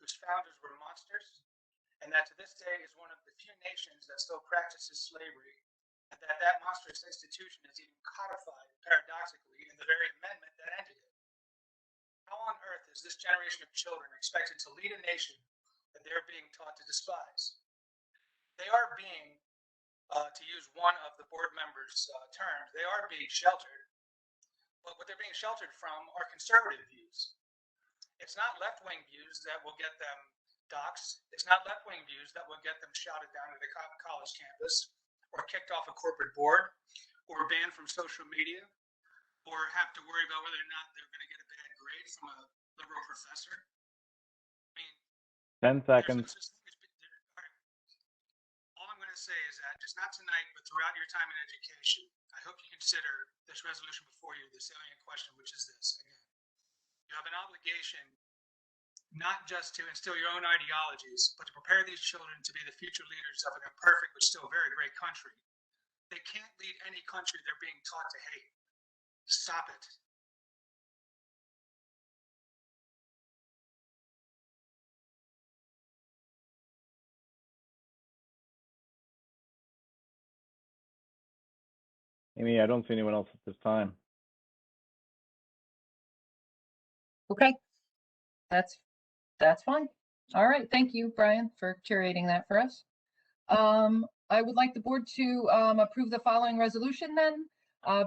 whose founders were monsters, and that to this day is one of the few nations that still practices slavery, and that monstrous institution is even codified, paradoxically, in the very amendment that ended it. How on earth is this generation of children expected to lead a nation that they're being taught to despise? They are being, to use one of the board members' terms, they are being sheltered, but what they're being sheltered from are conservative views. It's not left-wing views that will get them doxxed. It's not left-wing views that will get them shouted down at a college campus, or kicked off a corporate board, or banned from social media, or have to worry about whether or not they're going to get a bad grade from a liberal professor. I mean, 10 seconds. All I'm going to say is that, just not tonight, but throughout your time in education, I hope you consider this resolution before you, the salient question, which is this. Again, you have an obligation not just to instill your own ideologies, but to prepare these children to be the future leaders of an imperfect but still very great country. They can't lead any country they're being taught to hate. Stop it. Amy, I don't see anyone else at this time. Okay, that's fine. All right, thank you, Brian, for curating that for us. I would like the board to approve the following resolution then.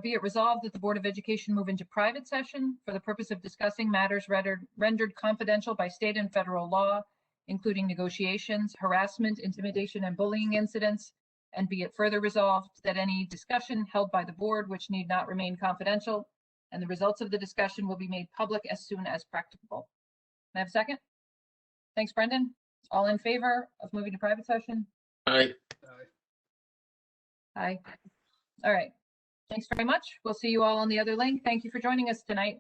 Be it resolved that the Board of Education move into private session for the purpose of discussing matters rendered confidential by state and federal law, including negotiations, harassment, intimidation, and bullying incidents. And be it further resolved that any discussion held by the board which need not remain confidential, and the results of the discussion will be made public as soon as practicable. May I have a second? Thanks, Brendan. All in favor of moving to private session? Aye. Aye. All right. Thanks very much. We'll see you all on the other link. Thank you for joining us tonight.